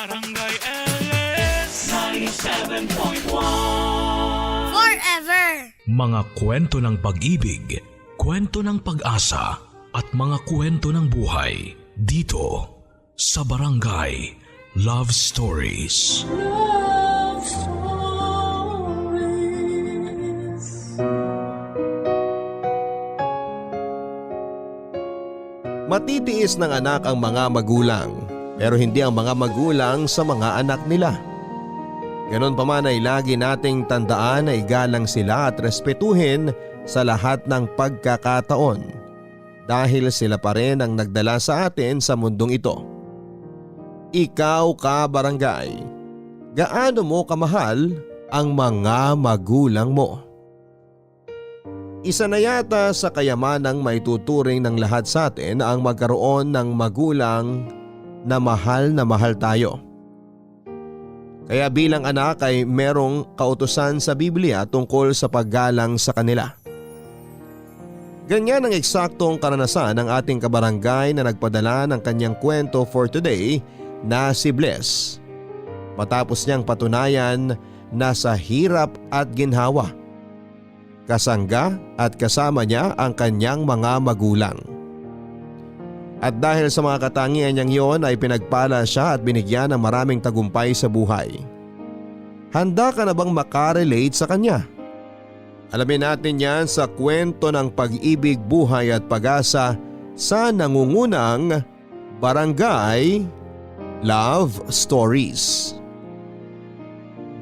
Barangay LS 97.1 Forever! Mga kwento ng pag-ibig, kwento ng pag-asa at mga kwento ng buhay dito sa Barangay Love Stories. Love Stories. Matitiis ng anak ang mga magulang, pero hindi ang mga magulang sa mga anak nila. Ganon pa man ay lagi nating tandaan na igalang sila at respetuhin sa lahat ng pagkakataon dahil sila pa rin ang nagdala sa atin sa mundong ito. Ikaw ka barangay, gaano mo kamahal ang mga magulang mo? Isa na yata sa kayamanang maituturing ng lahat sa atin ang magkaroon ng magulang na mahal tayo. Kaya bilang anak ay merong kautusan sa Biblia tungkol sa paggalang sa kanila. Ganyan ang eksaktong karanasan ng ating kabarangay na nagpadala ng kanyang kwento for today na si Bless. Matapos niyang patunayan na sa hirap at ginhawa, kasangga at kasama niya ang kanyang mga magulang. At dahil sa mga katangian niyang iyon ay pinagpala siya at binigyan ng maraming tagumpay sa buhay. Handa ka na bang makarelate sa kanya? Alamin natin yan sa kwento ng pag-ibig, buhay at pag-asa sa nangungunang Barangay Love Stories.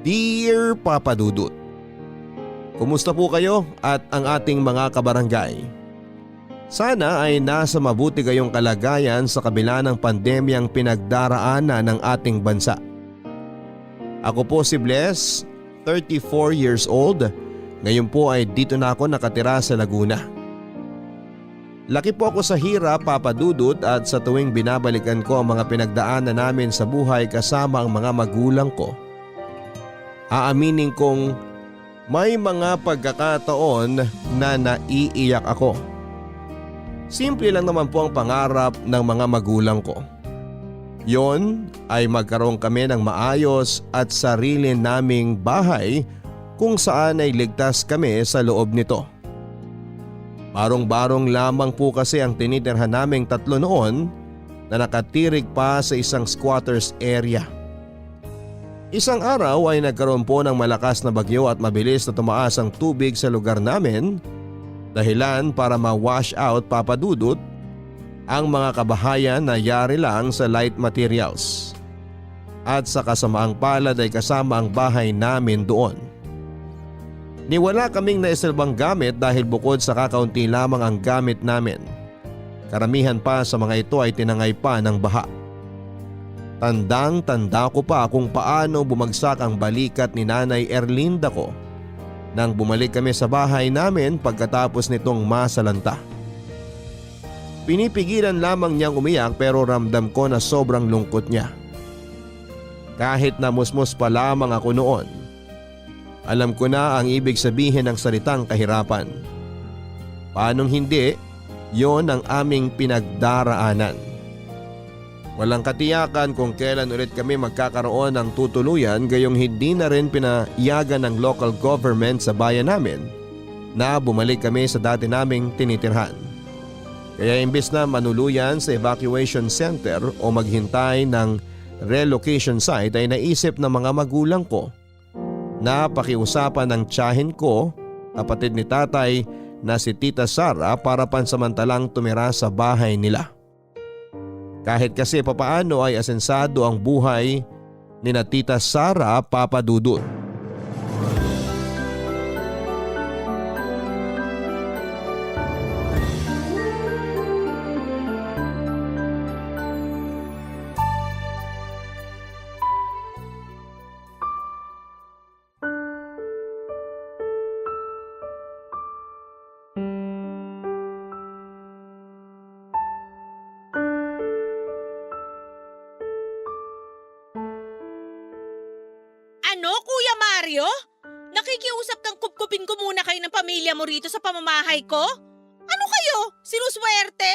Dear Papa Dudut, kumusta po kayo at ang ating mga kabarangay? Sana ay nasa mabuti kayong kalagayan sa kabila ng pandemyang pinagdaraanan ng ating bansa. Ako po si Bless, 34 years old. Ngayon po ay dito na ako nakatira sa Laguna. Laki po ako sa hirap, Papa Dudut, at sa tuwing binabalikan ko ang mga pinagdaanan namin sa buhay kasama ang mga magulang ko, aaminin kong may mga pagkakataon na naiiyak ako. Simple lang naman po ang pangarap ng mga magulang ko. Yon ay magkaroon kami ng maayos at sarili naming bahay kung saan ay ligtas kami sa loob nito. Barong-barong lamang po kasi ang tinitirhan naming tatlo noon na nakatirig pa sa isang squatters area. Isang araw ay nagkaroon po ng malakas na bagyo at mabilis na tumaas ang tubig sa lugar namin, dahilan para ma-wash out, Papa Dudut, ang mga kabahayan na yari lang sa light materials. At sa kasamaang palad ay kasama ang bahay namin doon. Niwala kaming naisilbang gamit dahil bukod sa kakaunti lamang ang gamit namin, karamihan pa sa mga ito ay tinangay pa ng baha. Tandang-tanda ko pa kung paano bumagsak ang balikat ni Nanay Erlinda ko nang bumalik kami sa bahay namin pagkatapos nitong masalanta. Pinipigilan lamang niyang umiyak pero ramdam ko na sobrang lungkot niya. Kahit na musmos pa lamang ako noon, alam ko na ang ibig sabihin ng salitang kahirapan. Paanong hindi, yon ang aming pinagdaraanan. Walang katiyakan kung kailan ulit kami magkakaroon ng tutuluyan, gayong hindi na rin pinayagan ng local government sa bayan namin na bumalik kami sa dati naming tinitirhan. Kaya imbes na manuluyan sa evacuation center o maghintay ng relocation site ay naisip ng mga magulang ko na pakiusapan ng tiyahin ko, kapatid ni tatay na si Tita Sara, para pansamantalang tumira sa bahay nila. Kahit kasi papaano ay asensado ang buhay ni na Tita Sara, Papa Dudut. Ano, Kuya Mario? Nakikiusap kang kupkupin ko muna kayo ng pamilya mo rito sa pamamahay ko? Ano kayo? Sinuswerte?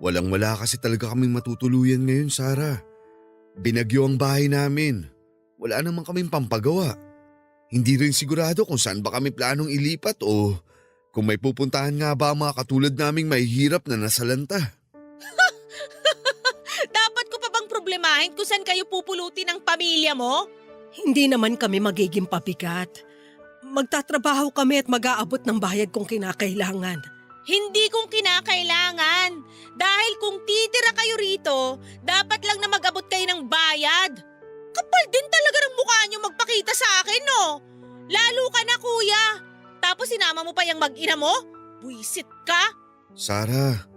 Walang-wala kasi talaga kaming matutuluyan ngayon, Sarah. Binagyo ang bahay namin. Wala naman kaming pampagawa. Hindi rin sigurado kung saan ba kami planong ilipat o kung may pupuntahan nga ba ang mga katulad naming mahihirap na nasalanta. Dapat ko pa bang problemahin kung saan kayo pupulutin ng pamilya mo? Hindi naman kami magiging pabigat. Magtatrabaho kami at mag-aabot ng bayad kung kinakailangan. Hindi kong kinakailangan. Dahil kung titira kayo rito, dapat lang na mag-abot kayo ng bayad. Kapal din talaga ng mukha niyo magpakita sa akin, no? Lalo ka na, kuya. Tapos sinama mo pa yung mag-ina mo? Buisit ka? Sarah,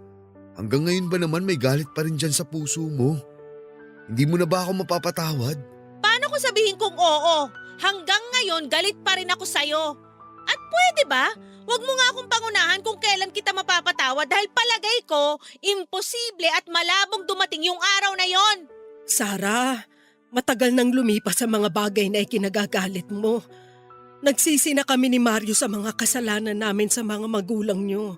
hanggang ngayon ba naman may galit pa rin dyan sa puso mo? Hindi mo na ba ako mapapatawad? Paano ko sabihin kung oo? Hanggang ngayon, galit pa rin ako sa'yo. At pwede ba? Huwag mo nga akong pangunahan kung kailan kita mapapatawad dahil palagay ko, imposible at malabong dumating yung araw na yon. Sarah, matagal nang lumipas sa mga bagay na ikinagagalit mo. Nagsisi na kami ni Mario sa mga kasalanan namin sa mga magulang niyo.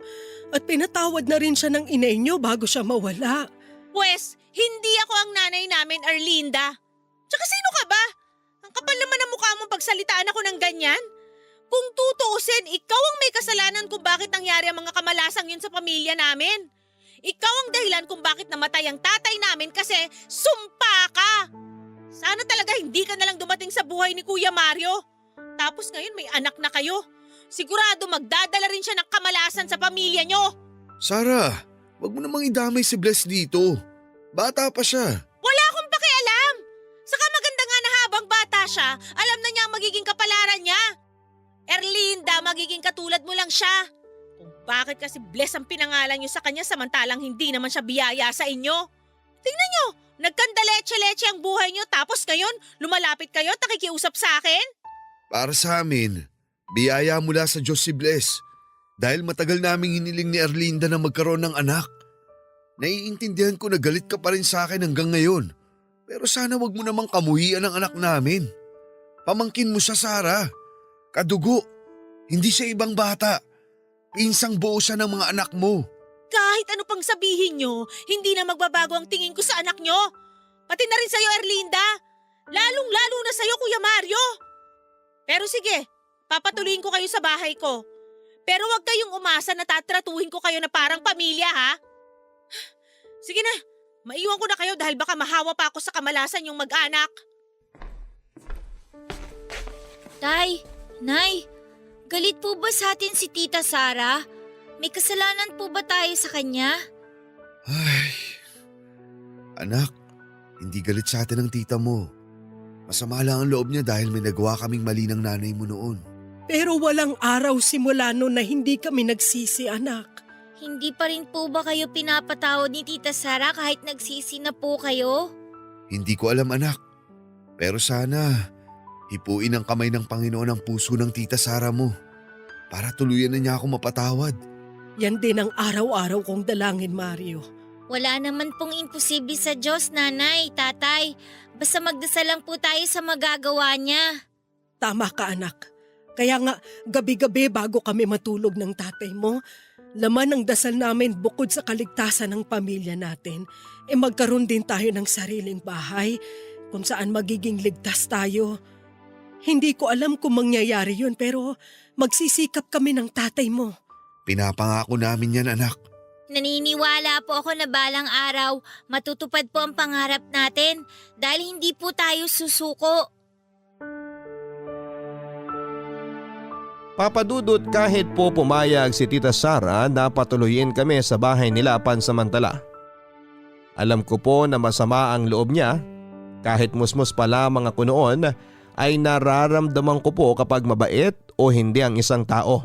At pinatawad na rin siya ng inay niyo bago siya mawala. Pwes, hindi ako ang nanay namin, Erlinda. Tsaka sino ka ba? Ang kapal naman ang mukha mong pagsalitaan ako ng ganyan. Kung tutuusin, ikaw ang may kasalanan kung bakit nangyari ang mga kamalasang yun sa pamilya namin. Ikaw ang dahilan kung bakit namatay ang tatay namin kasi sumpa ka. Sana talaga hindi ka nalang dumating sa buhay ni Kuya Mario. Tapos ngayon may anak na kayo. Sigurado magdadala rin siya ng kamalasan sa pamilya nyo. Sarah, wag mo namang idamay si Bless dito. Bata pa siya. Wala akong pakialam. Saka maganda nga na habang bata siya, alam na niya ang magiging kapalaran niya. Erlinda, magiging katulad mo lang siya. Kung bakit kasi Bless ang pinangalan niyo sa kanya samantalang hindi naman siya biyaya sa inyo. Tingnan niyo, nagkandaleche-leche ang buhay niyo tapos ngayon lumalapit kayo at nakikiusap sa akin? Para sa amin, biyaya mula sa Diyos si Bless. Dahil matagal naming hiniling ni Erlinda na magkaroon ng anak. Naiintindihan ko na galit ka pa rin sa akin hanggang ngayon. Pero sana wag mo namang kamuhian ang anak namin. Pamangkin mo siya, Sarah. Kadugo. Hindi siya ibang bata. Pinsang buo siya ng mga anak mo. Kahit ano pang sabihin niyo, hindi na magbabago ang tingin ko sa anak niyo. Pati na rin sa'yo, Erlinda. Lalong-lalo na sa'yo, Kuya Mario. Pero sige, papatuloyin ko kayo sa bahay ko. Pero wag kayong umasa na tatratuhin ko kayo na parang pamilya, ha? Sige na, maiwan ko na kayo dahil baka mahawa pa ako sa kamalasan yung mag-anak. Tay, Nay, galit po ba sa atin si Tita Sara? May kasalanan po ba tayo sa kanya? Ay, anak, hindi galit sa atin ang tita mo. Masama lang ang loob niya dahil may nagawa kaming mali ng nanay mo noon. Pero walang araw simula noon na hindi kami nagsisi, anak. Hindi pa rin po ba kayo pinapatawad ni Tita Sara kahit nagsisi na po kayo? Hindi ko alam, anak. Pero sana, hipuin ang kamay ng Panginoon ang puso ng tita Sara mo para tuluyan na niya ako mapatawad. Yan din ang araw-araw kong dalangin, Mario. Wala naman pong imposible sa Diyos, Nanay, Tatay. Basta magdasal lang po tayo sa magagawa niya. Tama ka, anak. Kaya nga, gabi-gabi bago kami matulog ng tatay mo, laman ng dasal namin bukod sa kaligtasan ng pamilya natin, magkaroon din tayo ng sariling bahay kung saan magiging ligtas tayo. Hindi ko alam kung mangyayari yun pero magsisikap kami ng tatay mo. Pinapangako namin yan, anak. Naniniwala po ako na balang araw matutupad po ang pangarap natin dahil hindi po tayo susuko. Papadudot kahit po pumayag si Tita Sara na patuloyin kami sa bahay nila pansamantala. Alam ko po na masama ang loob niya, kahit musmus pa lamang ako noon ay nararamdaman ko po kapag mabait o hindi ang isang tao.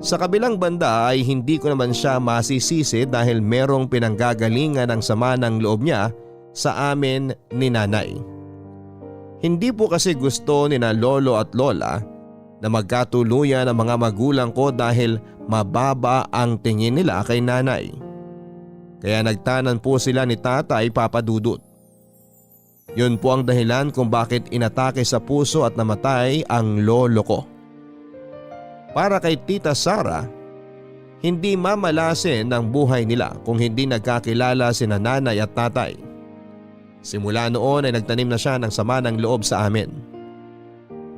Sa kabilang banda ay hindi ko naman siya masisisi dahil merong pinanggagalingan ng sama ng loob niya sa amin ni nanay. Hindi po kasi gusto ni na lolo at lola na magkatuluyan ang mga magulang ko dahil mababa ang tingin nila kay nanay. Kaya nagtanan po sila ni tatay Papadudot. Yun po ang dahilan kung bakit inatake sa puso at namatay ang lolo ko. Para kay Tita Sara, Hindi mamalasin ang buhay nila kung hindi nagkakilala sina nanay at tatay. Simula noon ay nagtanim na siya ng sama ng loob sa amin.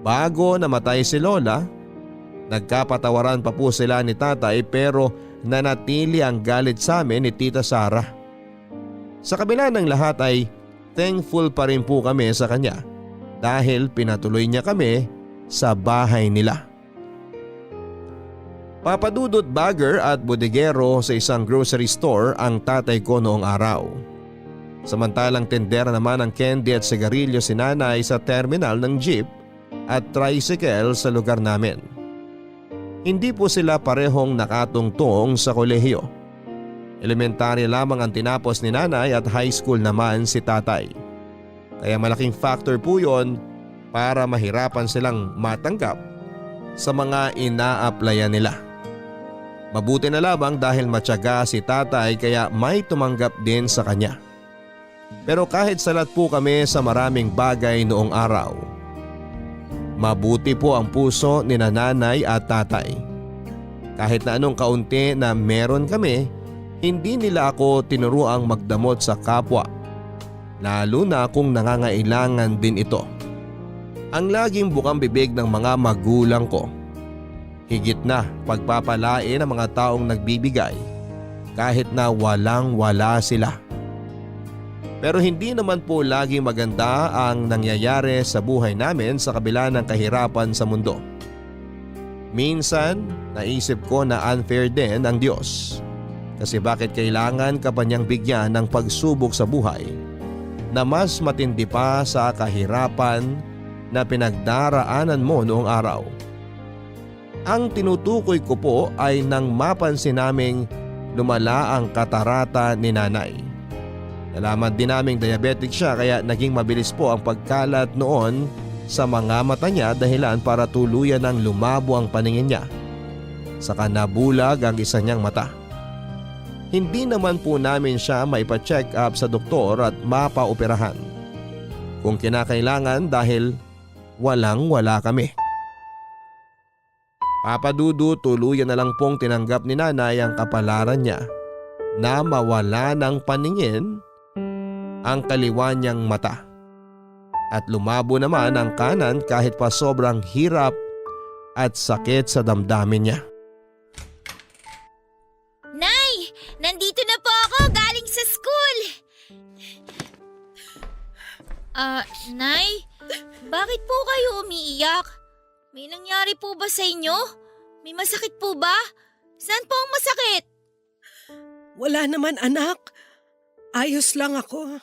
Bago namatay si Lola, nagkapatawaran pa po sila ni tatay pero nanatili ang galit sa amin ni Tita Sara. Sa kabila ng lahat ay thankful pa rin po kami sa kanya dahil pinatuloy niya kami sa bahay nila. Papadudot bagger at bodegero sa isang grocery store ang tatay ko noong araw. Samantalang tendera naman ng candy at sigarilyo si nanay sa terminal ng jeep at tricycle sa lugar namin. Hindi po sila parehong nakatungtong sa kolehiyo. Elementarya lamang ang tinapos ni nanay at high school naman si tatay. Kaya malaking factor po yon para mahirapan silang matanggap sa mga ina-applyan nila. Mabuti na lamang dahil matyaga si tatay kaya may tumanggap din sa kanya. Pero kahit salat po kami sa maraming bagay noong araw, mabuti po ang puso ni nanay at tatay. Kahit na anong kaunti na meron kami, hindi nila ako tinuruang magdamot sa kapwa, lalo na kung nangangailangan din ito. Ang laging bukang bibig ng mga magulang ko. Higit na pagpapalain ang mga taong nagbibigay kahit na walang-wala sila. Pero hindi naman po laging maganda ang nangyayari sa buhay namin sa kabila ng kahirapan sa mundo. Minsan, naisip ko na unfair din ang Diyos. Kasi bakit kailangan ka pa niyang bigyan ng pagsubok sa buhay na mas matindi pa sa kahirapan na pinagdaraanan mo noong araw? Ang tinutukoy ko po ay nang mapansin naming lumala ang katarata ni nanay. Nalaman din naming diabetic siya kaya naging mabilis po ang pagkalat noon sa mga mata niya dahilan para tuluyan ng lumabo ang paningin niya. Saka nabulag ang isa niyang mata. Hindi naman po namin siya maipa-check up sa doktor at mapaoperahan kung kinakailangan dahil walang-wala kami. Papadudu, tuluyan na lang pong tinanggap ni nanay ang kapalaran niya na mawala ng paningin ang kaliwa niyang mata. At lumabo naman ang kanan kahit pa sobrang hirap at sakit sa damdamin niya. Nay! Nandito na po ako galing sa school! Nay? Bakit po kayo umiiyak? May nangyari po ba sa inyo? May masakit po ba? Saan po ang masakit? Wala naman anak. Ayos lang ako.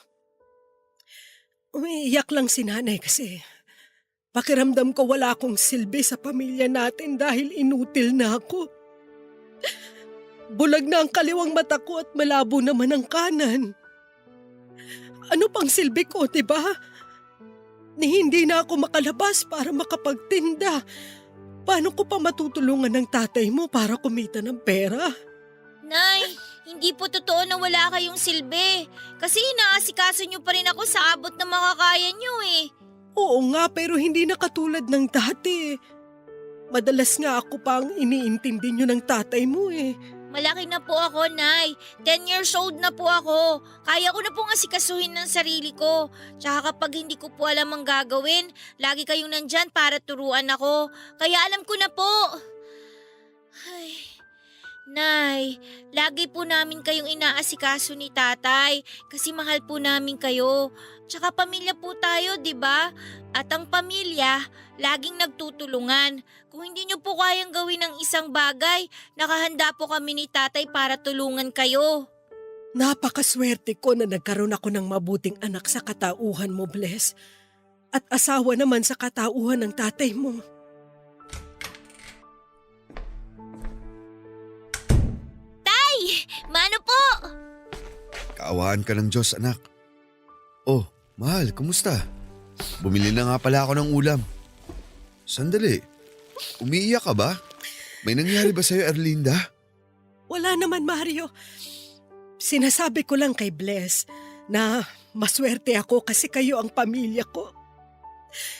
Umiiyak lang si nanay kasi pakiramdam ko wala akong silbi sa pamilya natin dahil inutil na ako. Bulag na ang kaliwang mata ko at malabo naman ang kanan. Ano pang silbi ko, diba? Ni hindi na ako makalabas para makapagtinda. Paano ko pa matutulungan ng tatay mo para kumita ng pera? Nay, hindi po totoo na wala kayong silbi. Kasi inaasikaso niyo pa rin ako sa abot na makakaya niyo eh. Oo nga, pero hindi na katulad ng dati. Madalas nga ako pang iniintindi niyo ng tatay mo eh. Malaki na po ako, Nay. 10 years old na po ako. Kaya ko na pong asikasuhin ng sarili ko. Tsaka kapag hindi ko po alam ang gagawin, lagi kayong nandyan para turuan ako. Kaya alam ko na po. Ay, Nay, lagi po namin kayong inaasikaso ni tatay kasi mahal po namin kayo. Tsaka pamilya po tayo, di ba? At ang pamilya, laging nagtutulungan. Kung hindi nyo po kayang gawin ng isang bagay, nakahanda po kami ni tatay para tulungan kayo. Napakaswerte ko na nagkaroon ako ng mabuting anak sa katauhan mo, Bless. At asawa naman sa katauhan ng tatay mo. Tay! Mano po? Kaawaan ka ng Diyos, anak. Oh, mahal, kumusta? Bumili na nga pala ako ng ulam. Sandali, umiiyak ka ba? May nangyari ba sa'yo, Erlinda? Wala naman, Mario. Sinasabi ko lang kay Bless na maswerte ako kasi kayo ang pamilya ko.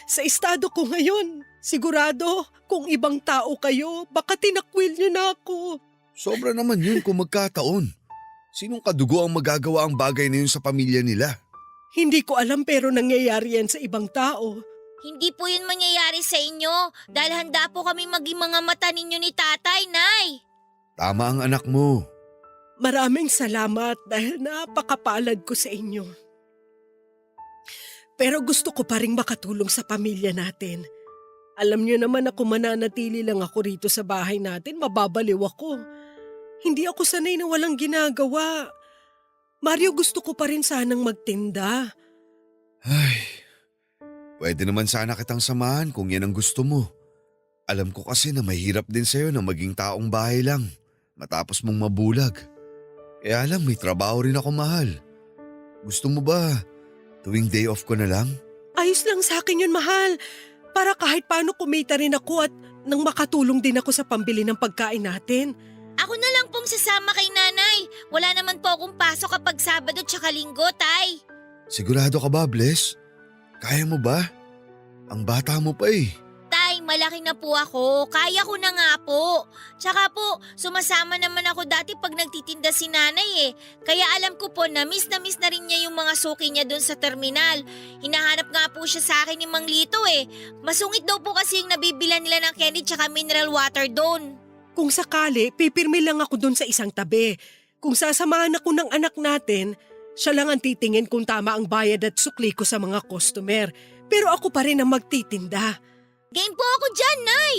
Sa estado ko ngayon, sigurado kung ibang tao kayo, baka tinakwil niyo na ako. Sobra naman yun kung magkataon. Sinong kadugo ang magagawa ang bagay na yun sa pamilya nila? Hindi ko alam pero nangyayari yan sa ibang tao. Hindi po yun mangyayari sa inyo dahil handa po kami maging mga mata ninyo ni tatay, Nay. Tama ang anak mo. Maraming salamat dahil napakapalad ko sa inyo. Pero gusto ko pa rin makatulong sa pamilya natin. Alam niyo naman ako mananatili lang ako rito sa bahay natin, mababaliw ako. Hindi ako sanay na walang ginagawa. Mario, gusto ko pa rin sanang magtinda. Ay, pwede naman sana kitang samahan kung yan ang gusto mo. Alam ko kasi na mahirap din sa'yo na maging taong bahay lang matapos mong mabulag. Kaya lang may trabaho rin ako, mahal. Gusto mo ba tuwing day off ko na lang? Ayos lang sa akin yun, mahal. Para kahit paano kumita rin ako at nang makatulong din ako sa pambili ng pagkain natin. Ako na lang pong sasama kay nanay. Wala naman po akong pasok kapag Sabado tsaka Linggo, tay. Sigurado ka ba, Bless? Kaya mo ba? Ang bata mo pa eh. Tay, malaki na po ako. Kaya ko na nga po. Tsaka po, sumasama naman ako dati pag nagtitinda si nanay eh. Kaya alam ko po na miss na rin niya yung mga suki niya doon sa terminal. Hinahanap nga po siya sa akin ni Mang Lito eh. Masungit daw po kasi yung nabibilan nila ng candy tsaka mineral water doon. Kung sakali, pipirmi lang ako dun sa isang tabi. Kung sasamahan ako ng anak natin, siya lang ang titingin kung tama ang bayad at sukli ko sa mga customer. Pero ako pa rin ang magtitinda. Game po ako dyan, Nay!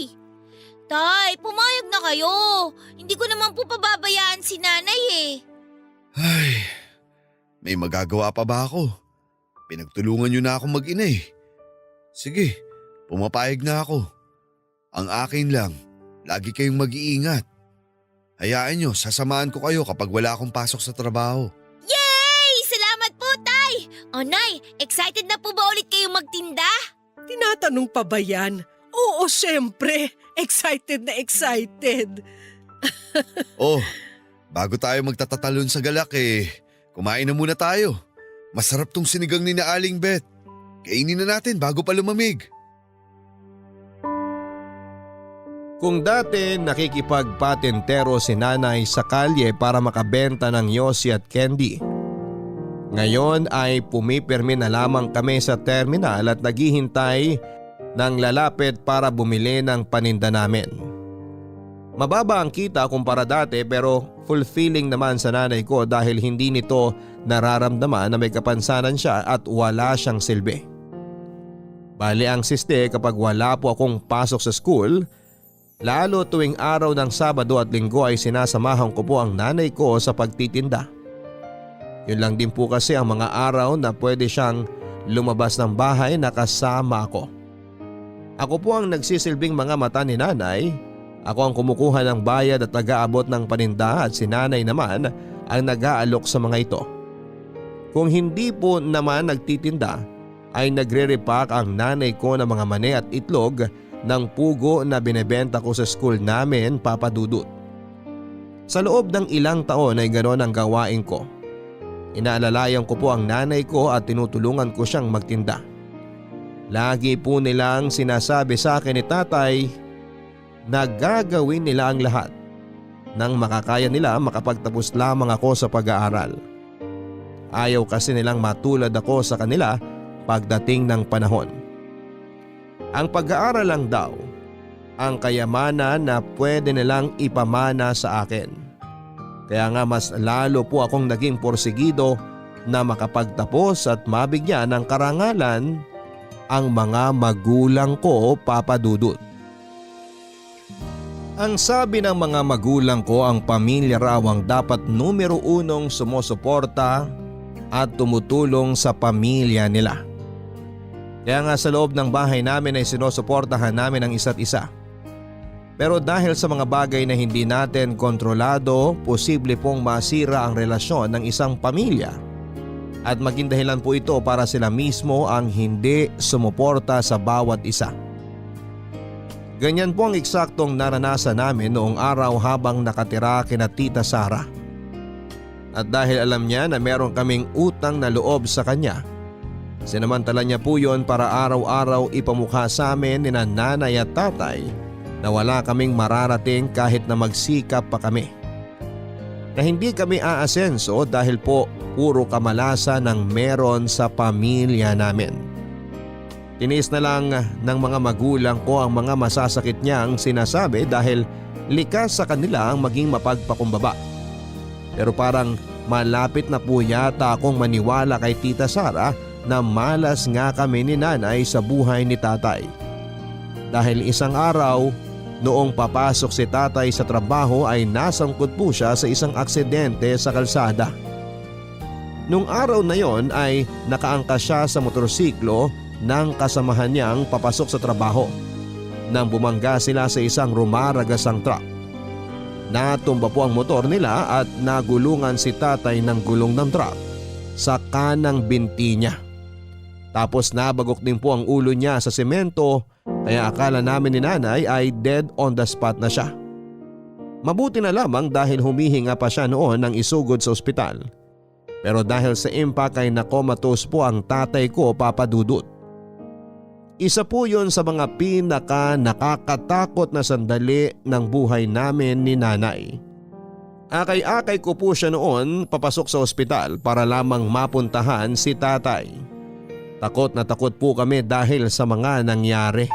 Tay, pumayag na kayo. Hindi ko naman po pababayaan si nanay eh. Ay, may magagawa pa ba ako? Pinagtulungan niyo na ako mag-ina eh. Sige, pumapayag na ako. Ang akin lang, lagi kayong mag-iingat. Hayaan niyo, sasamahan ko kayo kapag wala akong pasok sa trabaho. Yay! Salamat po, Tay! O Nay, excited na po ba ulit kayong magtinda? Tinatanong pa ba yan? Oo, syempre. Excited na excited. Oh, bago tayo magtatatalon sa galak eh, kumain na muna tayo. Masarap tong sinigang ni na Aling Beth. Kainin na natin bago pa lumamig. Kung dati nakikipagpatentero si nanay sa kalye para makabenta ng yosi at candy, ngayon ay pumipirmi na lamang kami sa terminal at naghihintay ng lalapit para bumili ng paninda namin. Mababa ang kita kumpara dati pero fulfilling naman sa nanay ko dahil hindi nito nararamdaman na may kapansanan siya at wala siyang silbi. Bali ang siste kapag wala po akong pasok sa school, lalo tuwing araw ng Sabado at Linggo ay sinasamahan ko po ang nanay ko sa pagtitinda. Yun lang din po kasi ang mga araw na pwede siyang lumabas ng bahay na kasama ako. Ako po ang nagsisilbing mga mata ni nanay. Ako ang kumukuha ng bayad at nag-aabot ng paninda at si nanay naman ang nag-aalok sa mga ito. Kung hindi po naman nagtitinda ay nagre-repack ang nanay ko ng mga mani at itlog ng pugo na binebenta ko sa school namin, Papa Dudut. Sa loob ng ilang taon ay ganoon ang gawain ko. Inaalalayan ko po ang nanay ko at tinutulungan ko siyang magtinda. Lagi po nilang sinasabi sa akin ni tatay na gagawin nila ang lahat nang makakaya nila makapagtapos lamang ako sa pag-aaral. Ayaw kasi nilang matulad ako sa kanila pagdating ng panahon. Ang pag-aaral lang daw ang kayamanan na pwede nilang ipamana sa akin. Kaya nga mas lalo po akong naging porsigido na makapagtapos at mabigyan ng karangalan ang mga magulang ko, Papa Dudut. Ang sabi ng mga magulang ko, ang pamilya raw ang dapat numero unong sumusuporta at tumutulong sa pamilya nila. Kaya nga sa loob ng bahay namin ay sinusuportahan namin ang isa't isa. Pero dahil sa mga bagay na hindi natin kontrolado, posible pong masira ang relasyon ng isang pamilya. At maging dahilan po ito para sila mismo ang hindi sumuporta sa bawat isa. Ganyan po ang eksaktong naranasan namin noong araw habang nakatira kina Tita Sara. At dahil alam niya na meron kaming utang na loob sa kanya, sinamantala niya po yon para araw-araw ipamukha sa amin ni nanay at tatay na wala kaming mararating kahit na magsikap pa kami. na hindi kami aasenso dahil po puro kamalasan ang meron sa pamilya namin. Tinis na lang ng mga magulang ko ang mga masasakit niyang sinasabi dahil likas sa kanila ang maging mapagpakumbaba. Pero parang malapit na po yata akong maniwala kay Tita Sara na malas nga kami ni nanay sa buhay ni tatay. Dahil isang araw, noong papasok si tatay sa trabaho ay nasangkot po siya sa isang aksidente sa kalsada. Nung araw na yon ay nakaangkas siya sa motorsiklo ng kasamahan niyang papasok sa trabaho nang bumangga sila sa isang rumaragasang truck. Natumba po ang motor nila at nagulungan si tatay ng gulong ng truck sa kanang binti niya. Tapos nabagok din po ang ulo niya sa semento kaya akala namin ni nanay ay dead on the spot na siya. Mabuti na lamang dahil humihinga pa siya noon ng isugod sa ospital. Pero dahil sa impact ay nakomatos po ang tatay ko, Papa Dudut. Isa po yun sa mga pinaka nakakatakot na sandali ng buhay namin ni nanay. Akay-akay ko po siya noon papasok sa ospital para lamang mapuntahan si tatay. Takot na takot po kami dahil sa mga nangyari.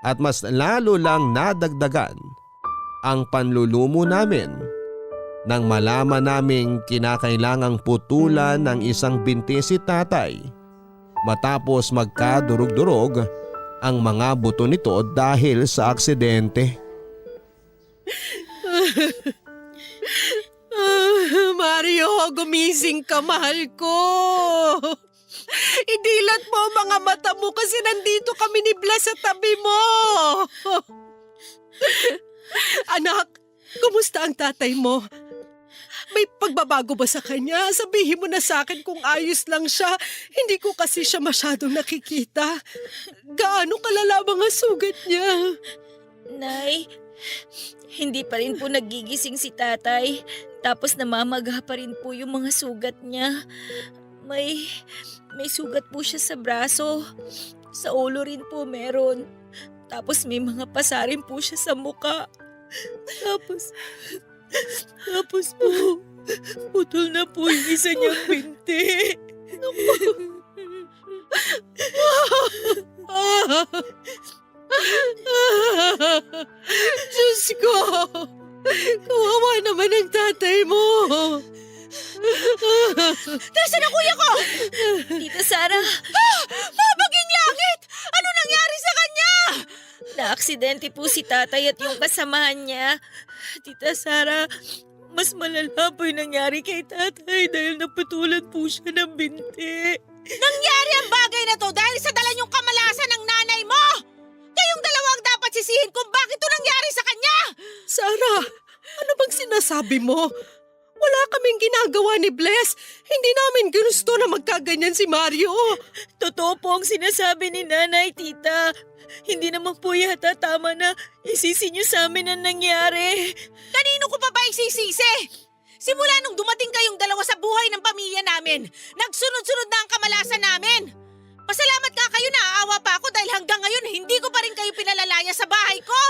At mas lalo lang nadagdagan ang panlulumo namin nang malaman naming kinakailangang putulan ng isang binti si tatay matapos magkadurog-durog ang mga buto nito dahil sa aksidente. Mario, gumising ka, mahal ko. Idilat mo ang mga mata mo kasi nandito kami ni Blas sa tabi mo. Anak, kumusta ang tatay mo? May pagbabago ba sa kanya? Sabihin mo na sa akin kung ayos lang siya. Hindi ko kasi siya masyadong nakikita. Gaano kalala mga sugat niya? Nay, hindi pa rin po nagigising si tatay. Tapos namamaga pa rin po yung mga sugat niya. May sugat po siya sa braso. Sa ulo rin po meron. Tapos may mga pasa rin po siya sa muka. Tapos po, putol na po yung isa niyang binti. Diyos ko! Kawawa naman ang tatay mo! Nasaan ang kuya ko? Tita Sara, Mabaging langit! Ano nangyari sa kanya? naaksidente po si tatay at yung kasamahan niya. Tita Sara, mas malala po yung nangyari kay tatay dahil naputulan po siya ng binti. Nangyari ang bagay na to dahil sa dala niyong kamalasan ng nanay mo! Kayong dalawa ang dapat sisihin kung bakit to nangyari sa kanya! Sarah, ano bang sinasabi mo? Wala kaming ginagawa ni Bless. Hindi namin ginusto na magkaganyan si Mario. Totoo po ang sinasabi ni nanay, tita. Hindi naman po yata tama na isisi niyo sa amin ang nangyari. Kanino ko pa ba isisisi? Simula nung dumating kayong dalawa sa buhay ng pamilya namin, nagsunod-sunod na ang kamalasan namin. Pasalamat ka kayo, naaawa pa ako dahil hanggang ngayon hindi ko pa rin kayo pinalalaya sa bahay ko.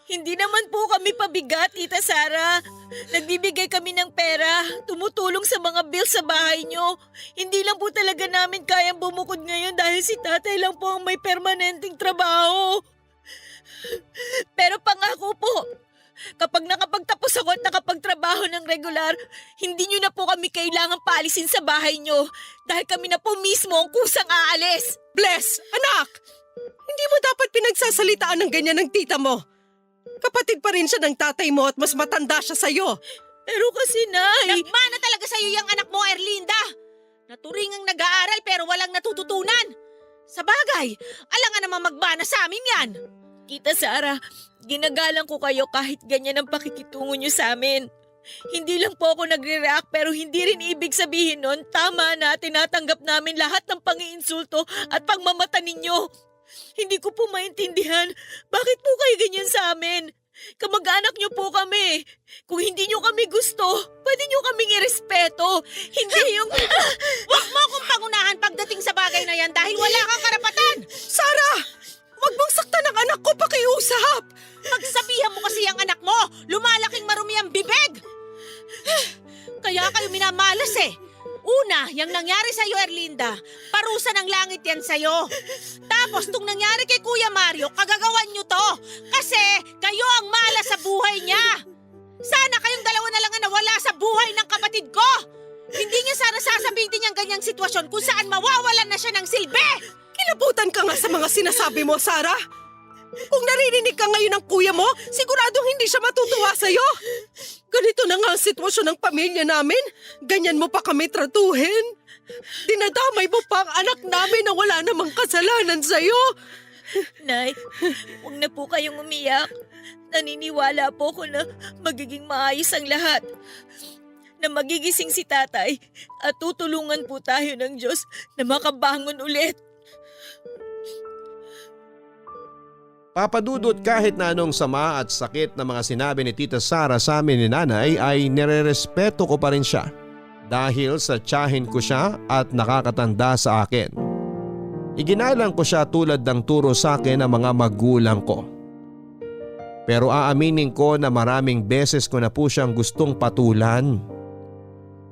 Hindi naman po kami pabigat, Tita Sara. Nagbibigay kami ng pera, tumutulong sa mga bills sa bahay nyo. Hindi lang po talaga namin kayang bumukod ngayon dahil si tatay lang po ang may permanenteng trabaho. Pero pangako po, kapag nakapagtapos ako at nakapagtrabaho ng regular, hindi nyo na po kami kailangang paalisin sa bahay nyo dahil kami na po mismo ang kusang aalis. Bless, anak! Hindi mo dapat pinagsasalitaan ng ganyan ng tita mo. Kapatid pa rin siya ng tatay mo at mas matanda siya sa'yo. Pero kasi, Nay… Nagmana talaga sa'yo yung anak mo, Erlinda. Naturingang nag-aaral pero walang natututunan. Sa bagay, alangan naman magmana sa amin yan. Tita Sara, ginagalang ko kayo kahit ganyan ang pakikitungo nyo sa amin. Hindi lang po ako nagre-react pero hindi rin ibig sabihin nun tama na tinatanggap namin lahat ng pangiinsulto at pagmamata ninyo. Hindi ko po maintindihan bakit po kayo ganyan sa amin. Kamag-anak nyo po kami. Kung hindi nyo kami gusto, pwede nyo kaming irespeto. Hindi yung… Huwag mo akong pangunahan pagdating sa bagay na yan dahil wala kang karapatan. Sarah! Huwag mong saktan ang anak ko, pakiusap! Pagsabihan mo kasi ang anak mo, lumalaking marumi ang bibig. Kaya kayo minamalas eh. Una, yung nangyari sa'yo, Erlinda, parusa ng langit yan sa'yo. Tapos, tung nangyari kay Kuya Mario, kagagawan nyo to. Kasi, kayo ang malas sa buhay niya. Sana kayong dalawa na lang ang nawala sa buhay ng kapatid ko. Hindi niya sana sasabihin niyang ganyang sitwasyon kung saan mawawalan na siya ng silbi. Kilabutan ka nga sa mga sinasabi mo, Sarah. Kung naririnig ka ngayon ng kuya mo, siguradong hindi siya matutuwa sa'yo. Ganito na nga ang sitwasyon ng pamilya namin. Ganyan mo pa kami tratuhin. Dinadamay mo pa ang anak namin na wala namang kasalanan sa'yo. Nay, huwag na po kayong umiyak. Naniniwala po ko na magiging maayos ang lahat. Na magigising si tatay at tutulungan po tayo ng Diyos na makabangon ulit. Papadudot, kahit na anong sama at sakit na mga sinabi ni Tita Sara sa amin ni Nanay ay nirerespeto ko pa rin siya dahil sa tiyahin ko siya at nakakatanda sa akin. Iginalang ko siya tulad ng turo sa akin ng mga magulang ko. Pero aaminin ko na maraming beses ko na po siyang gustong patulan.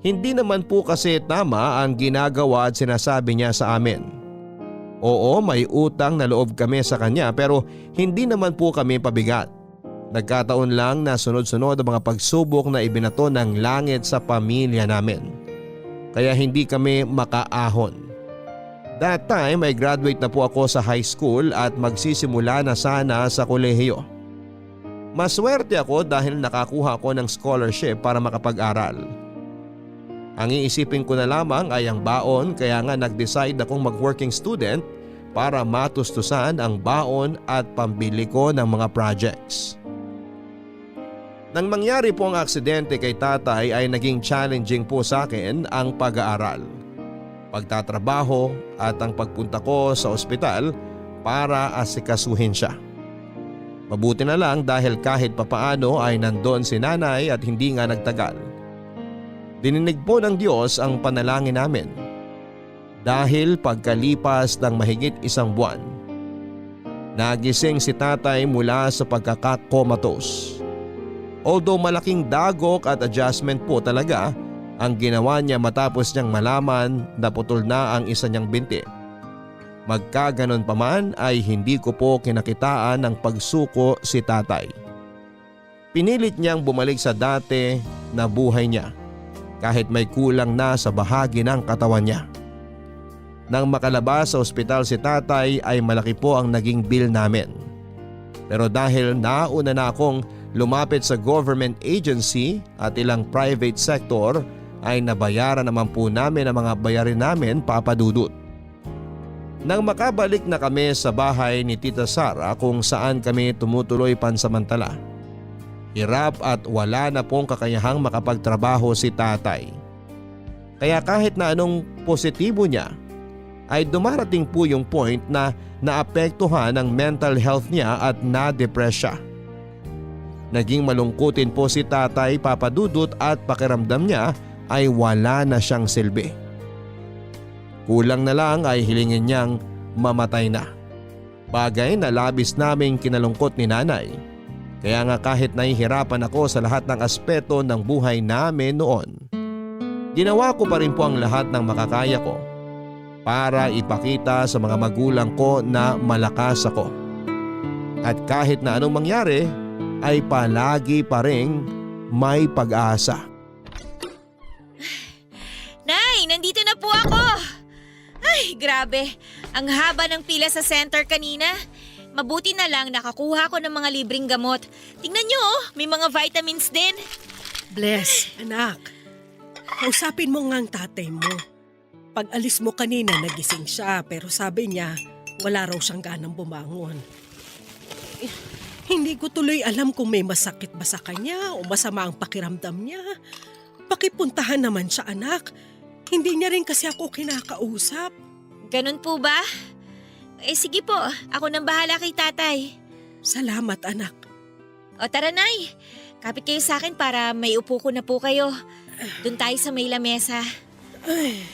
Hindi naman po kasi tama ang ginagawa at sinasabi niya sa amin. Oo, may utang na loob kami sa kanya pero hindi naman po kami pabigat. Nagkataon lang na sunod-sunod ang mga pagsubok na ibinato ng langit sa pamilya namin. Kaya hindi kami makaahon. That time ay graduate na po ako sa high school at magsisimula na sana sa kolehiyo. Maswerte ako dahil nakakuha ko ng scholarship para makapag-aral. Ang iisipin ko na lamang ay ang baon, kaya nga nag-decide akong mag-working student para matustusan ang baon at pambili ko ng mga projects. Nang mangyari po ang aksidente kay tatay ay naging challenging po sa akin ang pag-aaral, pagtatrabaho at ang pagpunta ko sa ospital para asikasuhin siya. Mabuti na lang dahil kahit papaano ay nandoon si nanay at hindi nga nagtagal. Dininig po ng Diyos ang panalangin namin dahil pagkalipas ng mahigit 1 buwan, nagising si tatay mula sa pagkakakomatos. Although malaking dagok at adjustment po talaga ang ginawa niya matapos niyang malaman na putol na ang isa niyang binti. Magkaganon pa man ay hindi ko po kinakitaan ng pagsuko si tatay. Pinilit niyang bumalik sa dati na buhay niya. Kahit may kulang na sa bahagi ng katawan niya. Nang makalabas sa ospital si tatay ay malaki po ang naging bill namin. Pero dahil nauna na akong lumapit sa government agency at ilang private sector ay nabayaran naman po namin ang mga bayarin namin, papadudot. Nang makabalik na kami sa bahay ni Tita Sara kung saan kami tumutuloy pansamantala, hirap at wala na pong kakayahang makapagtrabaho si tatay. Kaya kahit na anong positibo niya, ay dumarating po yung point na naapektuhan ang mental health niya at na-depress siya. Naging malungkutin po si tatay, papadudot, at pakiramdam niya ay wala na siyang silbi. Kulang na lang ay hilingin niyang mamatay na. Bagay na labis naming kinalungkot ni nanay. Kaya nga kahit nahihirapan ako sa lahat ng aspeto ng buhay namin noon, ginawa ko pa rin po ang lahat ng makakaya ko para ipakita sa mga magulang ko na malakas ako. At kahit na anong mangyari ay palagi pa rin may pag-asa. Nay, nandito na po ako! Ay, grabe. Ang haba ng pila sa center kanina. Mabuti na lang nakakuha ko ng mga libreng gamot. Tingnan nyo, may mga vitamins din. Bless, anak. Kausapin mo nga ang tatay mo. Pag alis mo kanina, nagising siya pero sabi niya wala raw siyang ganang bumangon. Hindi ko tuloy alam kung may masakit ba sa kanya o masama ang pakiramdam niya. Pakipuntahan naman siya, anak. Hindi niya rin kasi ako kinakausap. Ganun po ba? Eh sige po, ako nang bahala kay tatay. Salamat, anak. O tara, Nay. Kapit kayo sa akin para may upo ko na po kayo. Doon tayo sa may lamesa. Ay.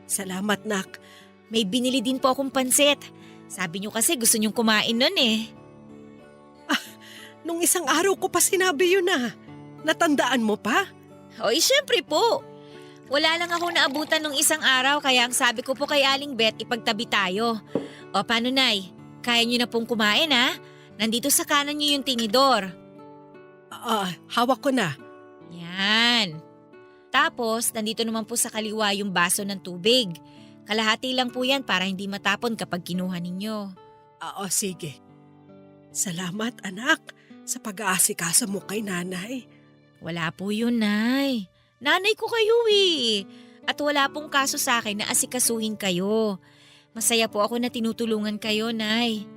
Salamat, Nak. May binili din po akong pansit. Sabi niyo kasi gusto niyong kumain nun eh. Nung isang araw ko pa sinabi yun na. Natandaan mo pa? Oy, syempre po. Wala lang ako naabutan nung isang araw kaya ang sabi ko po kay Aling Beth ipagtabi tayo. O paano Nay? Kaya niyo na pong kumain ha? Nandito sa kanan niyo yung tinidor. Hawak ko na. Yan. Tapos, nandito naman po sa kaliwa yung baso ng tubig. Kalahati lang po yan para hindi matapon kapag kinuha ninyo. Sige. Salamat anak sa pag-aasikaso mo kay nanay. Wala po yun, Nay. Nanay ko kayo eh. At wala pong kaso sa akin na asikasuhin kayo. Masaya po ako na tinutulungan kayo, Nay.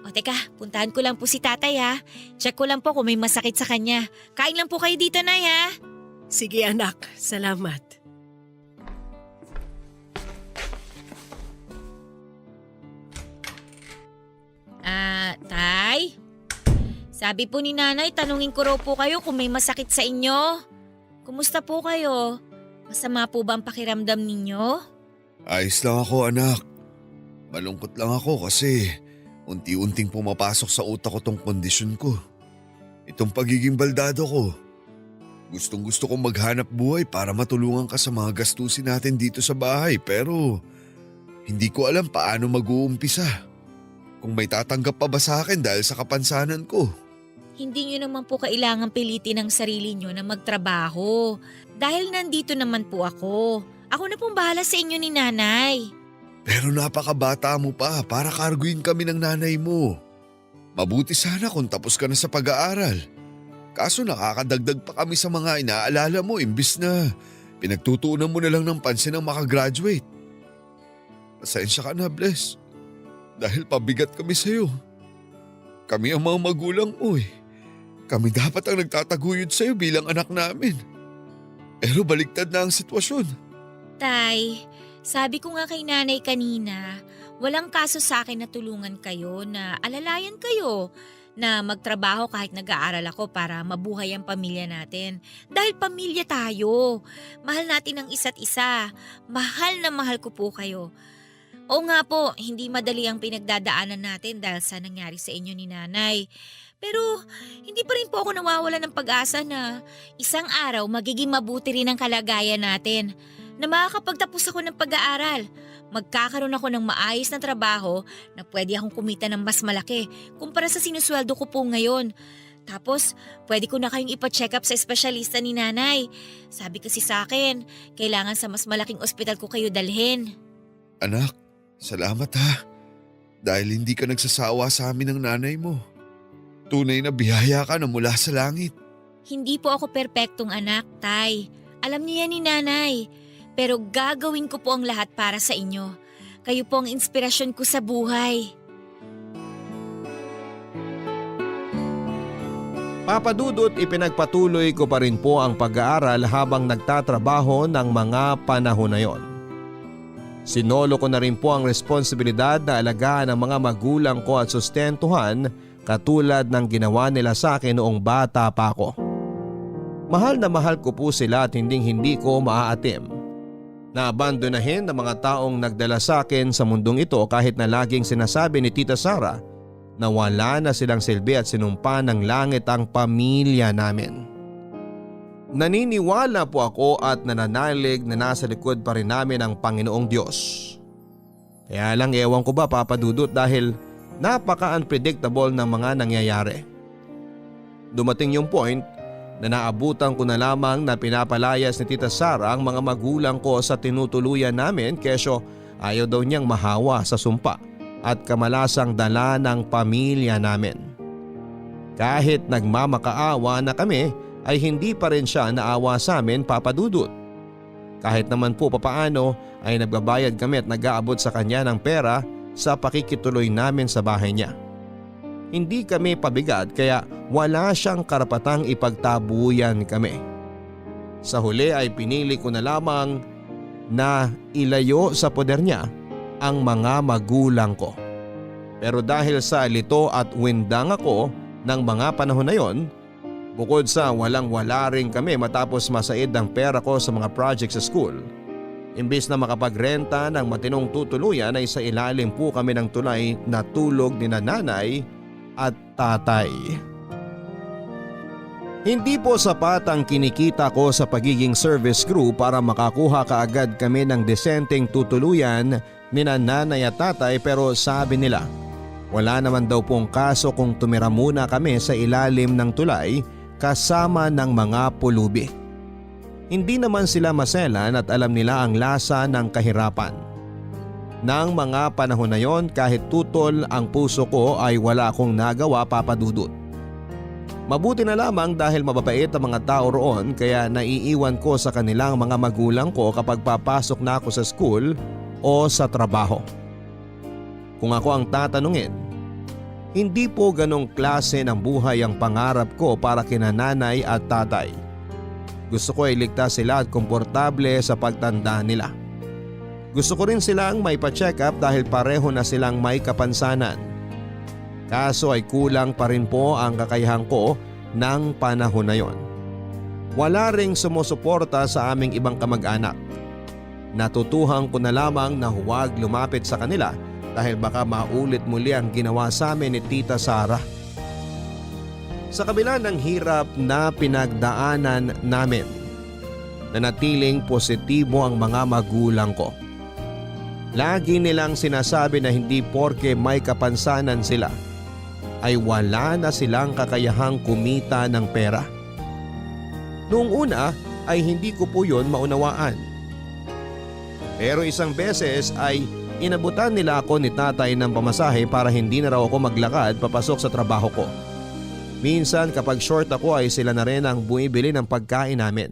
O teka, puntahan ko lang po si tatay ha. Check ko lang po kung may masakit sa kanya. Kain lang po kayo dito, Nay ha. Sige anak, salamat. Tay? Sabi po ni Nanay, tanungin ko raw po kayo kung may masakit sa inyo. Kumusta po kayo? Masama po ba ang pakiramdam ninyo? Ayos lang ako anak. Malungkot lang ako kasi unti-unting pumapasok sa utak ko tong kondisyon ko. Itong pagiging baldado ko. Gustong-gusto kong maghanap buhay para matulungan ka sa mga gastusin natin dito sa bahay pero hindi ko alam paano mag-uumpisa. Kung may tatanggap pa ba sa akin dahil sa kapansanan ko. Hindi nyo naman po kailangan pilitin ang sarili nyo na magtrabaho. Dahil nandito naman po ako. Ako na pong bahala sa inyo ni Nanay. Pero napakabata mo pa para karguin kami ng nanay mo. Mabuti sana kung tapos ka na sa pag-aaral. Kaso nakakadagdag pa kami sa mga inaalala mo imbis na pinagtutuunan mo na lang ng pansin ang makagraduate. Pasensya ka na, Bless. Dahil pabigat kami sa'yo. Kami ang mga magulang mo eh. Kami dapat ang nagtataguyod sa'yo bilang anak namin. Pero baliktad na ang sitwasyon. Tay, sabi ko nga kay Nanay kanina, walang kaso sa akin na tulungan kayo na alalayan kayo na magtrabaho kahit nag-aaral ako para mabuhay ang pamilya natin. Dahil pamilya tayo. Mahal natin ang isa't isa. Mahal na mahal ko po kayo. Oo nga po, hindi madali ang pinagdadaanan natin dahil sa nangyari sa inyo ni Nanay. Pero hindi pa rin po ako nawawala ng pag-asa na isang araw magiging mabuti rin ang kalagayan natin. Na makakapagtapos ako ng pag-aaral. Magkakaroon ako ng maayos na trabaho na pwede akong kumita ng mas malaki kumpara sa sinusweldo ko po ngayon. Tapos, pwede ko na kayong ipa-check up sa espesyalista ni Nanay. Sabi kasi sa akin, kailangan sa mas malaking ospital ko kayo dalhin. Anak, salamat ha. Dahil hindi ka nagsasawa sa amin ng nanay mo. Tunay na biyaya ka na mula sa langit. Hindi po ako perpektong anak, Tay. Alam niya ni Nanay. Pero gagawin ko po ang lahat para sa inyo. Kayo po ang inspirasyon ko sa buhay. Papa Dudut, ipinagpatuloy ko pa rin po ang pag-aaral habang nagtatrabaho ng mga panahon na yon. Sinolo ko na rin po ang responsibilidad na alagaan ang mga magulang ko at sustentuhan katulad ng ginawa nila sa akin noong bata pa ako. Mahal na mahal ko po sila at hindi ko maaatim. Naabandonahin ng mga taong nagdala sa akin sa mundong ito kahit na laging sinasabi ni Tita Sara na wala na silang silbi at sinumpa ng langit ang pamilya namin. Naniniwala po ako at nananalig na nasa likod pa rin namin ang Panginoong Diyos. Kaya lang ewan ko ba Papa Dudut dahil napaka-unpredictable ng mga nangyayari. Dumating yung point na naabutan ko na lamang na pinapalayas ni Tita Sara ang mga magulang ko sa tinutuluyan namin kesyo ayaw daw niyang mahawa sa sumpa at kamalasang dala ng pamilya namin. Kahit nagmamakaawa na kami ay hindi pa rin siya naawa sa amin Papa Dudut. Kahit naman po papaano ay nagbabayad kami at nag-aabot sa kanya ng pera sa pakikituloy namin sa bahay niya. Hindi kami pabigat kaya wala siyang karapatang ipagtabuyan kami. Sa huli ay pinili ko na lamang na ilayo sa poder niya ang mga magulang ko. Pero dahil sa lito at windang ako ng mga panahon na yon, bukod sa walang-wala rin kami matapos masaid ang pera ko sa mga project sa school, Imbis na makapagrenta ng matinong tutuluyan ay sa ilalim po kami ng tulay na tulog ni nanay at tatay. Hindi po sapat ang kinikita ko sa pagiging service crew para makakuha kaagad kami ng desenteng tutuluyan ni nanay at tatay, pero sabi nila wala naman daw pong kaso kung tumira muna kami sa ilalim ng tulay kasama ng mga pulubi. Hindi naman sila maselan at alam nila ang lasa ng kahirapan. Nang mga panahon na yon, kahit tutol ang puso ko ay wala akong nagawa, Papa Dudut. Mabuti na lamang dahil mababait ang mga tao roon, kaya naiiwan ko sa kanilang mga magulang ko kapag papasok na ako sa school o sa trabaho. Kung ako ang tatanungin, hindi po ganong klase ng buhay ang pangarap ko para kina nanay at tatay. Gusto ko ay ligtas sila at komportable sa pagtanda nila. Gusto ko rin silang may pa-check up dahil pareho na silang may kapansanan. Kaso ay kulang pa rin po ang kakayahan ko ng panahon na yon. Wala ring sumusuporta sa aming ibang kamag-anak. Natutuhan ko na lamang na huwag lumapit sa kanila dahil baka maulit muli ang ginawa sa amin ni Tita Sara. Sa kabila ng hirap na pinagdaanan namin, nanatiling positibo ang mga magulang ko. Lagi nilang sinasabi na hindi porke may kapansanan sila ay wala na silang kakayahang kumita ng pera. Noong una ay hindi ko po yun maunawaan. Pero isang beses ay inabutan nila ako ni tatay ng pamasahe para hindi na raw ako maglakad papasok sa trabaho ko. Minsan kapag short ako ay sila na rin ang bumibili ng pagkain namin.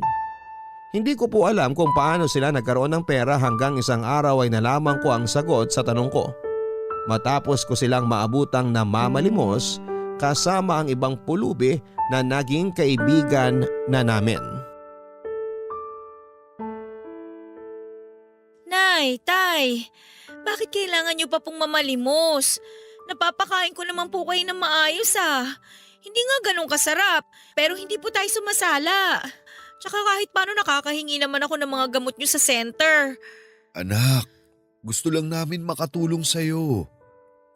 Hindi ko po alam kung paano sila nagkaroon ng pera hanggang isang araw ay nalaman ko ang sagot sa tanong ko. Matapos ko silang maabutang namamalimos kasama ang ibang pulubi na naging kaibigan na namin. Nay, tay, bakit kailangan niyo pa pong mamalimos? Napapakain ko naman po kayo ng maayos ah. Hindi nga ganun kasarap, pero hindi po tayo sumasala. Tsaka kahit paano nakakahingi naman ako ng mga gamot niyo sa center. Anak, gusto lang namin makatulong sa'yo.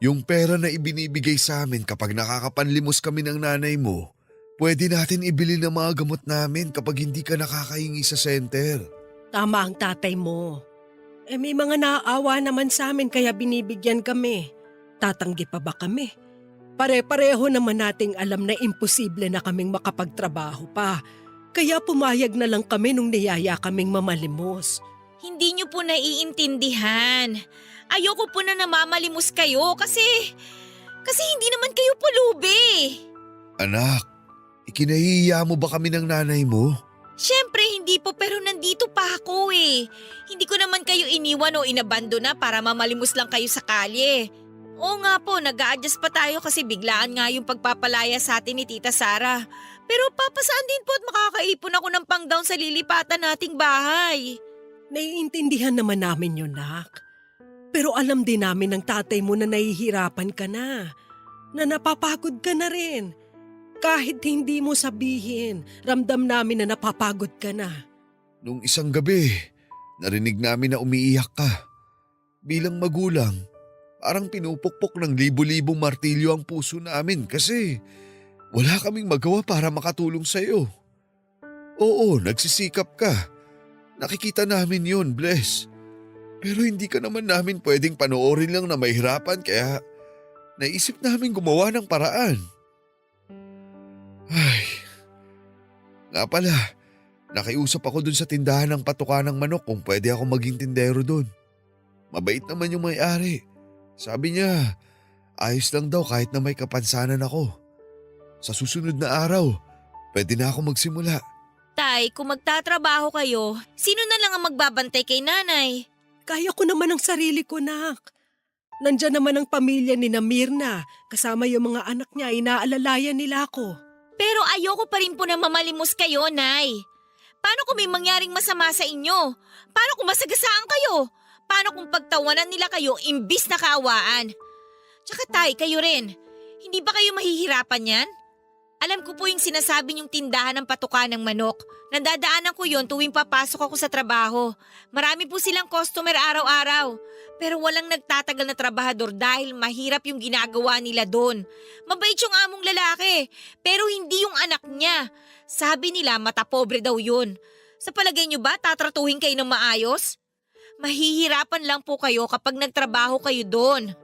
Yung pera na ibinibigay sa amin kapag nakakapanlimos kami ng nanay mo, pwede natin ibili ng mga gamot namin kapag hindi ka nakakahingi sa center. Tama ang tatay mo. May mga naaawa naman sa amin kaya binibigyan kami. Tatanggi pa ba kami? Pare-pareho naman nating alam na imposible na kaming makapagtrabaho pa. Kaya pumayag na lang kami nung niyaya kaming mamalimos. Hindi niyo po naiintindihan. Ayoko po na namamalimos kayo kasi hindi naman kayo pulubi. Anak, ikinahihiya mo ba kami ng nanay mo? Siyempre hindi po, pero nandito pa ako eh. Hindi ko naman kayo iniwan o inabandona para mamalimos lang kayo sa kalye. Oo nga po, nag-a-adjust pa tayo kasi biglaan nga yung pagpapalaya sa atin ni Tita Sara. Pero papasaan din po at makakaipon ako ng pang-down sa lilipatan nating bahay. Naiintindihan naman namin yun, Nak. Pero alam din namin ng tatay mo na nahihirapan ka na napapagod ka na rin. Kahit hindi mo sabihin, ramdam namin na napapagod ka na. Nung isang gabi, narinig namin na umiiyak ka. Bilang magulang, parang pinupukpok ng libo-libong martilyo ang puso namin kasi wala kaming magawa para makatulong sa'yo. Oo, nagsisikap ka. Nakikita namin yun, Bless. Pero hindi ka naman namin pwedeng panoorin lang na mahirapan kaya naisip namin gumawa ng paraan. Ay, nga pala, nakiusap ako dun sa tindahan ng patuka ng manok kung pwede ako maging tindero dun. Mabait naman yung may-ari. Sabi niya, ayos lang daw kahit na may kapansanan ako. Sa susunod na araw, pwede na ako magsimula. Tay, kung magtatrabaho kayo, sino na lang ang magbabantay kay nanay? Kaya ko naman ang sarili ko, Nak. Nandyan naman ang pamilya ni Mirna. Kasama yung mga anak niya, inaalalayan nila ako. Pero ayoko pa rin po na mamalimos kayo, Nay. Paano kung may mangyaring masama sa inyo? Paano kung masagasaan kayo? Paano kung pagtawanan nila kayo imbis na kaawaan? Tsaka tay, kayo rin. Hindi ba kayo mahihirapan yan? Alam ko po yung sinasabi niyong tindahan ng patuka ng manok. Nadadaanan ko yon tuwing papasok ako sa trabaho. Marami po silang customer araw-araw. Pero walang nagtatagal na trabahador dahil mahirap yung ginagawa nila doon. Mabait yung among lalaki, pero hindi yung anak niya. Sabi nila mata pobre daw yun. Sa palagay niyo ba tatratuhin kayo ng maayos? Mahihirapan lang po kayo kapag nagtrabaho kayo doon.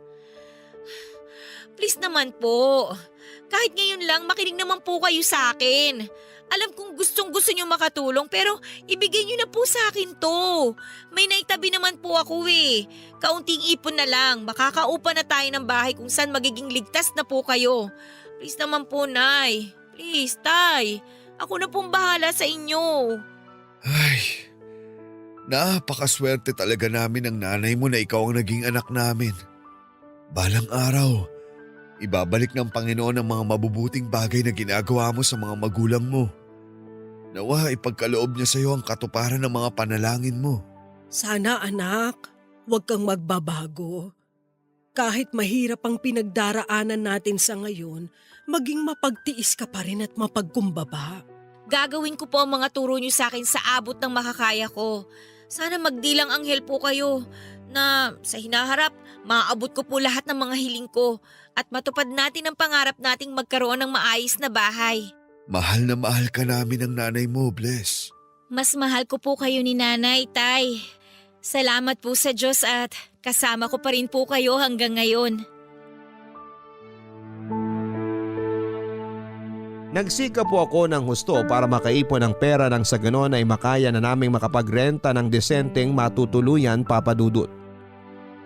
Please naman po. Kahit ngayon lang makinig naman po kayo sa akin. Alam kong gustong gusto niyo makatulong pero ibigay niyo na po sa akin to. May naitabi naman po ako eh. Kaunting ipon na lang, makakaupa na tayo ng bahay kung saan magiging ligtas na po kayo. Please naman po, Nay. Please, Tay. Ako na pong bahala sa inyo. Ay, napakaswerte talaga namin ng nanay mo na ikaw ang naging anak namin. Balang araw, ibabalik ng Panginoon ang mga mabubuting bagay na ginagawa mo sa mga magulang mo. Nawa ipagkaloob niya sa iyo ang katuparan ng mga panalangin mo. Sana anak, huwag kang magbabago. Kahit mahirap ang pinagdaraanan natin sa ngayon, maging mapagtiis ka pa rin at mapagkumbaba. Gagawin ko po ang mga turo niyo sa akin sa abot ng makakaya ko. Sana magdilang anghel po kayo na sa hinaharap, maaabot ko po lahat ng mga hiling ko at matupad natin ang pangarap nating magkaroon ng maayos na bahay. Mahal na mahal ka namin ng nanay mo, Bless. Mas mahal ko po kayo ni Nanay, Tay. Salamat po sa Diyos at kasama ko pa rin po kayo hanggang ngayon. Nagsika po ako ng husto para makaipon ng pera nang sa ganon ay makaya na naming makapagrenta ng desenteng matutuluyan, Papa Dudut.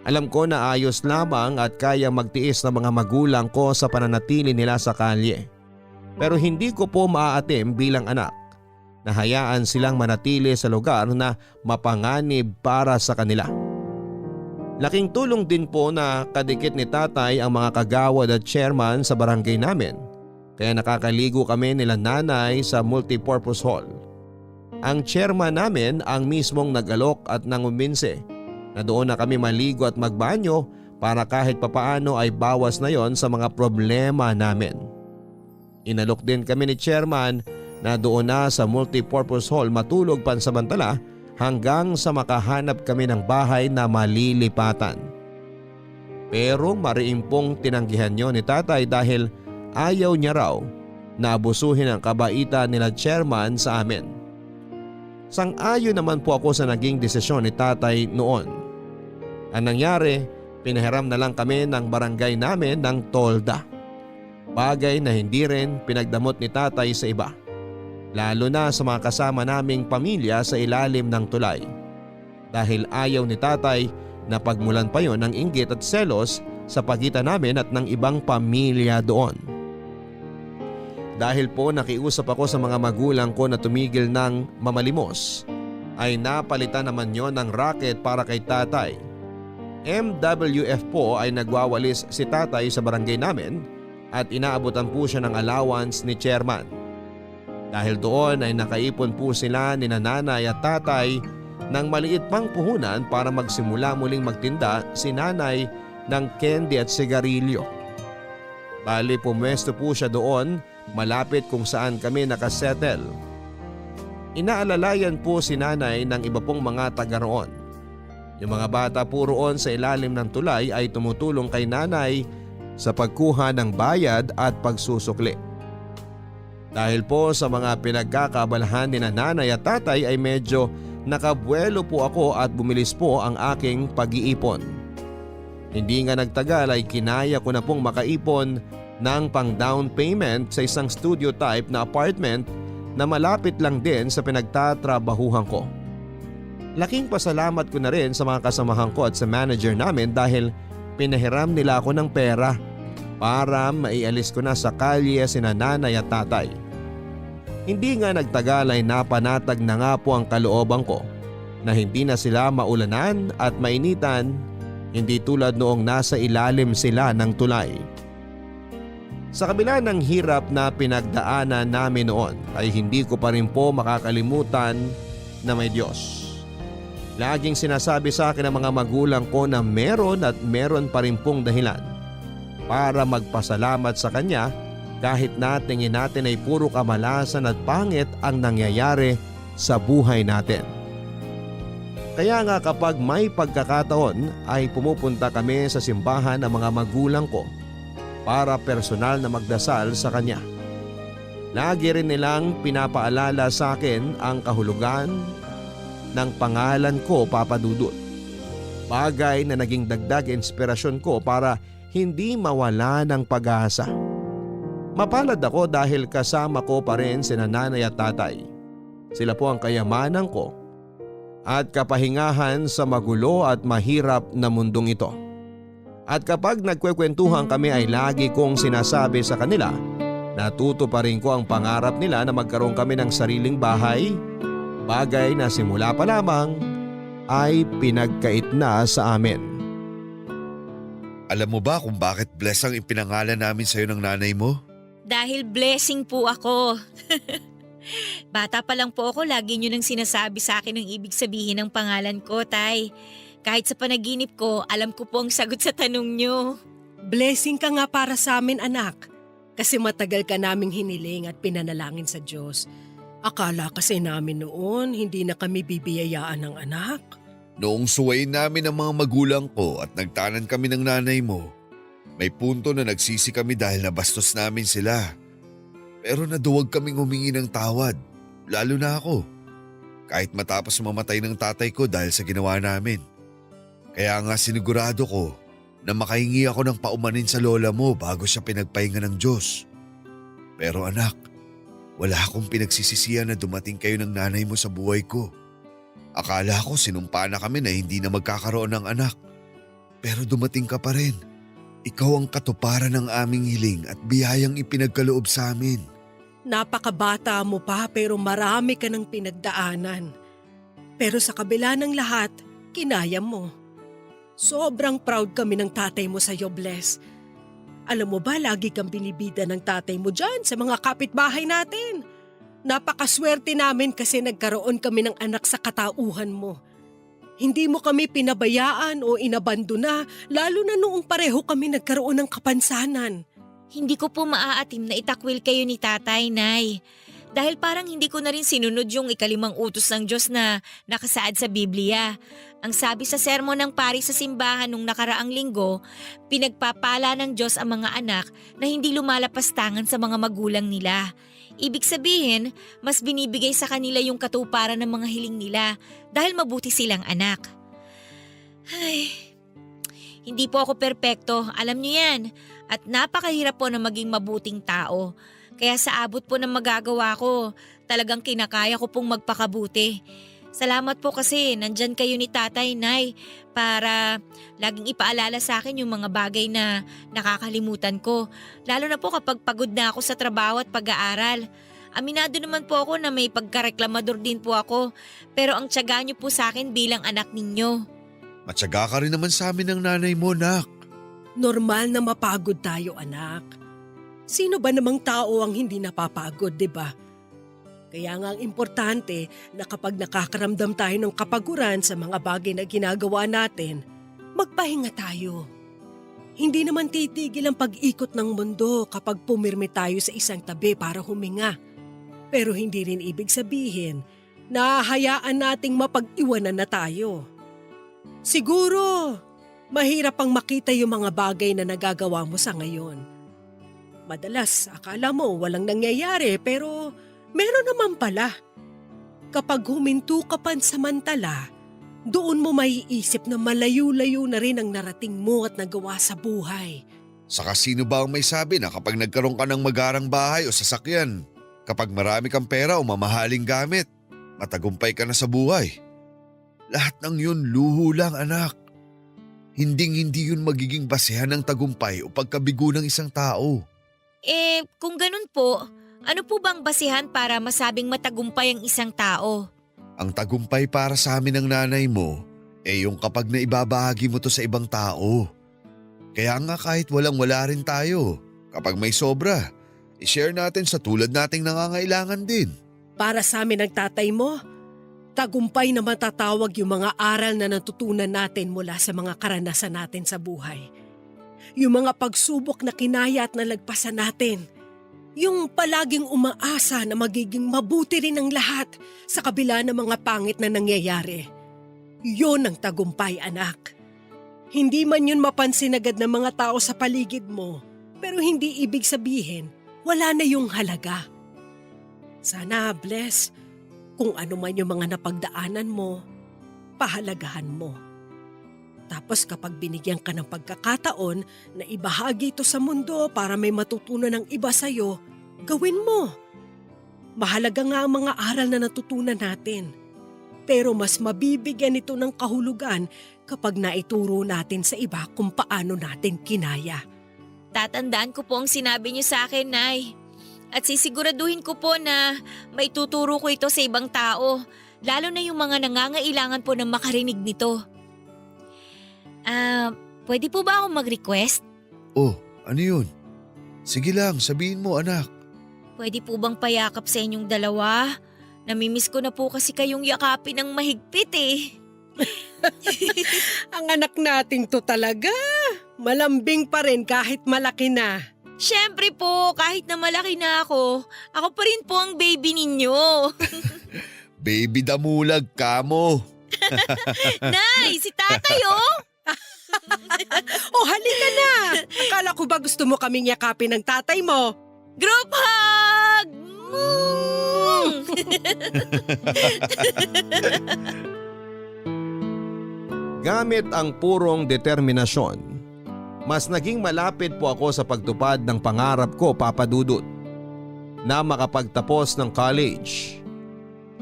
Alam ko na ayos lamang at kaya magtiis ng mga magulang ko sa pananatili nila sa kalye. Pero hindi ko po maaatim bilang anak na hayaan silang manatili sa lugar na mapanganib para sa kanila. Laking tulong din po na kadikit ni tatay ang mga kagawad at chairman sa barangay namin. Kaya nakakaligo kami nila nanay sa multipurpose hall. Ang chairman namin ang mismong nag-alok at nangumbinse na doon na kami maligo at magbanyo para kahit papaano ay bawas na yon sa mga problema namin. Inalok din kami ni chairman na doon na sa multipurpose hall matulog pansamantala hanggang sa makahanap kami ng bahay na malilipatan. Pero mariimpong tinanggihan yon ni tatay dahil ayaw niya raw na abusuhin ang kabaitan nila chairman sa amin. Sang-ayon naman po ako sa naging desisyon ni tatay noon. Ang nangyari, pinahiram na lang kami ng barangay namin ng tolda. Bagay na hindi rin pinagdamot ni tatay sa iba. Lalo na sa mga kasama naming pamilya sa ilalim ng tulay. Dahil ayaw ni tatay na pagmulan pa yon ng inggit at selos sa pagitan namin at ng ibang pamilya doon. Dahil po nakiusap ako sa mga magulang ko na tumigil ng mamalimos, ay napalitan naman yon ng racket para kay tatay. MWF po ay nagwawalis si tatay sa barangay namin at inaabutan po siya ng allowance ni chairman. Dahil doon ay nakaipon po sila ni nanay at tatay ng maliit pang puhunan para magsimula muling magtinda si nanay ng candy at sigarilyo. Bali pumwesto po siya doon malapit kung saan kami nakasettle. Inaalalayan po si nanay ng iba pong mga taga roon. Yung mga bata po roon sa ilalim ng tulay ay tumutulong kay nanay sa pagkuha ng bayad at pagsusukli. Dahil po sa mga pinagkakabalahan ni nanay at tatay ay medyo nakabuelo po ako at bumilis po ang aking pag-iipon. Hindi nga nagtagal ay kinaya ko na pong makaipon ng pang down payment sa isang studio type na apartment na malapit lang din sa pinagtatrabahuhan ko. Laking pasalamat ko na rin sa mga kasamahan ko at sa manager namin dahil pinahiram nila ako ng pera para maialis ko na sa kalye sina nanay at tatay. Hindi nga nagtagal ay napanatag na nga po ang kalooban ko na hindi na sila maulanan at mainitan, hindi tulad noong nasa ilalim sila ng tulay. Sa kabila ng hirap na pinagdaanan namin noon ay hindi ko pa rin po makakalimutan na may Diyos. Laging sinasabi sa akin ng mga magulang ko na meron at meron pa rin pong dahilan para magpasalamat sa Kanya kahit na tingin natin ay puro kamalasan at pangit ang nangyayari sa buhay natin. Kaya nga kapag may pagkakataon ay pumupunta kami sa simbahan ng mga magulang ko para personal na magdasal sa kanya. Lagi rin nilang pinapaalala sa akin ang kahulugan ng pangalan ko, Papa Dudut. Bagay na naging dagdag inspirasyon ko para hindi mawala ng pag-asa. Mapalad ako dahil kasama ko pa rin sina nanay at tatay. Sila po ang kayamanan ko at kapahingahan sa magulo at mahirap na mundong ito. At kapag nagkwekwentuhan kami ay lagi kong sinasabi sa kanila na tutuparin ko ang pangarap nila na magkaroon kami ng sariling bahay, bagay na simula pa lamang ay pinagkait na sa amin. Alam mo ba kung bakit bless ang ipinangalan namin sa'yo ng nanay mo? Dahil blessing po ako. Bata pa lang po ako, lagi nyo nang sinasabi sa akin ang ibig sabihin ng pangalan ko, Tay. Kahit sa panaginip ko, alam ko po ang sagot sa tanong nyo. Blessing ka nga para sa amin, anak. Kasi matagal ka naming hiniling at pinanalangin sa Diyos. Akala kasi namin noon hindi na kami bibiyayaan ng anak. Noong suwayin namin ang mga magulang ko at nagtanan kami ng nanay mo, may punto na nagsisi kami dahil nabastos namin sila. Pero naduwag kaming humingi ng tawad, lalo na ako. Kahit matapos mamatay ng tatay ko dahil sa ginawa namin. Kaya nga sinigurado ko na makahingi ako ng paumanin sa lola mo bago siya pinagpahinga ng Diyos. Pero anak, wala akong pinagsisisihan na dumating kayo ng nanay mo sa buhay ko. Akala ko sinumpa na kami na hindi na magkakaroon ng anak. Pero dumating ka pa rin. Ikaw ang katuparan ng aming hiling at biyayang ipinagkaloob sa amin. Napakabata mo pa pero marami ka ng pinagdaanan. Pero sa kabila ng lahat, kinaya mo. Sobrang proud kami ng tatay mo sa iyo, Bless. Alam mo ba, lagi kang binibida ng tatay mo dyan sa mga kapitbahay natin. Napakaswerte namin kasi nagkaroon kami ng anak sa katauhan mo. Hindi mo kami pinabayaan o inabandona, lalo na noong pareho kami nagkaroon ng kapansanan. Hindi ko po maaatim na itakwil kayo ni Tatay, Nay. Dahil parang hindi ko na rin sinunod yung 5 utos ng Diyos na nakasaad sa Biblia. Ang sabi sa sermon ng pari sa simbahan nung nakaraang linggo, pinagpapala ng Diyos ang mga anak na hindi lumalapastangan sa mga magulang nila. Ibig sabihin, mas binibigay sa kanila yung katuparan ng mga hiling nila dahil mabuti silang anak. Ay, hindi po ako perpekto, alam niyo yan. At napakahirap po na maging mabuting tao. Kaya sa abot po ng magagawa ko, talagang kinakaya ko pong magpakabuti. Salamat po kasi nandyan kayo ni Tatay, Nay, para laging ipaalala sa akin yung mga bagay na nakakalimutan ko. Lalo na po kapag pagod na ako sa trabaho at pag-aaral. Aminado naman po ako na may pagkareklamador din po ako, pero ang tiyaga niyo po sa akin bilang anak ninyo. Matyaga ka rin naman sa amin ng nanay mo, nak. Normal na mapagod tayo, anak. Sino ba namang tao ang hindi napapagod, di ba? Kaya nga ang importante na kapag nakakaramdam tayo ng kapaguran sa mga bagay na ginagawa natin, magpahinga tayo. Hindi naman titigil ang pag-ikot ng mundo kapag pumirmi tayo sa isang tabi para huminga. Pero hindi rin ibig sabihin na hayaan nating mapag-iwanan na tayo. Siguro, mahirap pang makita yung mga bagay na nagagawa mo sa ngayon. Madalas, akala mo walang nangyayari pero meron naman pala. Kapag huminto ka pansamantala, doon mo maiisip na malayo-layo na rin ang narating mo at nagawa sa buhay. Saka sino ba ang may sabi na kapag nagkaroon ka ng magarang bahay o sasakyan, kapag marami kang pera o mamahaling gamit, matagumpay ka na sa buhay? Lahat ng yun luho lang, anak. Hinding-hindi yun magiging basehan ng tagumpay o pagkabigo ng isang tao. Kung ganun po, ano po bang basihan para masabing matagumpay ang isang tao? Ang tagumpay para sa amin ng nanay mo yung kapag naibabahagi mo to sa ibang tao. Kaya nga kahit walang-wala rin tayo, kapag may sobra, i-share natin sa tulad nating nangangailangan din. Para sa amin ng tatay mo, tagumpay na matatawag yung mga aral na natutunan natin mula sa mga karanasan natin sa buhay. Yung mga pagsubok na kinaya at nalagpasan natin. Yung palaging umaasa na magiging mabuti rin ang lahat sa kabila ng mga pangit na nangyayari. Yun ang tagumpay, anak. Hindi man yun mapansin agad ng mga tao sa paligid mo, pero hindi ibig sabihin wala na yung halaga. Sana, bless, kung ano man yung mga napagdaanan mo, pahalagahan mo. Tapos kapag binigyan ka ng pagkakataon na ibahagi ito sa mundo para may matutunan ng iba sa'yo, gawin mo. Mahalaga nga ang mga aral na natutunan natin. Pero mas mabibigyan ito ng kahulugan kapag naituro natin sa iba kung paano natin kinaya. Tatandaan ko po ang sinabi niyo sa akin, Nay. At sisiguraduhin ko po na may tuturo ko ito sa ibang tao, lalo na yung mga nangangailangan po ng makarinig nito. Pwede po ba akong mag-request? Oh, ano yun? Sige lang, sabihin mo anak. Pwede po bang payakap sa inyong dalawa? Namimiss ko na po kasi kayong yakapin ng mahigpit eh. Ang anak nating to talaga. Malambing pa rin kahit malaki na. Siyempre po, kahit na malaki na ako pa rin po ang baby ninyo. Baby damulag ka mo. Nay, si tatay oh! Oh, halika na! Akala ko ba gusto mo kaming yakapin ng tatay mo? Group hug! Gamit ang purong determinasyon, mas naging malapit po ako sa pagtupad ng pangarap ko, Papa Dudut, na makapagtapos ng college.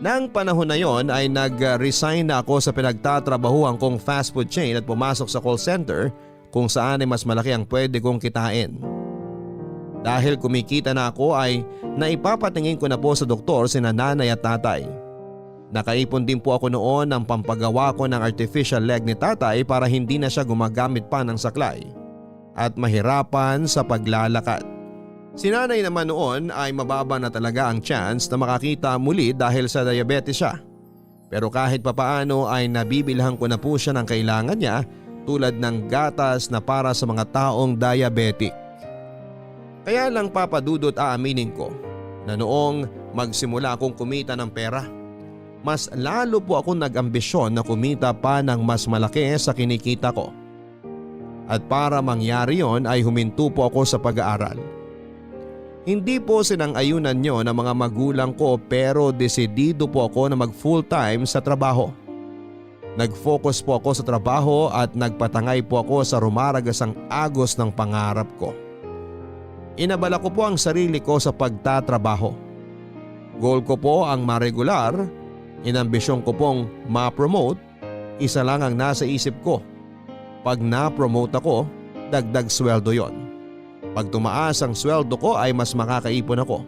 Nang panahon na yon ay nag-resign na ako sa pinagtatrabahuan kong fast food chain at pumasok sa call center kung saan ay mas malaki ang pwede kong kitain. Dahil kumikita na ako ay naipapatingin ko na po sa doktor sina nanay at tatay. Nakaipon din po ako noon ng pampagawa ko ng artificial leg ni tatay para hindi na siya gumagamit pa ng saklay at mahirapan sa paglalakad. Si nanay naman noon ay mababa na talaga ang chance na makakita muli dahil sa diabetes siya. Pero kahit papaano ay nabibilhan ko na po siya ng kailangan niya tulad ng gatas na para sa mga taong diabetic. Kaya lang, Papa Dudut, aaminin ko na noong magsimula akong kumita ng pera, mas lalo po ako nag-ambisyon na kumita pa ng mas malaki sa kinikita ko. At para mangyari yon ay huminto po ako sa pag-aaral. Hindi po sinang-ayunan nyo ng mga magulang ko pero desidido po ako na mag full time sa trabaho. Nag-focus po ako sa trabaho at nagpatangay po ako sa rumaragasang agos ng pangarap ko. Inabala ko po ang sarili ko sa pagtatrabaho. Goal ko po ang maregular, inambisyon ko pong ma-promote, isa lang ang nasa isip ko. Pag na-promote ako, dagdag sweldo yon. Pag tumaas ang sweldo ko ay mas makakaipon ako.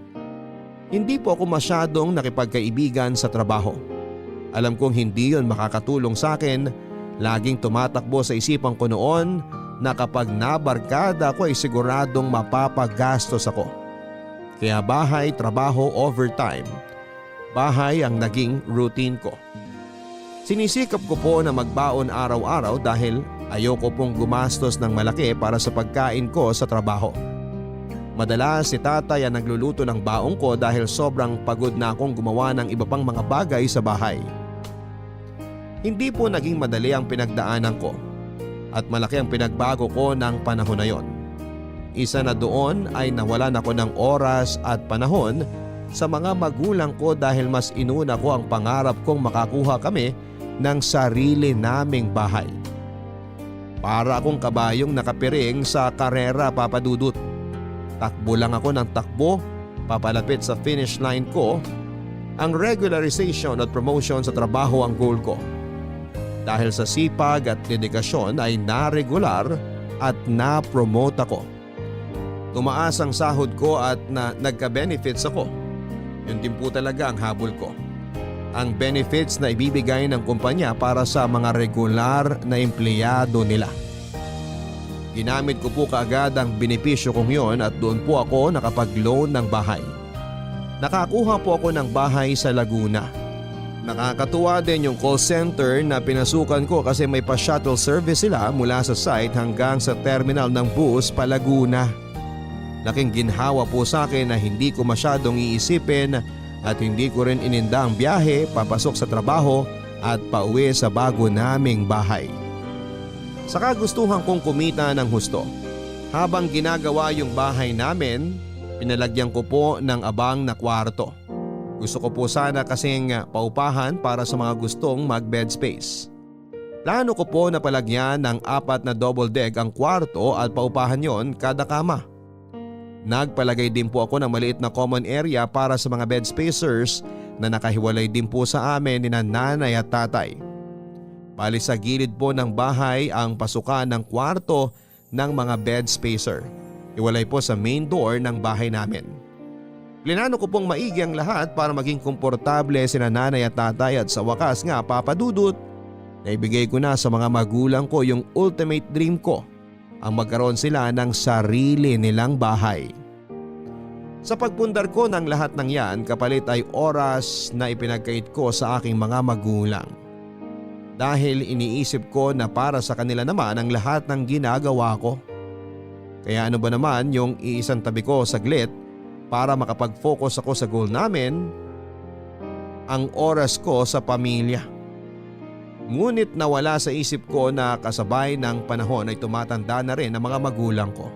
Hindi po ako masyadong nakipagkaibigan sa trabaho. Alam kong hindi yon makakatulong sa akin. Laging tumatakbo sa isipan ko noon na kapag nabarkada ako ay siguradong mapapagastos ako. Kaya bahay, trabaho, overtime. Bahay ang naging routine ko. Sinisikap ko po na magbaon araw-araw dahil ayoko pong gumastos ng malaki para sa pagkain ko sa trabaho. Madalas si tatay ang nagluluto ng baong ko dahil sobrang pagod na akong gumawa ng iba pang mga bagay sa bahay. Hindi po naging madali ang pinagdaanan ko at malaki ang pinagbago ko ng panahon na yon. Isa na doon ay nawalan ako ng oras at panahon sa mga magulang ko dahil mas inuna ko ang pangarap kong makakuha kami ng sarili naming bahay. Para akong kabayong nakapiring sa karera, Papa Dudut. Takbo lang ako ng takbo, papalapit sa finish line ko. Ang regularization at promotion sa trabaho ang goal ko. Dahil sa sipag at dedikasyon ay na-regular at na-promote ako. Tumaas ang sahod ko at nagka-benefits ako. Yun din po talaga ang habol ko. Ang benefits na ibibigay ng kumpanya para sa mga regular na empleyado nila. Ginamit ko po kaagad ang benepisyo kong yon at doon po ako nakapag-loan ng bahay. Nakakuha po ako ng bahay sa Laguna. Nakakatuwa din yung call center na pinasukan ko kasi may pa-shuttle service sila mula sa site hanggang sa terminal ng bus pa Laguna. Laking ginhawa po sa akin na hindi ko masyadong iisipin at hindi ko rin ininda ang biyahe papasok sa trabaho at pauwi sa bago naming bahay. Sa kagustuhan kong kumita ng husto, habang ginagawa yung bahay namin, pinalagyan ko po ng abang na kwarto. Gusto ko po sana kasing paupahan para sa mga gustong mag-bed space. Plano ko po na palagyan ng 4 na double deck ang kwarto at paupahan yon kada kama. Nagpalagay din po ako ng maliit na common area para sa mga bed spacers na nakahiwalay din po sa amin ni nanay at tatay. Bali sa gilid po ng bahay ang pasukan ng kwarto ng mga bed spacer. Iwalay po sa main door ng bahay namin. Plinano ko pong maigi ang lahat para maging komportable sina nanay at tatay at sa wakas nga papadudot, naibigay ko na sa mga magulang ko yung ultimate dream ko, ang magkaroon sila ng sarili nilang bahay. Sa pagpundar ko ng lahat ng yan, kapalit ay oras na ipinagkait ko sa aking mga magulang. Dahil iniisip ko na para sa kanila naman ang lahat ng ginagawa ko. Kaya ano ba naman yung iisang tabi ko saglit para makapag-focus ako sa goal namin, ang oras ko sa pamilya. Ngunit nawala sa isip ko na kasabay ng panahon ay tumatanda na rin ang mga magulang ko.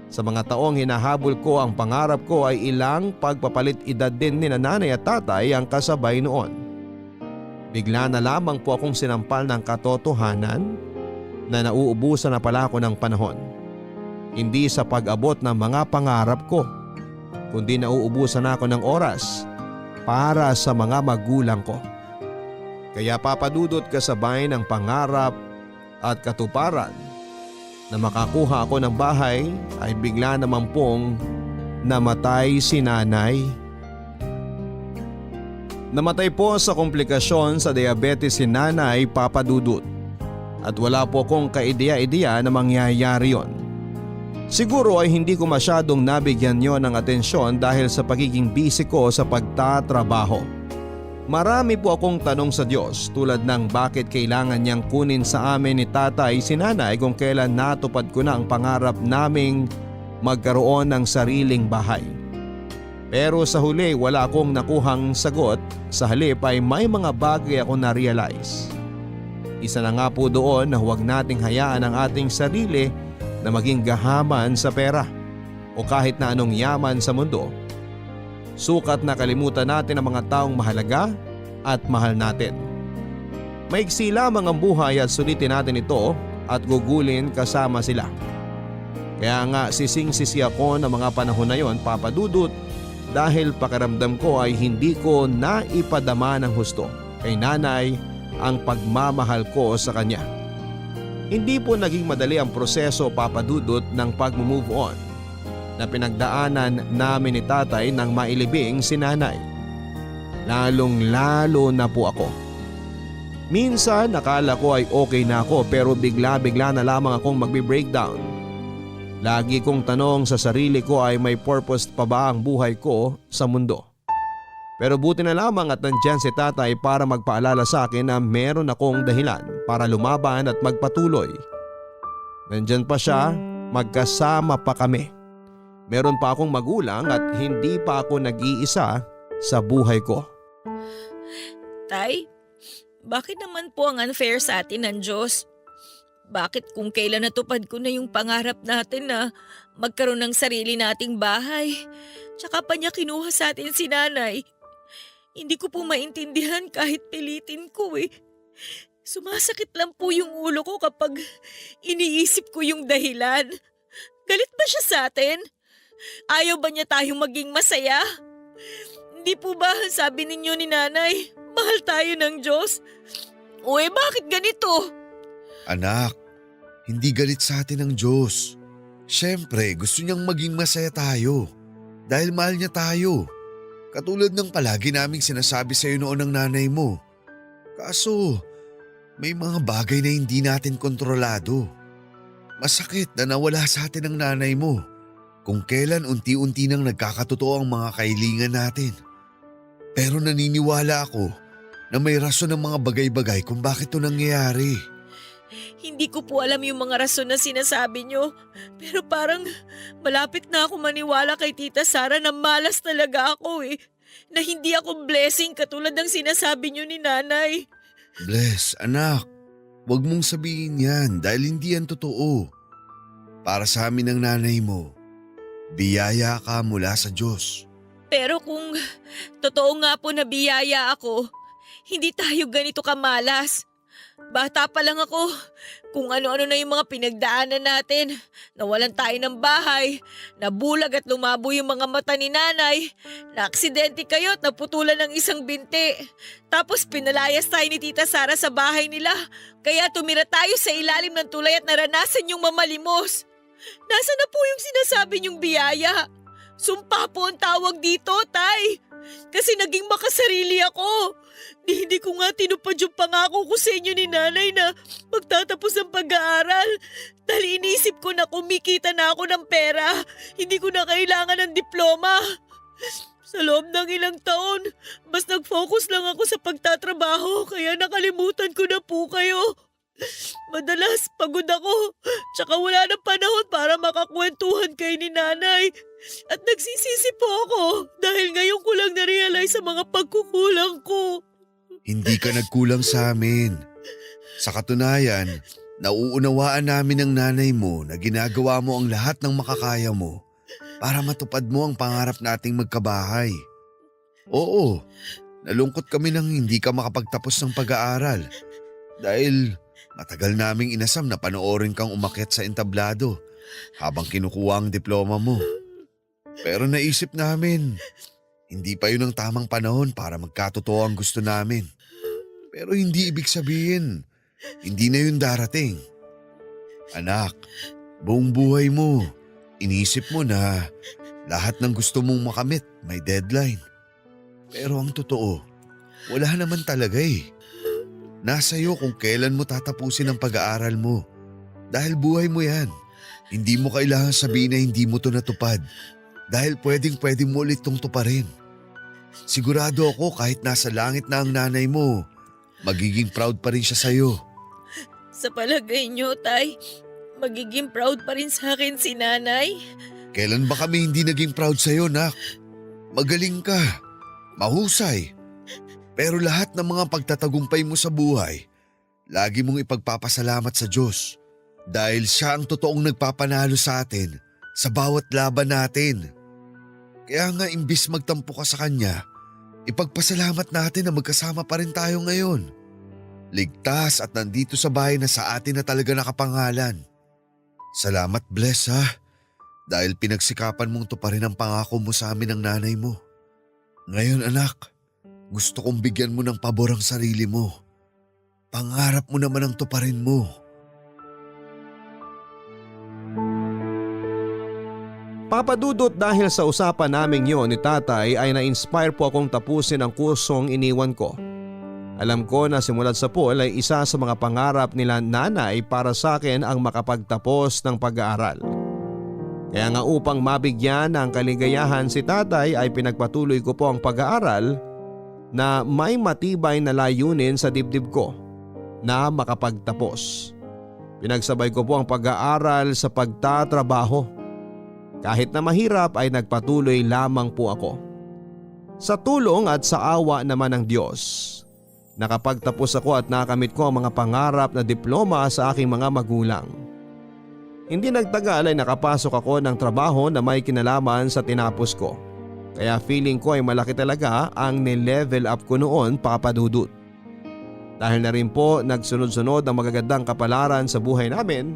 Sa mga taong hinahabol ko ang pangarap ko ay ilang pagpapalit edad din ni nanay at tatay ang kasabay noon. Bigla na lamang po akong sinampal ng katotohanan na nauubusan na pala ako ng panahon. Hindi sa pag-abot ng mga pangarap ko, kundi nauubusan ako ng oras para sa mga magulang ko. Kaya papadudot kasabay ng pangarap at katuparan na makakuha ako ng bahay ay bigla naman pong namatay si nanay. Namatay po sa komplikasyon sa diabetes si nanay, papadudot, at wala po akong kaideya-ideya na mangyayari yon. Siguro ay hindi ko masyadong nabigyan yon ng atensyon dahil sa pagiging busy ko sa pagtatrabaho. Marami po akong tanong sa Diyos tulad ng bakit kailangan niyang kunin sa amin ni tatay si nanay kung kailan natupad ko na ang pangarap naming magkaroon ng sariling bahay. Pero sa huli wala akong nakuhang sagot, sa halip ay may mga bagay ako na-realize. Isa na nga po doon na huwag nating hayaan ang ating sarili na maging gahaman sa pera o kahit na anong yaman sa mundo. Sukat na kalimutan natin ang mga taong mahalaga at mahal natin. Maigsi lamang ang buhay at sulitin natin ito at gugulin kasama sila. Kaya nga sising-sisi ako ng mga panahon na yon, papadudot, dahil pakiramdam ko ay hindi ko naipadama ng husto kay nanay ang pagmamahal ko sa kanya. Hindi po naging madali ang proseso, papadudot, ng pag-move on na pinagdaanan namin ni tatay nang mailibing si nanay. Lalong-lalo na po ako. Minsan nakala ko ay okay na ako pero bigla-bigla na lamang akong magbe-breakdown. Lagi kong tanong sa sarili ko ay may purpose pa ba ang buhay ko sa mundo? Pero buti na lamang at nandyan si tatay para magpaalala sa akin na meron akong dahilan para lumaban at magpatuloy. Nandyan pa siya, magkasama pa kami. Meron pa akong magulang at hindi pa ako nag-iisa sa buhay ko. Tay, bakit naman po ang unfair sa atin ng Diyos? Bakit kung kailan natupad ko na yung pangarap natin na magkaroon ng sarili nating bahay, tsaka pa niya kinuha sa atin si nanay? Hindi ko po maintindihan kahit pilitin ko eh. Sumasakit lang po yung ulo ko kapag iniisip ko yung dahilan. Galit ba siya sa atin? Ayaw ba niya tayong maging masaya? Hindi po ba sabi ninyo ni nanay, mahal tayo ng Diyos? O bakit ganito? Anak, hindi galit sa atin ang Diyos. Siyempre, gusto niyang maging masaya tayo. Dahil mahal niya tayo. Katulad ng palagi naming sinasabi sa iyo noon ng nanay mo. Kaso, may mga bagay na hindi natin kontrolado. Masakit na nawala sa atin ang nanay mo. Kung kailan unti-unti nang nagkakatotoo ang mga kahilingan natin. Pero naniniwala ako na may rason ng mga bagay-bagay kung bakit ito nangyayari. Hindi ko po alam yung mga rason na sinasabi nyo. Pero parang malapit na ako maniwala kay Tita Sara na malas talaga ako eh. Na hindi ako blessing katulad ng sinasabi nyo ni Nanay. Bless, anak. Huwag mong sabihin yan dahil hindi yan totoo. Para sa amin ng nanay mo, biyaya ka mula sa Diyos. Pero kung totoo nga po na biyaya ako, hindi tayo ganito kamalas. Bata pa lang ako, kung ano-ano na yung mga pinagdaanan natin. Nawalan tayo ng bahay, nabulag at lumabo yung mga mata ni Nanay, naaksidente kayo at naputulan ng isang binti. Tapos pinalayas tayo ni Tita Sara sa bahay nila, kaya tumira tayo sa ilalim ng tulay at naranasan yung mamalimos. Nasaan na po yung sinasabi niyong biyaya? Sumpa po ang tawag dito, Tay. Kasi naging makasarili ako. Hindi ko nga tinupad yung pangako ko sa inyo ni Nanay na magtatapos ng pag-aaral. Dahil inisip ko na kumikita na ako ng pera. Hindi ko na kailangan ng diploma. Sa loob ng ilang taon, mas nag-focus lang ako sa pagtatrabaho kaya nakalimutan ko na po kayo. Madalas pagod ako, tsaka wala na panahon para makakwentuhan kay ni Nanay. At nagsisisi po ako dahil ngayon ko lang na-realize sa mga pagkukulang ko. Hindi ka nagkulang sa amin. Sa katunayan, nauunawaan namin ng nanay mo na ginagawa mo ang lahat ng makakaya mo para matupad mo ang pangarap nating magkabahay. Oo, nalungkot kami nang hindi ka makapagtapos ng pag-aaral dahil matagal naming inasam na panoorin kang umakyat sa entablado habang kinukuha ang diploma mo. Pero naisip namin, hindi pa yun ang tamang panahon para magkatotoo ang gusto namin. Pero hindi ibig sabihin, hindi na yun darating. Anak, buong buhay mo, inisip mo na lahat ng gusto mong makamit may deadline. Pero ang totoo, wala naman talaga eh. Nasa iyo kung kailan mo tatapusin ang pag-aaral mo. Dahil buhay mo yan. Hindi mo kailangan sabihin na hindi mo to natupad. Dahil pwedeng mo ulit tong tuparin. Sigurado ako kahit nasa langit na ang nanay mo, magiging proud pa rin siya sa'yo. Sa palagay nyo, Tay, magiging proud pa rin sa akin si Nanay? Kailan ba kami hindi naging proud sa'yo, nak? Magaling ka, mahusay. Pero lahat ng mga pagtatagumpay mo sa buhay, lagi mong ipagpapasalamat sa Diyos. Dahil siya ang totoong nagpapanalo sa atin sa bawat laban natin. Kaya nga imbis magtampo ka sa Kanya, ipagpasalamat natin na magkasama pa rin tayo ngayon. Ligtas at nandito sa bahay na sa atin na talaga nakapangalan. Salamat, Bless, ha? Dahil pinagsikapan mong tuparin ang pangako mo sa amin ng nanay mo. Ngayon, anak, gusto kong bigyan mo ng pabor ang sarili mo. Pangarap mo naman ang tuparin mo. Papadudot, dahil sa usapan naming yon ni Tatay ay na-inspire po akong tapusin ang kursong iniwan ko. Alam ko na simulat sa pool ay isa sa mga pangarap nila Nanay para sa akin ang makapagtapos ng pag-aaral. Kaya nga upang mabigyan ng kaligayahan si Tatay ay pinagpatuloy ko po ang pag-aaral na may matibay na layunin sa dibdib ko na makapagtapos. Pinagsabay ko po ang pag-aaral sa pagtatrabaho. Kahit na mahirap ay nagpatuloy lamang po ako. Sa tulong at sa awa naman ng Diyos, nakapagtapos ako at nakamit ko ang mga pangarap na diploma sa aking mga magulang. Hindi nagtagal ay nakapasok ako ng trabaho na may kinalaman sa tinapos ko. Kaya feeling ko ay malaki talaga ang ni-level up ko noon, Papadudut. Dahil na rin po nagsunod-sunod ang magagandang kapalaran sa buhay namin,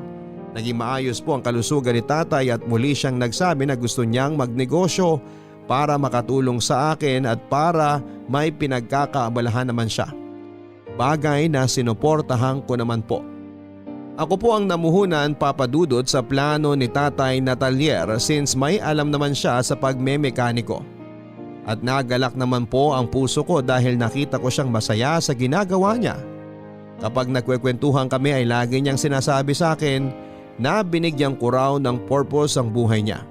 naging maayos po ang kalusugan ni Tatay at muli siyang nagsabi na gusto niyang magnegosyo para makatulong sa akin at para may pinagkakaabalahan naman siya. Bagay na sinuportahan ko naman po. Ako po ang namuhunan, Papadudot, sa plano ni Tatay Natalier since may alam naman siya sa pagmemekaniko. At nagalak naman po ang puso ko dahil nakita ko siyang masaya sa ginagawa niya. Kapag nagkwekwentuhan kami ay lagi niyang sinasabi sa akin na binigyan ko raw ng purpose ang buhay niya.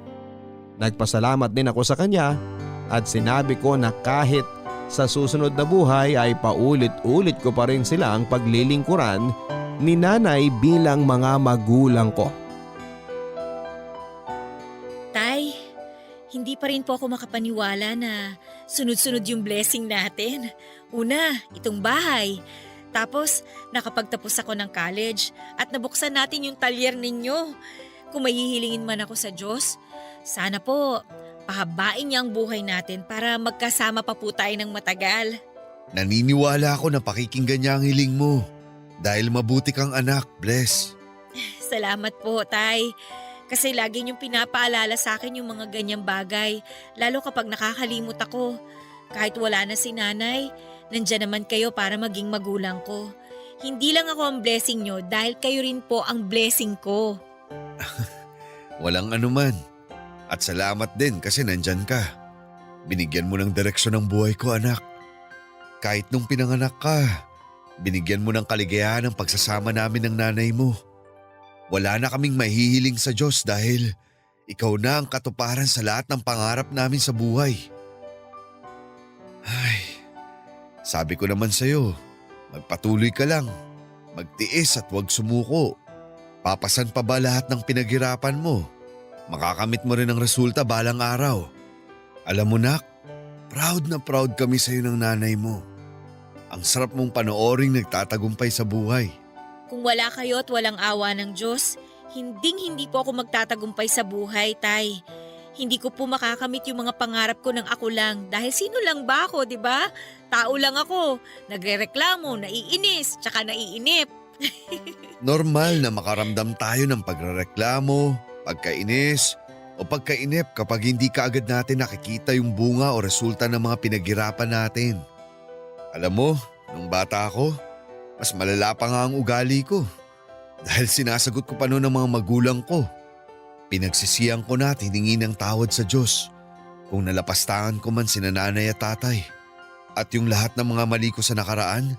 Nagpasalamat din ako sa kanya at sinabi ko na kahit sa susunod na buhay ay paulit-ulit ko pa rin sila ang paglilingkuran ni nanay bilang mga magulang ko. Tay, hindi pa rin po ako makapaniwala na sunod-sunod yung blessing natin. Una, itong bahay. Tapos, nakapagtapos ako ng college at nabuksan natin yung talyer ninyo. Kung may hihilingin man ako sa Diyos, sana po pahabain niya ang buhay natin para magkasama pa po tayo ng matagal. Naniniwala ako na pakikinggan niya ang hiling mo. Dahil mabuti kang anak, bless. Salamat po, Tay. Kasi lagi niyong pinapaalala sa akin yung mga ganyang bagay, lalo kapag nakakalimot ako. Kahit wala na si nanay, nandyan naman kayo para maging magulang ko. Hindi lang ako ang blessing niyo dahil kayo rin po ang blessing ko. Walang anuman. At salamat din kasi nandyan ka. Binigyan mo ng direksyon ng buhay ko, anak. Kahit nung pinanganak ka, binigyan mo ng kaligayahan ang pagsasama namin ng nanay mo. Wala na kaming mahihiling sa Diyos dahil ikaw na ang katuparan sa lahat ng pangarap namin sa buhay. Ay, sabi ko naman sa'yo, magpatuloy ka lang, magtiis at huwag sumuko. Papasan pa ba lahat ng pinaghirapan mo? Makakamit mo rin ang resulta balang araw. Alam mo nak, proud na proud kami sa'yo ng nanay mo. Ang sarap mong panooring nagtatagumpay sa buhay. Kung wala kayo at walang awa ng Diyos, hindi po ako magtatagumpay sa buhay, Tay. Hindi ko po makakamit yung mga pangarap ko ng ako lang dahil sino lang ba ako, di ba? Tao lang ako, nagrereklamo, naiinis, tsaka naiinip. Normal na makaramdam tayo ng pagrereklamo, pagkainis o pagkainip kapag hindi kaagad natin nakikita yung bunga o resulta ng mga pinaghirapan natin. Alam mo, nung bata ako, mas malala pa nga ang ugali ko dahil sinasagot ko pa noon ng mga magulang ko. Pinagsisiyan ko na at hiningi ng tawad sa Diyos kung nalapastangan ko man sina nanay at tatay. At yung lahat ng mga mali ko sa nakaraan,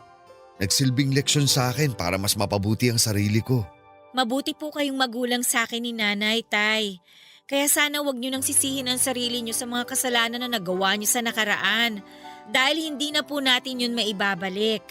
nagsilbing leksyon sa akin para mas mapabuti ang sarili ko. Mabuti po kayong magulang sa akin ni Nanay, Tay. Kaya sana wag niyo nang sisihin ang sarili niyo sa mga kasalanan na nagawa niyo sa nakaraan dahil hindi na po natin yun maibabalik.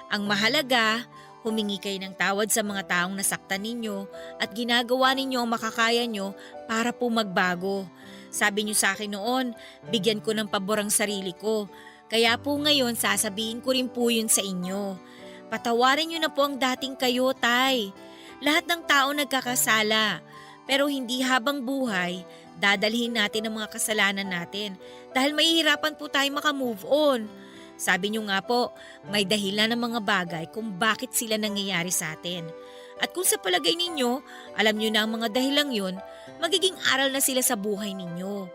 Ang mahalaga, humingi kayo ng tawad sa mga taong nasaktan ninyo at ginagawa ninyo ang makakaya nyo para po magbago. Sabi niyo sa akin noon, bigyan ko ng pabor ang sarili ko. Kaya po ngayon sasabihin ko rin po yun sa inyo. Patawarin niyo na po ang dating kayo, Tay. Lahat ng tao nagkakasala, pero hindi habang buhay, dadalhin natin ang mga kasalanan natin dahil mahihirapan po tayo makamove on. Sabi niyo nga po, may dahilan ng mga bagay kung bakit sila nangyayari sa atin. At kung sa palagay ninyo, alam niyo na ang mga dahilang yun, magiging aral na sila sa buhay ninyo.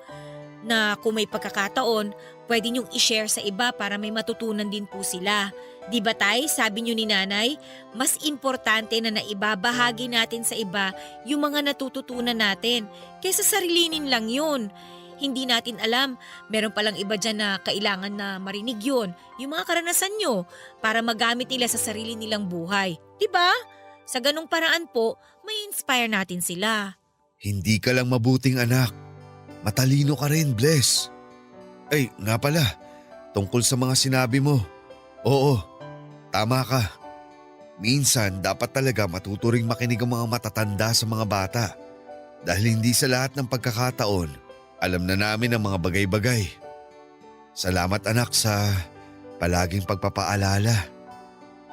Na kung may pagkakataon, pwede niyong i-share sa iba para may matutunan din po sila. Di ba Tay, sabi niyo ni Nanay, mas importante na naibabahagi natin sa iba yung mga natututunan natin kaysa sarilinin lang yun. Hindi natin alam, meron palang iba dyan na kailangan na marinig yun, yung mga karanasan nyo para magamit nila sa sarili nilang buhay. Di ba? Sa ganung paraan po, may inspire natin sila. Hindi ka lang mabuting anak. Matalino ka rin, bless. Ay, nga pala, tungkol sa mga sinabi mo. Oo, tama ka. Minsan, dapat talaga matuturing makinig ang mga matatanda sa mga bata. Dahil hindi sa lahat ng pagkakataon, alam na namin ang mga bagay-bagay. Salamat anak sa palaging pagpapaalala.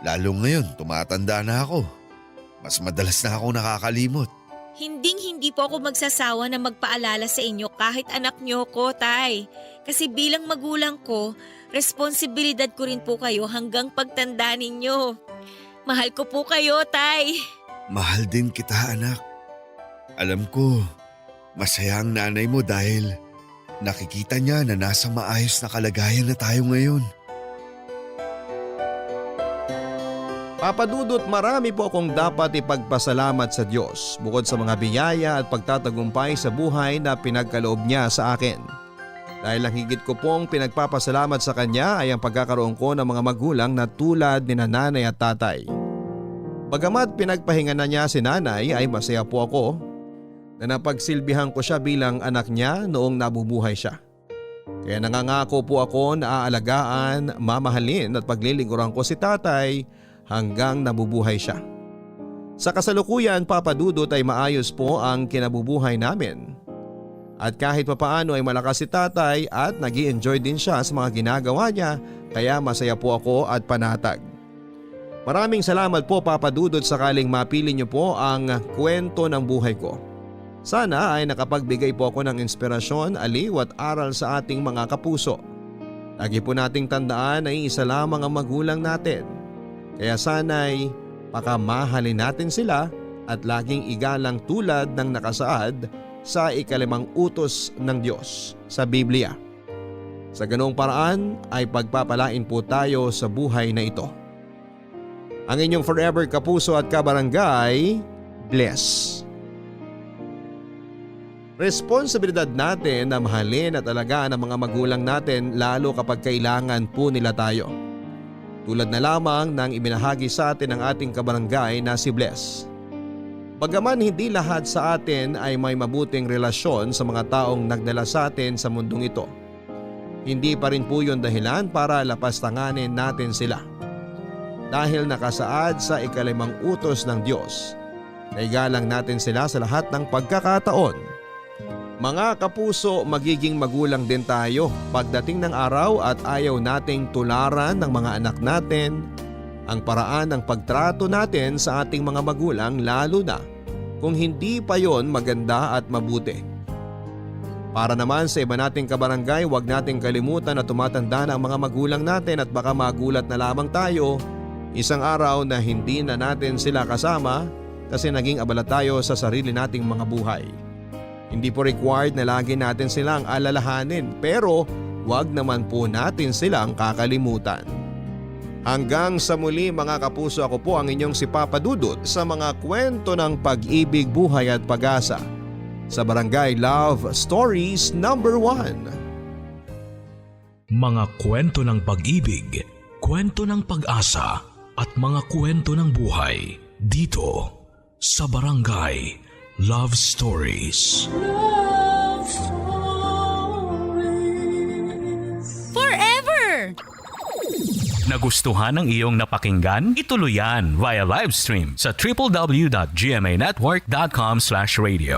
Lalo ngayon, tumatanda na ako. Mas madalas na akong nakakalimot. Hinding-hindi po ako magsasawa na magpaalala sa inyo kahit anak niyo ko, Tay. Kasi bilang magulang ko, responsibilidad ko rin po kayo hanggang pagtanda ninyo. Mahal ko po kayo, Tay. Mahal din kita anak. Alam ko, masaya ang nanay mo dahil nakikita niya na nasa maayos na kalagayan na tayo ngayon. Papa Dudut, marami po akong dapat ipagpasalamat sa Diyos bukod sa mga biyaya at pagtatagumpay sa buhay na pinagkaloob niya sa akin. Dahil ang higit ko pong pinagpapasalamat sa Kanya ay ang pagkakaroon ko ng mga magulang na tulad ni nanay at tatay. Bagamat pinagpahinga na niya si nanay ay masaya po ako na napagsilbihan ko siya bilang anak niya noong nabubuhay siya. Kaya nangangako po ako na aalagaan, mamahalin at paglilingkuran ko si tatay hanggang nabubuhay siya. Sa kasalukuyan, Papa Dudut, ay maayos po ang kinabubuhay namin. At kahit papaano ay malakas si tatay at nag-i-enjoy din siya sa mga ginagawa niya, kaya masaya po ako at panatag. Maraming salamat po, Papa Dudut, sakaling mapili niyo po ang kwento ng buhay ko. Sana ay nakapagbigay po ako ng inspirasyon, aliw at aral sa ating mga kapuso. Lagi po nating tandaan ay isa lamang ang magulang natin. Kaya sana'y pakamahalin natin sila at laging igalang tulad ng nakasaad sa 5 utos ng Diyos sa Biblia. Sa ganong paraan ay pagpapalain po tayo sa buhay na ito. Ang inyong forever kapuso at kabarangay, Bless. Responsibilidad natin na mahalin at alagaan ang mga magulang natin lalo kapag kailangan po nila tayo. Tulad na lamang ng ibinahagi sa atin ng ating kabarangay na si Bless. Bagaman hindi lahat sa atin ay may mabuting relasyon sa mga taong nagdala sa atin sa mundong ito, hindi pa rin po yun dahilan para lapastanganin natin sila. Dahil nakasaad sa 5 utos ng Diyos, naigalang natin sila sa lahat ng pagkakataon. Mga kapuso, magiging magulang din tayo pagdating ng araw at ayaw nating tularan ng mga anak natin ang paraan ng pagtrato natin sa ating mga magulang, lalo na kung hindi pa yon maganda at mabuti. Para naman sa iba nating kabarangay, huwag nating kalimutan na tumatanda na ang mga magulang natin at baka magulat na lamang tayo isang araw na hindi na natin sila kasama kasi naging abala tayo sa sarili nating mga buhay. Hindi po required na lagi natin silang alalahanin, pero wag naman po natin silang kakalimutan. Hanggang sa muli mga kapuso, ako po ang inyong si Papa Dudut sa mga kwento ng pag-ibig, buhay at pag-asa sa Barangay Love Stories number 1. Mga kwento ng pag-ibig, kwento ng pag-asa at mga kwento ng buhay dito sa Barangay Love Stories. Love Stories. Forever! Nagustuhan ng iyong napakinggan? Ituloy yan via live stream sa www.gmanetwork.com/radio.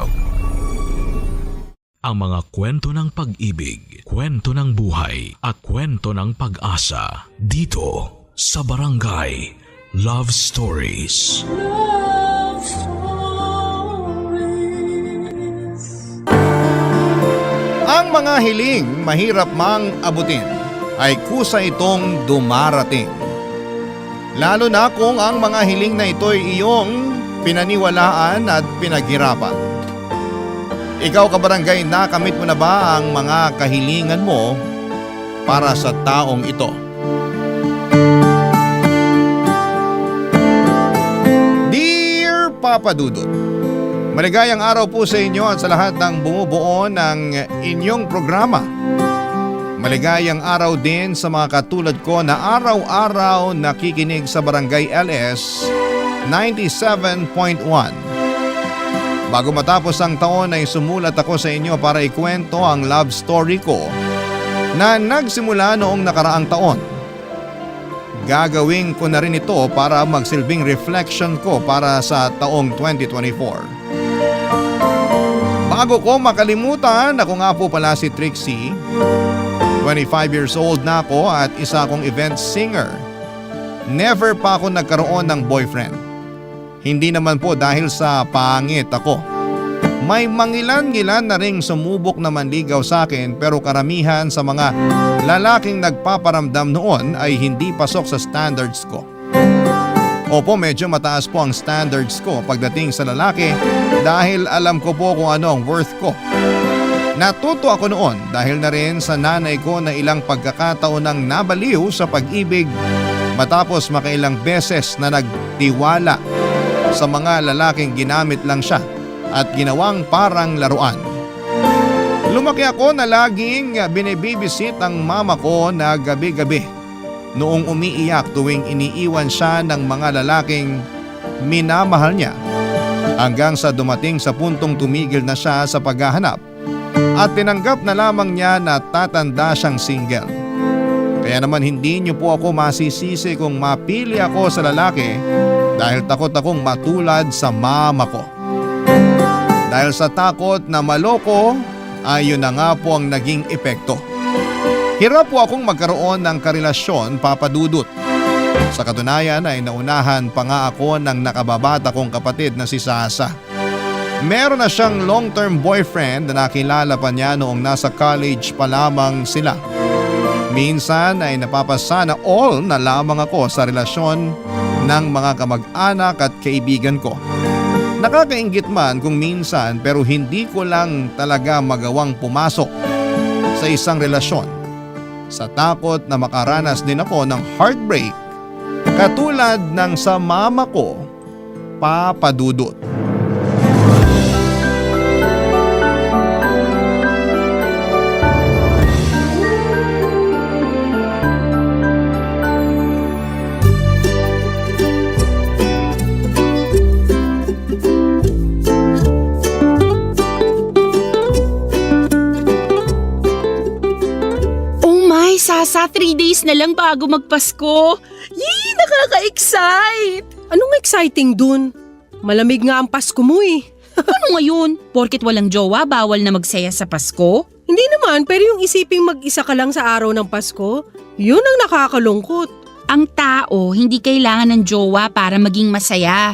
Ang mga kwento ng pag-ibig, kwento ng buhay at kwento ng pag-asa dito sa Barangay Love Stories. Love Stories. Ang mga hiling mahirap mang abutin ay kusa itong dumarating. Lalo na kung ang mga hiling na ito'y iyong pinaniwalaan at pinaghirapan. Ikaw kabarangay, nakamit mo na ba ang mga kahilingan mo para sa taong ito? Dear Papa Dudut, maligayang araw po sa inyo at sa lahat ng bumubuo ng inyong programa. Maligayang araw din sa mga katulad ko na araw-araw nakikinig sa Barangay LS 97.1. Bago matapos ang taon ay sumulat ako sa inyo para ikwento ang love story ko na nagsimula noong nakaraang taon. Gagawin ko na rin ito para magsilbing reflection ko para sa taong 2024. Bago ko makalimutan, ako nga po pala si Trixie. 25 years old na ako at isa akong event singer. Never pa ako nagkaroon ng boyfriend. Hindi naman po dahil sa pangit ako. May mangilan-ngilan na ring sumubok na manligaw sa akin, pero karamihan sa mga lalaking nagpaparamdam noon ay hindi pasok sa standards ko. Opo, medyo mataas po ang standards ko pagdating sa lalaki dahil alam ko po kung ano ang worth ko. Natuto ako noon dahil na rin sa nanay ko na ilang pagkakataon nang nabaliw sa pag-ibig matapos makailang beses na nagtiwala sa mga lalaking ginamit lang siya at ginawang parang laruan. Lumaki ako na laging binibibisit ang mama ko na gabi-gabi noong umiiyak tuwing iniiwan siya ng mga lalaking minamahal niya hanggang sa dumating sa puntong tumigil na siya sa paghahanap at tinanggap na lamang niya na tatanda siyang single. Kaya naman hindi niyo po ako masisisi kung mapili ako sa lalaki dahil takot akong matulad sa mama ko. Dahil sa takot na maloko ay yun na nga po ang naging epekto. Hirap po akong magkaroon ng karelasyon, Papa Dudut. Sa katunayan ay naunahan pa nga ako ng nakababata kong kapatid na si Sasa. Meron na siyang long-term boyfriend na nakilala pa niya noong nasa college pa lamang sila. Minsan ay napapasana all na lamang ako sa relasyon ng mga kamag-anak at kaibigan ko. Nakakainggit man kung minsan pero hindi ko lang talaga magawang pumasok sa isang relasyon sa takot na makaranas din ako ng heartbreak katulad ng sa mama ko, Papa Dudut. Sasa, 3 days na lang bago magpasko. Yee, nakaka-excite! Anong exciting dun? Malamig nga ang Pasko mo eh. Ano ngayon? Porket walang jowa, bawal na magsaya sa Pasko? Hindi naman, pero yung isiping mag-isa ka lang sa araw ng Pasko, yun ang nakakalungkot. Ang tao, hindi kailangan ng jowa para maging masaya.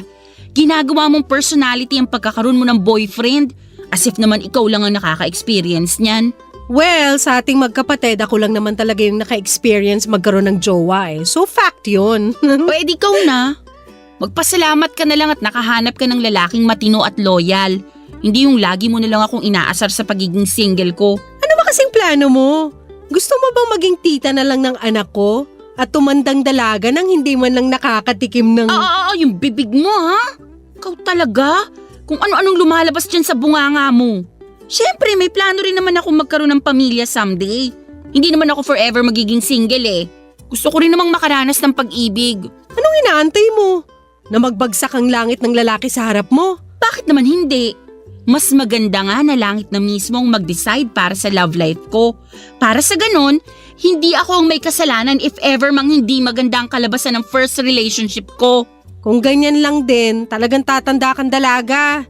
Ginagawa mong personality ang pagkakaroon mo ng boyfriend. As if naman ikaw lang ang nakaka-experience niyan. Well, sa ating magkapatid, ako lang naman talaga yung naka-experience magkaroon ng jowa eh. So fact yun. Pwede ikaw na. Magpasalamat ka na lang at nakahanap ka ng lalaking matino at loyal. Hindi yung lagi mo na lang akong inaasar sa pagiging single ko. Ano ba kasing plano mo? Gusto mo bang maging tita na lang ng anak ko? At tumandang dalaga nang hindi man lang nakakatikim ng… Yung bibig mo ha? Ikaw talaga? Kung ano-anong lumalabas dyan sa bunganga mo. Siyempre, may plano rin naman ako magkaroon ng pamilya someday. Hindi naman ako forever magiging single eh. Gusto ko rin namang makaranas ng pag-ibig. Anong inaantay mo? Na magbagsak ang langit ng lalaki sa harap mo? Bakit naman hindi? Mas maganda nga na langit na mismo ang mag-decide para sa love life ko. Para sa ganon, hindi ako ang may kasalanan if ever mang hindi maganda ang kalabasan ng first relationship ko. Kung ganyan lang din, talagang tatanda kang dalaga.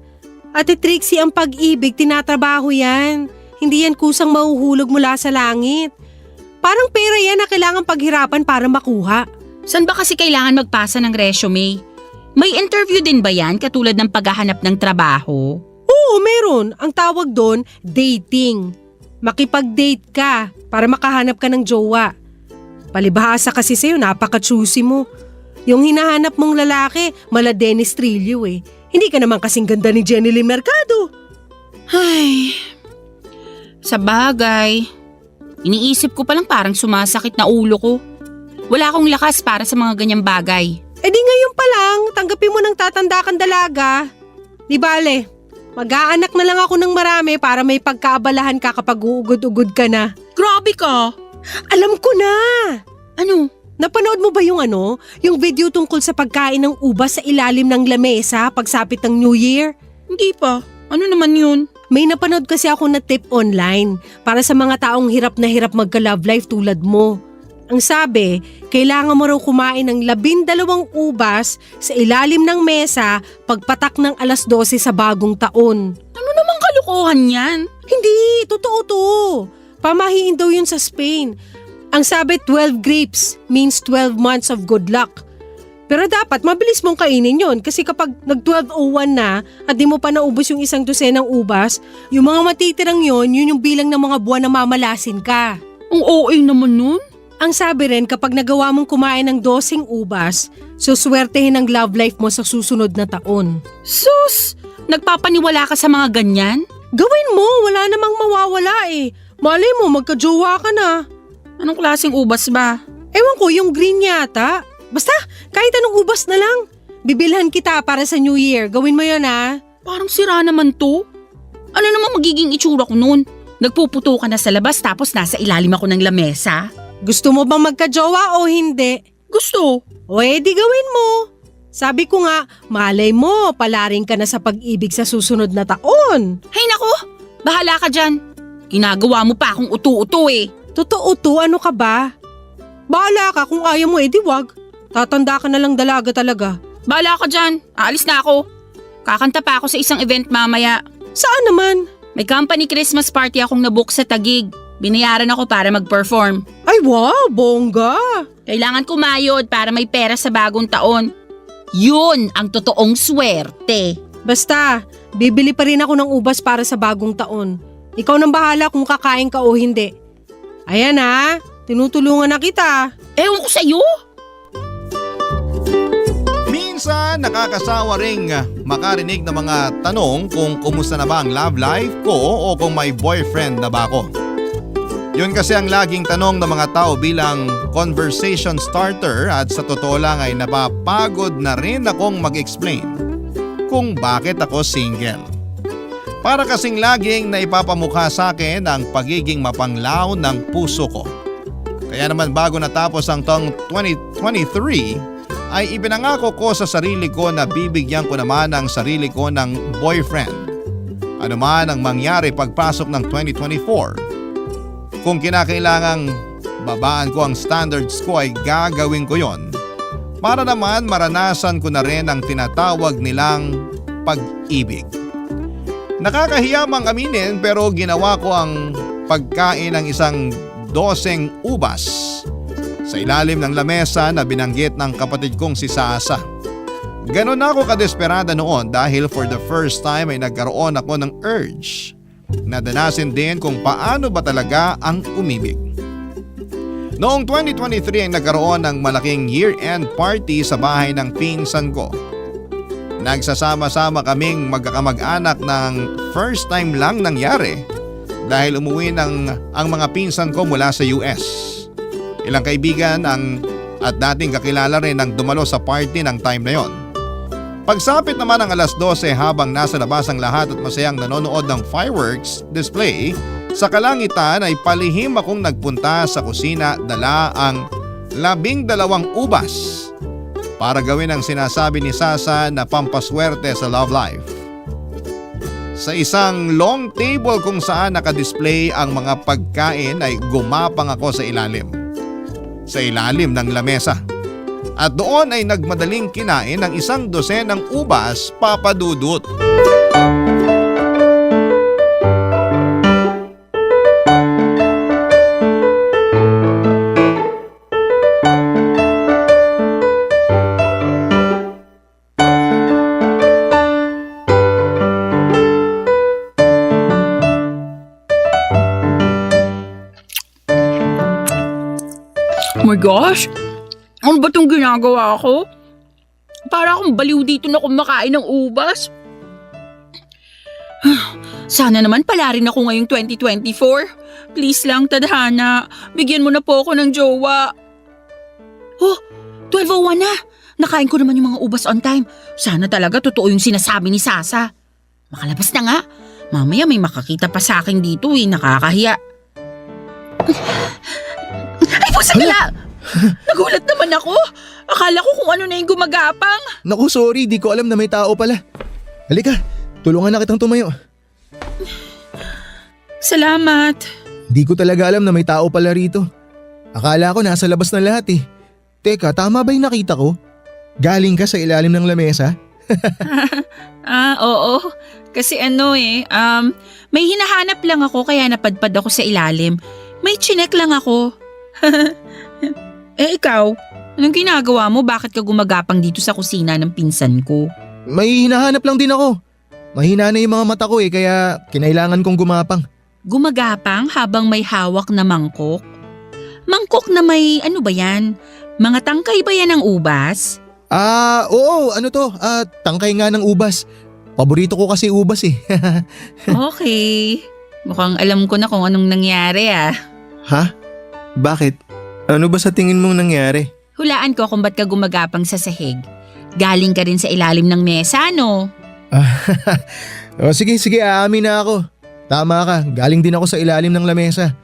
Ate Trixie, ang pag-ibig, tinatrabaho yan. Hindi yan kusang mahuhulog mula sa langit. Parang pera yan na kailangan paghirapan para makuha. San ba kasi kailangan magpasa ng resume? May interview din ba yan katulad ng paghahanap ng trabaho? Oo, meron. Ang tawag doon, dating. Makipag-date ka para makahanap ka ng jowa. Palibhasa kasi sa'yo, napaka-choosy mo. Yung hinahanap mong lalaki, mala Dennis Trillo eh. Hindi ka naman kasing ganda ni Jenny Lee Mercado. Ay, sa bagay. Iniisip ko palang parang sumasakit na ulo ko. Wala akong lakas para sa mga ganyang bagay. E di ngayon pa lang, tanggapin mo ng tatanda kang dalaga. Di bale, mag-aanak na lang ako ng marami para may pagkaabalahan ka kapag uugod-ugod ka na. Grabe ka! Alam ko na! Ano? Napanood mo ba yung yung video tungkol sa pagkain ng ubas sa ilalim ng lamesa pagsapit ng New Year? Hindi pa. Ano naman yun? May napanood kasi ako na tip online para sa mga taong hirap na hirap magka-love life tulad mo. Ang sabi, kailangan mo raw kumain ng 12 ubas sa ilalim ng mesa pagpatak ng 12:00 sa bagong taon. Ano namang kalukuhan yan? Hindi, totoo to. Pamahiin daw yun sa Spain. Ang sabi, 12 grapes means 12 months of good luck. Pero dapat mabilis mong kainin yon kasi kapag nag-12:01 na at di mo pa naubos yung 1 dosenang ubas, yung mga matitirang yun yung bilang ng mga buwan na mamalasin ka. Ang OA naman nun. Ang sabi rin kapag nagawa mong kumain ng 12 ubas, suswertehin ang love life mo sa susunod na taon. Sus! Nagpapaniwala ka sa mga ganyan? Gawin mo, wala namang mawawala eh. Malay mo, magka-jowa ka na. Anong klaseng ubas ba? Ewan ko, yung green yata. Basta, kahit anong ubas na lang. Bibilhan kita para sa New Year. Gawin mo yun ha. Parang sira naman to. Ano namang magiging itsura ko nun? Nagpuputo ka na sa labas tapos nasa ilalim ako ng lamesa? Gusto mo bang magka-jowa o hindi? Gusto. O edi gawin mo. Sabi ko nga, malay mo, palaring ka na sa pag-ibig sa susunod na taon. Hay nako, bahala ka dyan. Ginagawa mo pa akong utu-uto eh. Totoo to, ano ka ba? Bahala ka, kung ayaw mo edi wag. Tatanda ka na lang dalaga talaga. Bahala ka dyan. Aalis na ako. Kakanta pa ako sa isang event mamaya. Saan naman? May company Christmas party akong nabook sa Taguig. Binayaran ako para mag-perform. Ay wow, bongga. Kailangan kumayod para may pera sa bagong taon. Yun ang totoong swerte. Basta, bibili pa rin ako ng ubas para sa bagong taon. Ikaw nang bahala kung kakain ka o hindi. Ayan ha, tinutulungan na kita. Ewan ko sa'yo. Minsan nakakasawa ring makarinig ng mga tanong kung kumusta na ba ang love life ko o kung may boyfriend na ba ako. Yun kasi ang laging tanong ng mga tao bilang conversation starter at sa totoo lang ay napapagod na rin akong mag-explain kung bakit ako single. Para kasing laging naipapamukha sa akin ang pagiging mapanglaw ng puso ko. Kaya naman bago natapos ang taong 2023 ay ibinangako ko sa sarili ko na bibigyan ko naman ang sarili ko ng boyfriend. Ano man ang mangyari pagpasok ng 2024. Kung kinakailangang babaan ko ang standards ko ay gagawin ko yon. Para naman maranasan ko na rin ang tinatawag nilang pag-ibig. Nakakahiya mang aminin pero ginawa ko ang pagkain ng isang 12 ubas sa ilalim ng lamesa na binanggit ng kapatid kong si Sasa. Ganon ako kadesperada noon dahil for the first time ay nagkaroon ako ng urge na danasin din kung paano ba talaga ang umibig. Noong 2023 ay nagkaroon ng malaking year-end party sa bahay ng pinsan ko. Nagsasama-sama kaming magkakamag-anak ng first time lang nangyari dahil umuwi ang mga pinsan ko mula sa US. Ilang kaibigan at dating kakilala rin ang dumalo sa party ng time na yon. Pagsapit naman ang alas 12 habang nasa labas ang lahat at masayang nanonood ng fireworks display, sa kalangitan ay palihim akong nagpunta sa kusina dala ang 12 ubas para gawin ang sinasabi ni Sasa na pampaswerte sa love life. Sa isang long table kung saan nakadisplay ang mga pagkain ay gumapang ako sa ilalim ng lamesa. At doon ay nagmadaling kinain ng 12 ubas, Papa Dudut. Oh my gosh! Ano ba itong ginagawa ko? Para akong baliw dito na kumakain ng ubas. Sana naman pala rin ako ngayong 2024. Please lang, tadhana. Bigyan mo na po ako ng jowa. Oh, 12:01 na. Nakain ko naman yung mga ubas on time. Sana talaga totoo yung sinasabi ni Sasa. Makalabas na nga. Mamaya may makakita pa sa akin dito nakakahiya. Ay, pusagala! Nagulat naman ako. Akala ko kung ano na yung gumagapang. Naku, sorry. Di ko alam na may tao pala. Halika, tulungan na kitang tumayo. Salamat. Di ko talaga alam na may tao pala rito. Akala ko nasa labas na lahat eh. Teka, tama ba yung nakita ko? Galing ka sa ilalim ng lamesa? Oo. Kasi may hinahanap lang ako kaya napadpad ako sa ilalim. May chinek lang ako. Ikaw, anong ginagawa mo? Bakit ka gumagapang dito sa kusina ng pinsan ko? May hinahanap lang din ako. Mahina na yung mga mata ko kaya kinailangan kong gumapang. Gumagapang habang may hawak na mangkok? Mangkok na may ano ba yan? Mga tangkay ba yan ng ubas? Oo, tangkay nga ng ubas. Paborito ko kasi ubas eh. Okay. Mukhang alam ko na kung anong nangyari Ha? Bakit? Ano ba sa tingin mong nangyari? Hulaan ko kung ba't ka gumagapang sa sahig. Galing ka rin sa ilalim ng mesa, no? Sige, aamin na ako. Tama ka, galing din ako sa ilalim ng lamesa.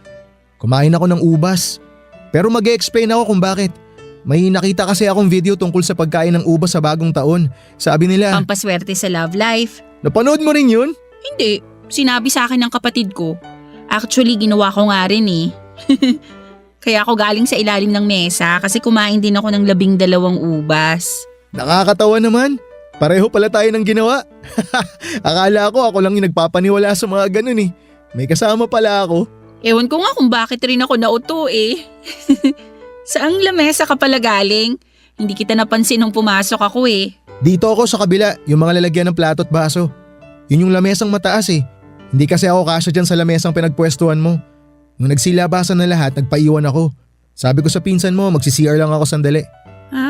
Kumain ako ng ubas. Pero mag-e-explain ako kung bakit. May nakita kasi akong video tungkol sa pagkain ng ubas sa bagong taon. Sabi nila… Pampaswerte sa love life. Napanood mo rin yun? Hindi. Sinabi sa akin ng kapatid ko. Actually, ginawa ko nga rin eh. Kaya ako galing sa ilalim ng mesa kasi kumain din ako ng 12 ubas. Nakakatawa naman. Pareho pala tayo ng ginawa. Akala ko ako lang yung nagpapaniwala sa mga ganun eh. May kasama pala ako. Ewan ko nga kung bakit rin ako nauto eh. Saang lamesa ka pala galing? Hindi kita napansin nung pumasok ako eh. Dito ako sa kabila, yung mga lalagyan ng plato at baso. Yun yung lamesang mataas eh. Hindi kasi ako kasya dyan sa lamesang pinagpwestuhan mo. Nung nagsilabasan na lahat, nagpaiwan ako. Sabi ko sa pinsan mo, magsi-CR lang ako sandali.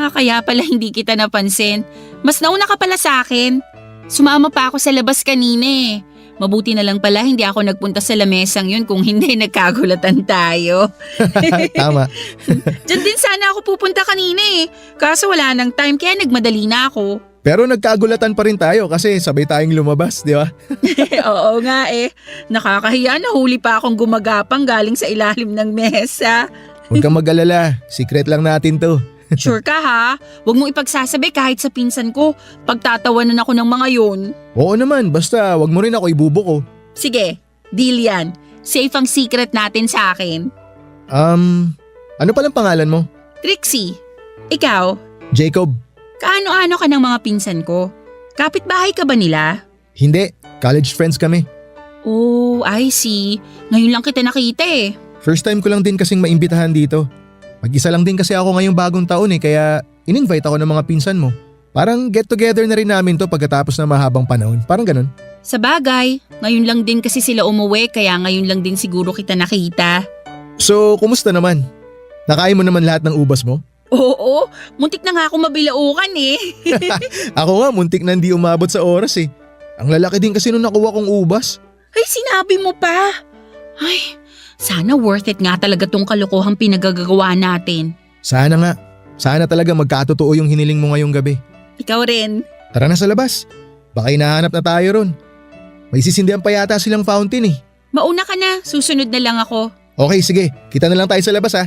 Kaya pala hindi kita napansin. Mas nauna ka pala sa akin. Sumama pa ako sa labas kanina eh. Mabuti na lang pala hindi ako nagpunta sa lamesang yun kung hindi nagkagulatan tayo. Tama. Diyan din sana ako pupunta kanina eh. Kaso wala nang time kaya nagmadali na ako. Pero nagkagulatan pa rin tayo kasi sabay tayong lumabas, di ba? Oo nga eh. Nakakahiya na huli pa akong gumagapang galing sa ilalim ng mesa. Huwag kang mag-alala, secret lang natin to. Sure ka ha? Huwag mong ipagsasabi kahit sa pinsan ko. Pagtatawanan ako ng mga yun. Oo naman, basta wag mo rin ako ibubuko. Sige, deal yan. Safe ang secret natin sa akin. Ano palang pangalan mo? Trixie, ikaw, Jacob. kaano-ano ka ng mga pinsan ko? Kapitbahay ka ba nila? Hindi, college friends kami. Oh, I see. Ngayon lang kita nakita eh. First time ko lang din kasing maimbitahan dito. Mag-isa lang din kasi ako ngayong bagong taon eh kaya in-invite ako ng mga pinsan mo. Parang get together na rin namin to pagkatapos ng mahabang panahon. Parang ganun. Sa bagay, ngayon lang din kasi sila umuwi kaya ngayon lang din siguro kita nakita. So, kumusta naman? Nakain mo naman lahat ng ubas mo? Oo, muntik na nga ako mabilaukan eh. Ako nga, muntik na hindi umabot sa oras eh. Ang lalaki din kasi nung nakuha kong ubas. Ay, sinabi mo pa. Ay, sana worth it nga talaga tong kalokohang pinagagagawa natin. Sana nga. Sana talaga magkatotoo yung hiniling mo ngayong gabi. Ikaw rin. Tara na sa labas. Baka hinahanap na tayo ron. May sisindihan pa yata silang fountain eh. Mauna ka na, susunod na lang ako. Okay, sige. Kita na lang tayo sa labas ha.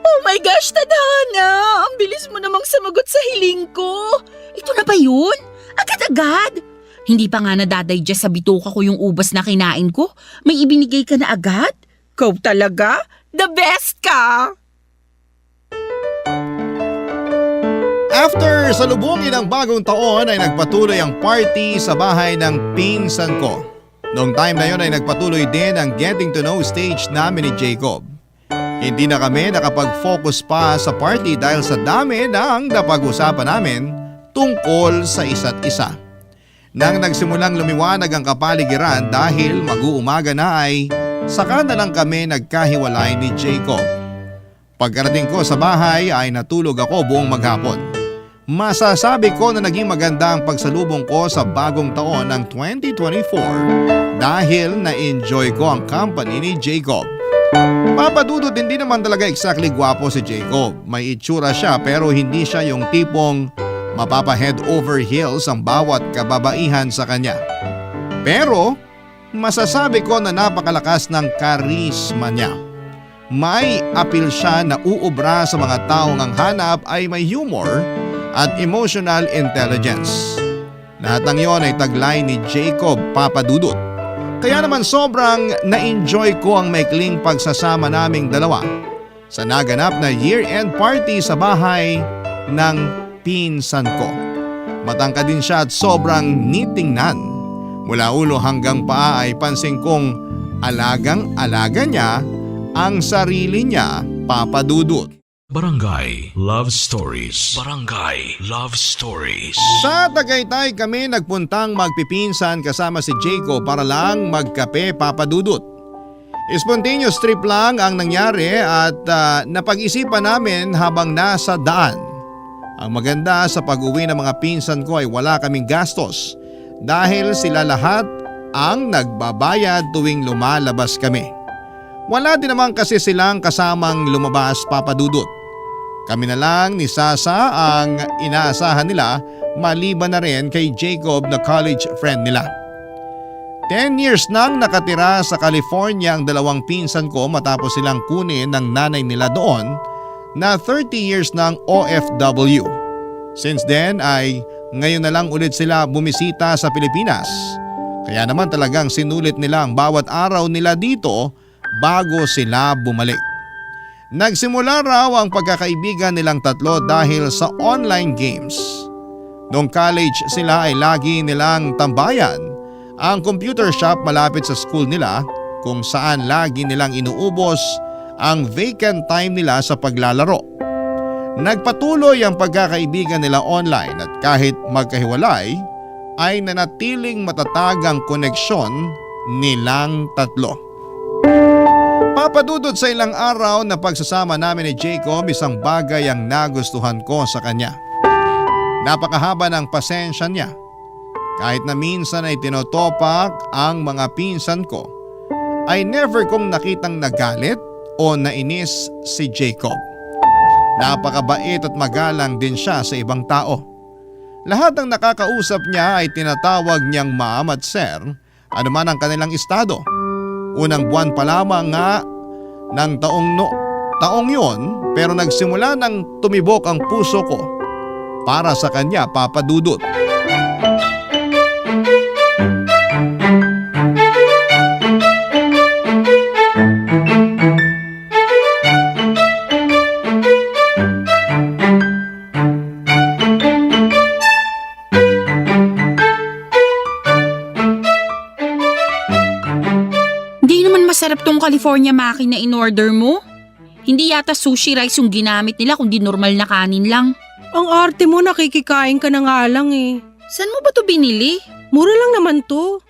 Oh my gosh, Tadhana! Ang bilis mo namang sumagot sa hiling ko. Ito na ba yun? Agad-agad? Hindi pa nga nadadigest sa bituka ko yung ubas na kinain ko. May ibinigay ka na agad? Kau talaga? The best ka! After salubungin ang bagong taon ay nagpatuloy ang party sa bahay ng pinsan ko. Noong time na yon ay nagpatuloy din ang getting to know stage namin ni Jacob. Hindi na kami nakapag-focus pa sa party dahil sa dami ng napag-usapan namin tungkol sa isa't isa. Nang nagsimulang lumiwanag ang kapaligiran dahil mag-uumaga na ay saka na lang kami nagkahiwalay ni Jacob. Pagkarating ko sa bahay ay natulog ako buong maghapon. Masasabi ko na naging maganda ang pagsalubong ko sa bagong taon ng 2024 dahil na-enjoy ko ang company ni Jacob. Papadudot, hindi naman talaga exactly gwapo si Jacob. May itsura siya pero hindi siya yung tipong mapapa-head over heels ang bawat kababaihan sa kanya. Pero masasabi ko na napakalakas ng karisma niya. May appeal siya na uubra sa mga taong ang hanap ay may humor at emotional intelligence. Lahat ng iyon ay taglay ni Jacob Papadudot. Kaya naman sobrang na-enjoy ko ang maikling pagsasama naming dalawa sa naganap na year-end party sa bahay ng pinsan ko. Matangkad din siya at sobrang nitingnan. Mula ulo hanggang paa ay pansin kong alagang-alaga niya ang sarili niya, Papadudot. Barangay Love Stories. Barangay Love Stories. Sa Tagaytay kami nagpuntang magpipinsan kasama si Jacob para lang magkape, Papadudot. Spontaneous trip lang ang nangyari at napag-isipan namin habang nasa daan. Ang maganda sa pag-uwi ng mga pinsan ko ay wala kaming gastos dahil sila lahat ang nagbabayad tuwing lumalabas kami. Wala din naman kasi silang kasamang lumabas, Papadudot. Kami na lang ni Sasa ang inaasahan nila maliban na rin kay Jacob na college friend nila. 10 years nang nakatira sa California ang dalawang pinsan ko matapos silang kunin ng nanay nila doon na 30 years ng OFW. Since then ay ngayon na lang ulit sila bumisita sa Pilipinas. Kaya naman talagang sinulit nila ang bawat araw nila dito bago sila bumalik. Nagsimula raw ang pagkakaibigan nilang tatlo dahil sa online games. Noong college sila ay lagi nilang tambayan ang computer shop malapit sa school nila kung saan lagi nilang inuubos ang vacant time nila sa paglalaro. Nagpatuloy ang pagkakaibigan nila online at kahit magkahiwalay ay nanatiling matatag ang koneksyon nilang tatlo. Papadudod sa ilang araw na pagsasama namin ni Jacob, isang bagay ang nagustuhan ko sa kanya. Napakahaba ng pasensya niya. Kahit na minsan ay tinotopak ang mga pinsan ko, ay never kong nakitang nagalit o nainis si Jacob. Napakabait at magalang din siya sa ibang tao. Lahat ng nakakausap niya ay tinatawag niyang ma'am at sir, anuman ang kanilang estado. Unang buwan pa lamang nga ng taong yon, pero nagsimula nang tumibok ang puso ko para sa kanya, Papa Dudut. Masarap tong California maki na in-order mo. Hindi yata sushi rice yung ginamit nila kundi normal na kanin lang. Ang arte mo, nakikikain ka na nga lang eh. Saan mo ba to binili? Mura lang naman to.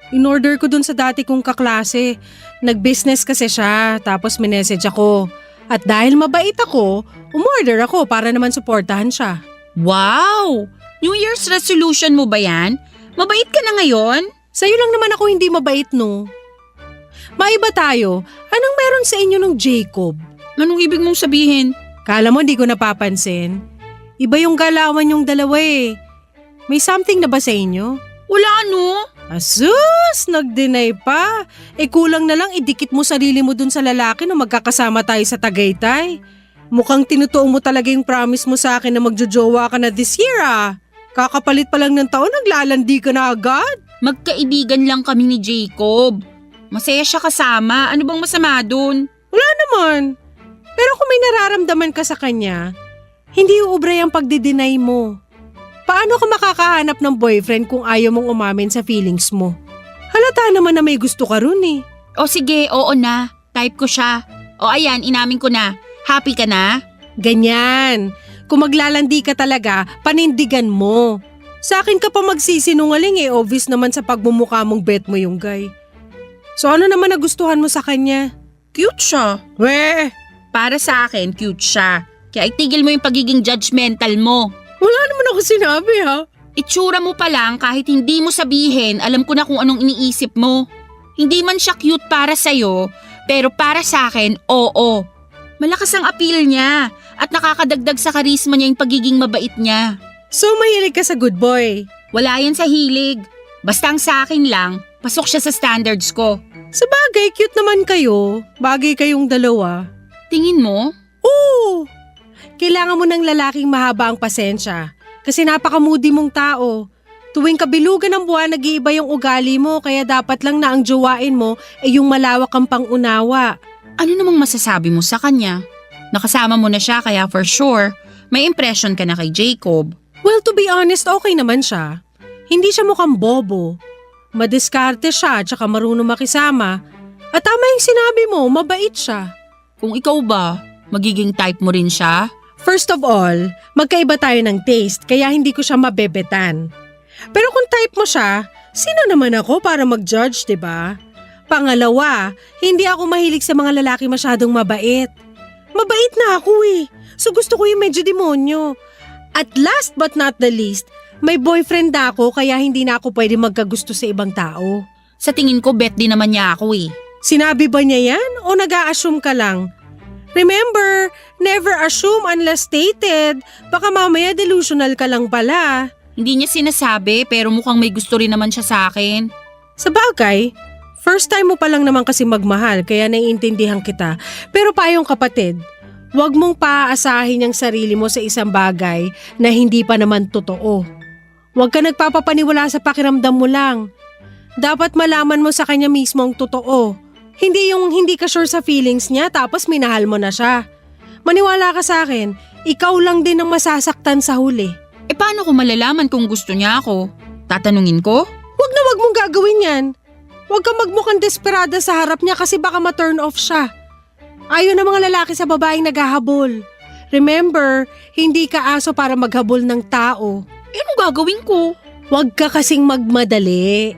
In-order ko dun sa dati kong kaklase. Nag-business kasi siya, tapos minessage ako. At dahil mabait ako, umorder ako para naman suportahan siya. Wow! New Year's resolution mo ba yan? Mabait ka na ngayon? Sa'yo lang naman ako hindi mabait, no? Maiba tayo. Anong meron sa inyo nung Jacob? Anong ibig mong sabihin? Kala mo di ko napapansin? Iba yung galawan yung dalawa eh. May something na ba sa inyo? Wala ano. Asus! Nag-deny pa. Kulang na lang idikit mo sarili mo dun sa lalaki na magkakasama tayo sa Tagaytay. Mukhang tinutuo mo talaga yung promise mo sa akin na magjojowa ka na this year ah. Kakapalit pa lang ng taon, naglalandi ka na agad. Magkaibigan lang kami ni Jacob. Masaya siya kasama. Ano bang masama dun? Wala naman. Pero kung may nararamdaman ka sa kanya, hindi uubray ang pagdi-deny mo. Paano ka makakahanap ng boyfriend kung ayaw mong umamin sa feelings mo? Halata naman na may gusto ka ron eh. O sige, oo na. Type ko siya. O ayan, inamin ko na. Happy ka na? Ganyan. Kung maglalandi ka talaga, panindigan mo. Sa akin ka pa magsisinungaling eh, obvious naman sa pagmumukha mong bet mo yung guy. So ano naman nagustuhan mo sa kanya? Cute siya. Weh! Para sa akin, cute siya. Kaya itigil mo yung pagiging judgmental mo. Wala naman ako sinabi ha. Itsura mo pa lang kahit hindi mo sabihin, alam ko na kung anong iniisip mo. Hindi man siya cute para sa'yo, pero para sa akin, oo. Malakas ang appeal niya at nakakadagdag sa karisma niya yung pagiging mabait niya. So mahilig ka sa good boy? Wala yan sa hilig. Basta ang sa akin lang, pasok siya sa standards ko. Sa bagay, cute naman kayo. Bagay kayong dalawa. Tingin mo? Oo! Kailangan mo ng lalaking mahaba ang pasensya. Kasi napaka-moody mong tao. Tuwing kabilugan ng buwan, nag-iiba yung ugali mo. Kaya dapat lang na ang jowain mo ay yung malawak ang pangunawa. Ano namang masasabi mo sa kanya? Nakasama mo na siya kaya for sure, may impression ka na kay Jacob. Well, to be honest, okay naman siya. Hindi siya mukhang bobo. Madiskarte siya at saka marunong makisama. At tama yung sinabi mo, mabait siya. Kung ikaw ba, magiging type mo rin siya? First of all, magkaiba tayo ng taste kaya hindi ko siya mabebetan. Pero kung type mo siya, sino naman ako para mag-judge, diba? Pangalawa, hindi ako mahilig sa mga lalaki masyadong mabait. Mabait na ako eh. So gusto ko yung medyo demonyo. At last but not the least, may boyfriend na ako kaya hindi na ako pwede magkagusto sa ibang tao. Sa tingin ko, bet din naman niya ako eh. Sinabi ba niya yan o nag-a-assume ka lang? Remember, never assume unless stated. Baka mamaya delusional ka lang pala. Hindi niya sinasabi pero mukhang may gusto rin naman siya sa akin. Sa bagay, first time mo pa lang naman kasi magmahal kaya naiintindihan kita. Pero payong kapatid, huwag mong paaasahin ang sarili mo sa isang bagay na hindi pa naman totoo. Huwag ka nagpapapaniwala sa pakiramdam mo lang. Dapat malaman mo sa kanya mismo ang totoo. Hindi yung hindi ka sure sa feelings niya tapos minahal mo na siya. Maniwala ka sa akin, ikaw lang din ang masasaktan sa huli. Eh paano ko malalaman kung gusto niya ako? Tatanungin ko? Wag na wag mong gagawin yan. Huwag kang magmukhang desperada sa harap niya kasi baka ma-turn off siya. Ayaw ng mga lalaki sa babaeng naghahabol. Remember, hindi ka aso para maghabol ng tao. Eh anong gagawin ko? Huwag ka kasing magmadali.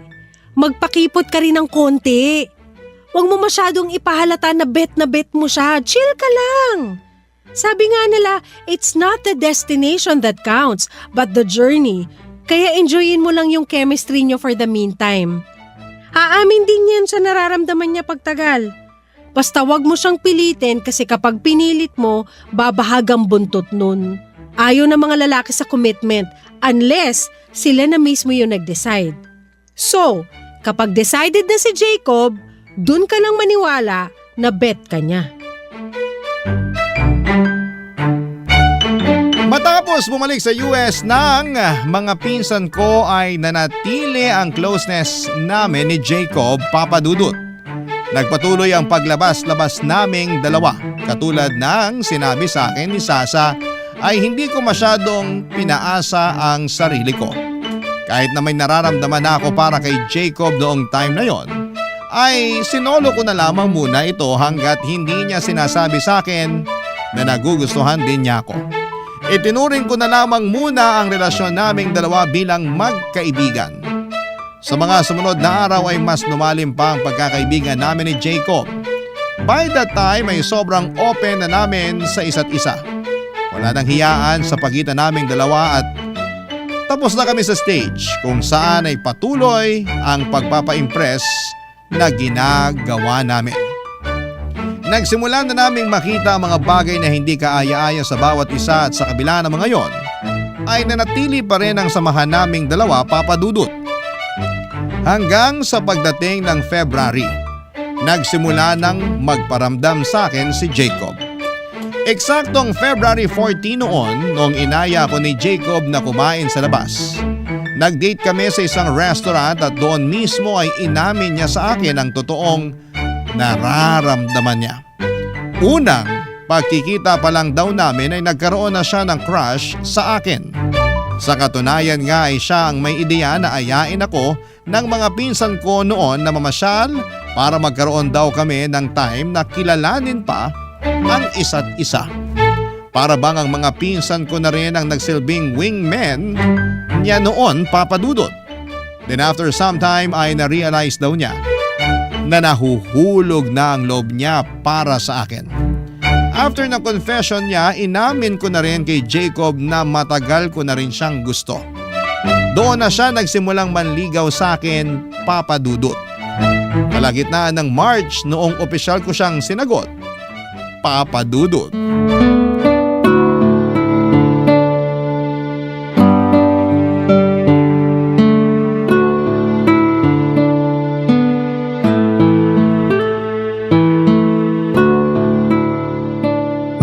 Magpakipot ka rin ng konti. Huwag mo masyadong ipahalata na bet mo siya. Chill ka lang. Sabi nga nila, it's not the destination that counts, but the journey. Kaya enjoyin mo lang yung chemistry nyo for the meantime. Aamin din yan sa nararamdaman niya pagtagal. Basta wag mo siyang pilitin kasi kapag pinilit mo, babahag ang buntot nun. Ayaw ng mga lalaki sa commitment unless sila na mismo yung nag-decide. So, kapag decided na si Jacob, dun ka lang maniwala na bet ka niya. Matapos bumalik sa US ng mga pinsan ko ay nanatili ang closeness namin ni Jacob, Papa Dudut. Nagpatuloy ang paglabas-labas naming dalawa. Katulad ng sinabi sa akin ni Sasa ay hindi ko masyadong pinaasa ang sarili ko. Kahit na may nararamdaman na ako para kay Jacob noong time na yon, ay sinolo ko na lamang muna ito hanggat hindi niya sinasabi sa akin na nagugustuhan din niya ako. Itinuring ko na lamang muna ang relasyon naming dalawa bilang magkaibigan. Sa mga sumunod na araw ay mas lumalim pa ang pagkakaibigan namin ni Jacob. By that time ay sobrang open na namin sa isa't isa. Wala nang hiyaan sa pagitan naming dalawa at tapos na kami sa stage kung saan ay patuloy ang pagpapa-impress na ginagawa namin. Nagsimula na naming makita ang mga bagay na hindi kaaya-aya sa bawat isa at sa kabila ng mga yon ay nanatili pa rin ang samahan naming dalawa, Papa Dudut. Hanggang sa pagdating ng February, nagsimula nang magparamdam sa akin si Jacob. Eksaktong February 14 noong inaya ko ni Jacob na kumain sa labas. Nag-date kami sa isang restaurant at doon mismo ay inamin niya sa akin ang totoong nararamdaman niya. Unang pagkikita pa lang daw namin ay nagkaroon na siya ng crush sa akin. Sa katunayan nga ay siya ang may ideya na ayain ako ng mga pinsan ko noon na mamasyal para magkaroon daw kami ng time na kilalanin pa ang isa't isa. Para bang ang mga pinsan ko na rin ang nagsilbing wingmen niya noon, Papa Dudut. Then after some time ay na-realize daw niya na nahuhulog na ang loob niya para sa akin. After ng confession niya, inamin ko na rin kay Jacob na matagal ko na rin siyang gusto. Doon na siya nagsimulang manligaw sa akin, Papa Dudut. Kalagitnaan ng March noong opisyal ko siyang sinagot, Papa Dudut.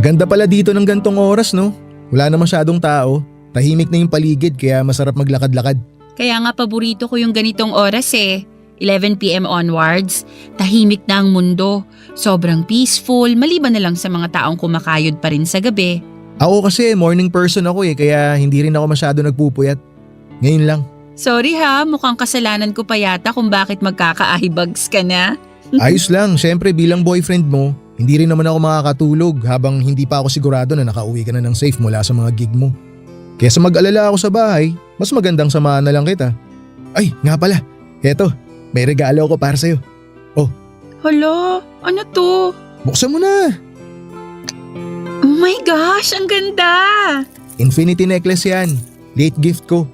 Maganda pala dito ng gantong oras, no? Wala na masyadong tao. Tahimik na yung paligid kaya masarap maglakad-lakad. Kaya nga paborito ko yung ganitong oras eh. 11 PM onwards, tahimik na ang mundo. Sobrang peaceful, maliban na lang sa mga taong kumakayod pa rin sa gabi. Ako kasi morning person ako kaya hindi rin ako masyado nagpupuyat. Ngayon lang. Sorry ha, mukhang kasalanan ko pa yata kung bakit magkaka-eyebags ka na. Ayos lang, syempre bilang boyfriend mo, hindi rin naman ako makakatulog habang hindi pa ako sigurado na nakauwi ka na ng safe mula sa mga gig mo. Kaya sa mag-alala ako sa bahay, mas magandang samahan na lang kita. Ay, nga pala, eto, may regalo ako para sa'yo. Oh. Hala, ano to? Buksan mo na. Oh my gosh, ang ganda! Infinity necklace yan. Late gift ko.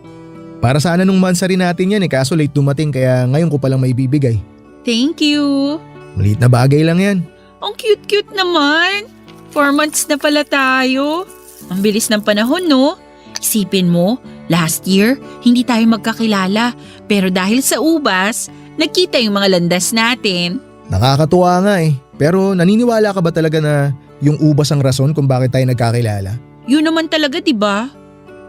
Para sana nung mansari natin yan kaso late dumating kaya ngayon ko palang may bibigay. Thank you. Maliit na bagay lang yan. Ang cute-cute naman. 4 months na pala tayo. Ang bilis ng panahon, no? Isipin mo, last year, hindi tayo magkakilala. Pero dahil sa ubas, nagkita yung mga landas natin. Nakakatuwa nga Pero naniniwala ka ba talaga na yung ubas ang rason kung bakit tayo nagkakilala? Yun naman talaga, diba?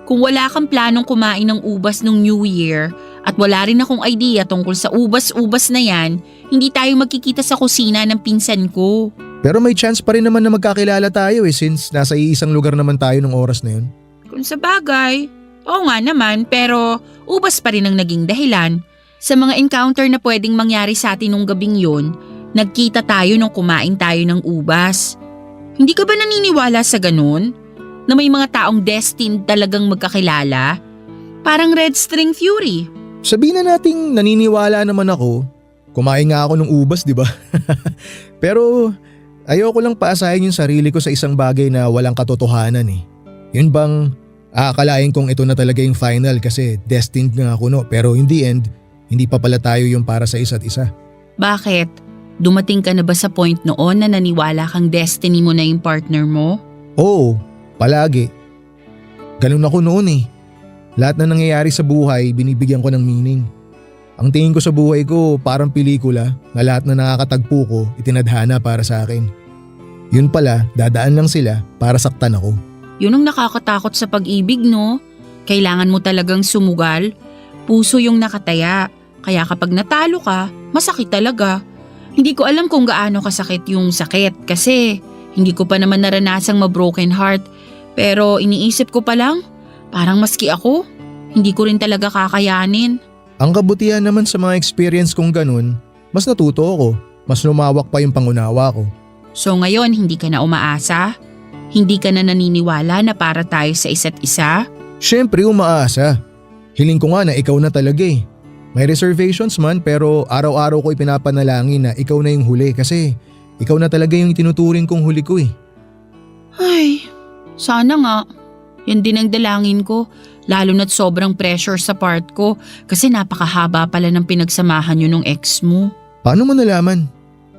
Kung wala kang planong kumain ng ubas nung New Year, At wala rin akong idea tungkol sa ubas-ubas na yan, hindi tayo magkikita sa kusina ng pinsan ko. Pero may chance pa rin naman na magkakilala tayo since nasa iisang lugar naman tayo nung oras na yun. Kung sa bagay, oo nga naman pero ubas pa rin ang naging dahilan. Sa mga encounter na pwedeng mangyari sa atin nung gabing yun, nagkita tayo nung kumain tayo ng ubas. Hindi ka ba naniniwala sa ganun? Na may mga taong destined talagang magkakilala? Parang Red String Fury. Sabihin na nating naniniwala naman ako. Kumain nga ako ng ubas, di ba? Pero ayoko lang paasahin yung sarili ko sa isang bagay na walang katotohanan eh. Yun bang aakalain kong ito na talaga yung final kasi destined nga ako no. Pero in the end, hindi pa pala tayo yung para sa isa't isa. Bakit? Dumating ka na ba sa point noon na naniwala kang destiny mo na yung partner mo? Oo, palagi. Ganun ako noon eh. Lahat na nangyayari sa buhay, binibigyan ko ng meaning. Ang tingin ko sa buhay ko parang pelikula na lahat na nakakatagpo ko itinadhana para sa akin. Yun pala, dadaan lang sila para saktan ako. Yun ang nakakatakot sa pag-ibig, no? Kailangan mo talagang sumugal. Puso yung nakataya. Kaya kapag natalo ka, masakit talaga. Hindi ko alam kung gaano kasakit yung sakit kasi hindi ko pa naman naranasang ma-broken heart. Pero iniisip ko pa lang, parang maski ako, hindi ko rin talaga kakayanin. Ang kabutihan naman sa mga experience kong ganun, mas natuto ako, mas lumawak pa yung pangunawa ko. So ngayon hindi ka na umaasa? Hindi ka na naniniwala na para tayo sa isa't isa? Siyempre umaasa. Hiling ko nga na ikaw na talaga eh. May reservations man pero araw-araw ko ipinapanalangin na ikaw na yung huli kasi ikaw na talaga yung tinuturing kong huli ko eh. Ay, sana nga. Yan din ang dalangin ko, lalo na't sobrang pressure sa part ko kasi napakahaba pala ng pinagsamahan nyo nung ex mo. Paano mo nalaman?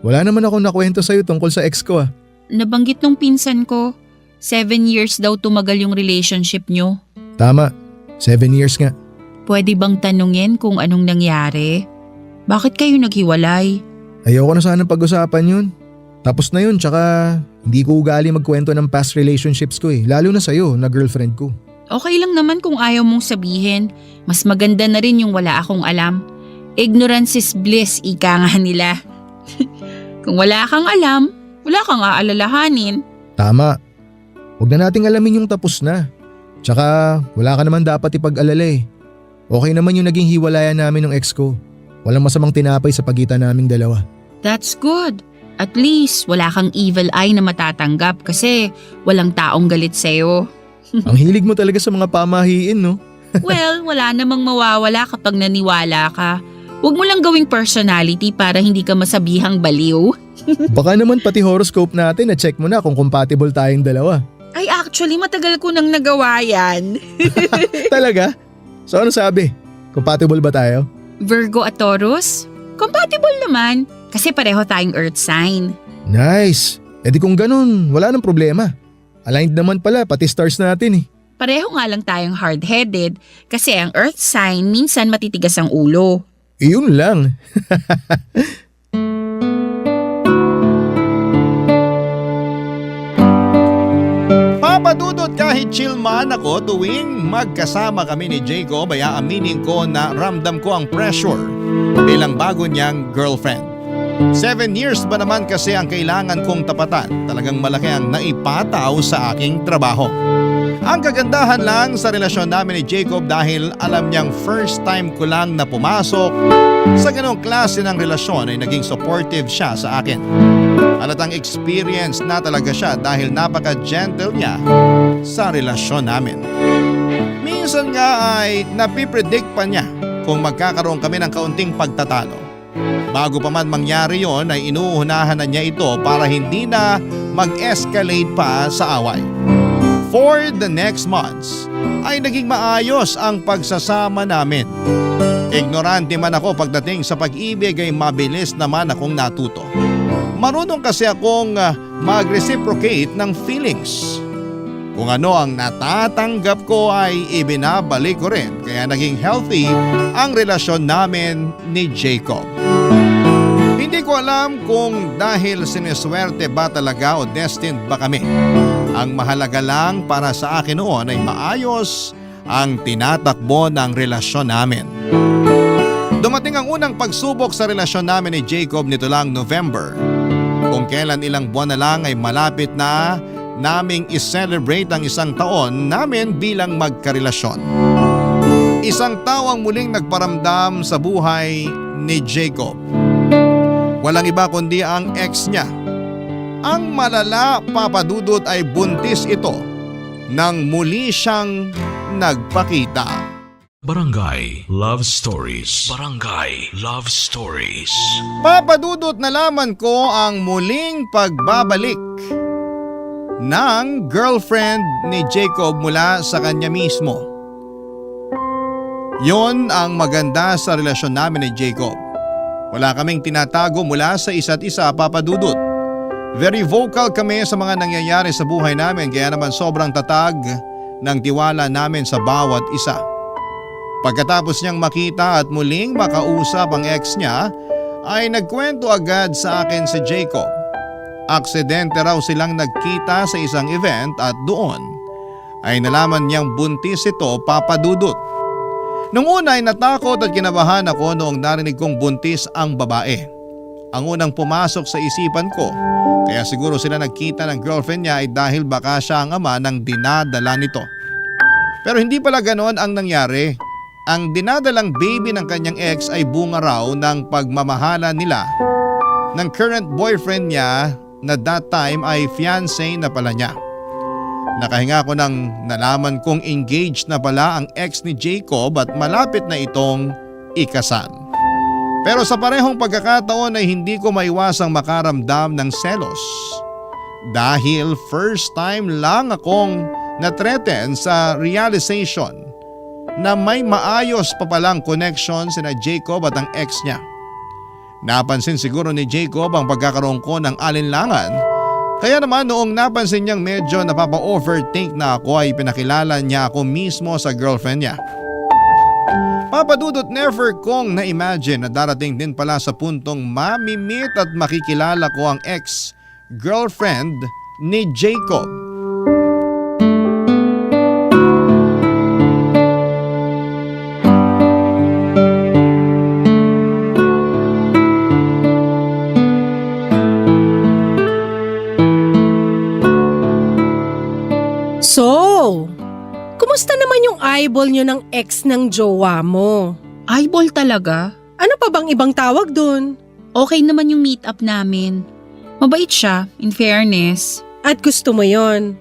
Wala naman akong nakwento sa'yo tungkol sa ex ko ah. Nabanggit nung pinsan ko, 7 years daw tumagal yung relationship nyo. Tama, 7 years nga. Pwede bang tanungin kung anong nangyari? Bakit kayo naghiwalay? Ayoko na sana pag-usapan yun. Tapos na yun tsaka hindi ko ugali magkwento ng past relationships ko eh. Lalo na sa'yo na girlfriend ko. Okay lang naman kung ayaw mong sabihin. Mas maganda na rin yung wala akong alam. Ignorance is bliss, ika nga nila. Kung wala kang alam, wala kang aalalahanin. Tama. Huwag na nating alamin yung tapos na. Tsaka wala ka naman dapat ipag-alala eh. Okay naman yung naging hiwalayan namin ng ex ko. Walang masamang tinapay sa pagitan naming dalawa. That's good. At least wala kang evil eye na matatanggap kasi walang taong galit sa'yo. Ang hilig mo talaga sa mga pamahiin no? Well, wala namang mawawala kapag naniwala ka. Huwag mo lang gawing personality para hindi ka masabihang baliw. Baka naman pati horoscope natin na-check mo na kung compatible tayong dalawa. Ay actually matagal ko nang nagawa yan. Talaga? So ano sabi? Compatible ba tayo? Virgo at Taurus? Compatible naman kasi pareho tayong earth sign. Nice! E di kung ganun, wala nang problema. Aligned naman pala pati stars natin eh. Pareho nga lang tayong hard-headed kasi ang earth sign minsan matitigas ang ulo. Iyon lang. Papadudot kahit chill man ako tuwing magkasama kami ni Jacob ay aaminin ko na ramdam ko ang pressure bilang bago niyang girlfriend. 7 years ba naman kasi ang kailangan kong tapatan, talagang malaki ang naipataw sa aking trabaho. Ang kagandahan lang sa relasyon namin ni Jacob dahil alam niyang first time ko lang na pumasok sa ganong klase ng relasyon ay naging supportive siya sa akin. Halatang experience na talaga siya dahil napaka-gentle niya sa relasyon namin. Minsan nga ay napipredict pa niya kung magkakaroon kami ng kaunting pagtatalo. Bago pa man mangyari yon ay inuunahan na niya ito para hindi na mag-escalate pa sa away. For the next months ay naging maayos ang pagsasama namin. Ignorante man ako pagdating sa pag-ibig ay mabilis naman akong natuto. Marunong kasi akong mag-reciprocate ng feelings. Kung ano ang natatanggap ko ay ibinabalik ko rin kaya naging healthy ang relasyon namin ni Jacob. Hindi ko alam kung dahil sineswerte ba talaga o destined ba kami. Ang mahalaga lang para sa akin noon ay maayos ang tinatakbo ng relasyon namin. Dumating ang unang pagsubok sa relasyon namin ni Jacob nito lang November. Kung kailan ilang buwan na lang ay malapit na naming is-celebrate ang isang taon namin bilang magkarelasyon. Isang tao ang muling nagparamdam sa buhay ni Jacob. Walang iba kundi ang ex niya. Ang malala, Papa Dudut, ay buntis ito nang muli siyang nagpakita. Barangay Love Stories. Barangay Love Stories. Papa Dudut, nalaman ko ang muling pagbabalik ng girlfriend ni Jacob mula sa kanya mismo. Yon ang maganda sa relasyon namin ni Jacob. Wala kaming tinatago mula sa isa't isa, Papa Dudut. Very vocal kami sa mga nangyayari sa buhay namin, kaya naman sobrang tatag ng tiwala namin sa bawat isa. Pagkatapos niyang makita at muling makausap ang ex niya, ay nagkwento agad sa akin si Jacob. Aksidente raw silang nagkita sa isang event at doon ay nalaman niyang buntis ito, Papa Dudut. Nung una ay natakot at kinabahan ako noong narinig kong buntis ang babae. Ang unang pumasok sa isipan ko, kaya siguro sila nagkita ng girlfriend niya ay dahil baka siya ang ama ng dinadala nito. Pero hindi pala ganon ang nangyari. Ang dinadalang baby ng kanyang ex ay bunga raw ng pagmamahala nila ng current boyfriend niya na that time ay fiancé na pala niya. Nakahinga ko nang nalaman kong engaged na pala ang ex ni Jacob at malapit na itong ikasal. Pero sa parehong pagkakataon ay hindi ko maiwasang makaramdam ng selos. Dahil first time lang akong na-threaten sa realization na may maayos pa palang connection sina Jacob at ang ex niya. Napansin siguro ni Jacob ang pagkakaroon ko ng alinlangan, kaya naman noong napansin niyang medyo napapa-overthink na ako ay pinakilala niya ako mismo sa girlfriend niya. Papa Dudut, never kong na-imagine na darating din pala sa puntong mamimit at makikilala ko ang ex-girlfriend ni Jacob. So, kumusta naman yung eyeball nyo ng ex ng jowa mo? Eyeball talaga? Ano pa bang ibang tawag dun? Okay naman yung meet up namin. Mabait siya, in fairness. At gusto mo yon?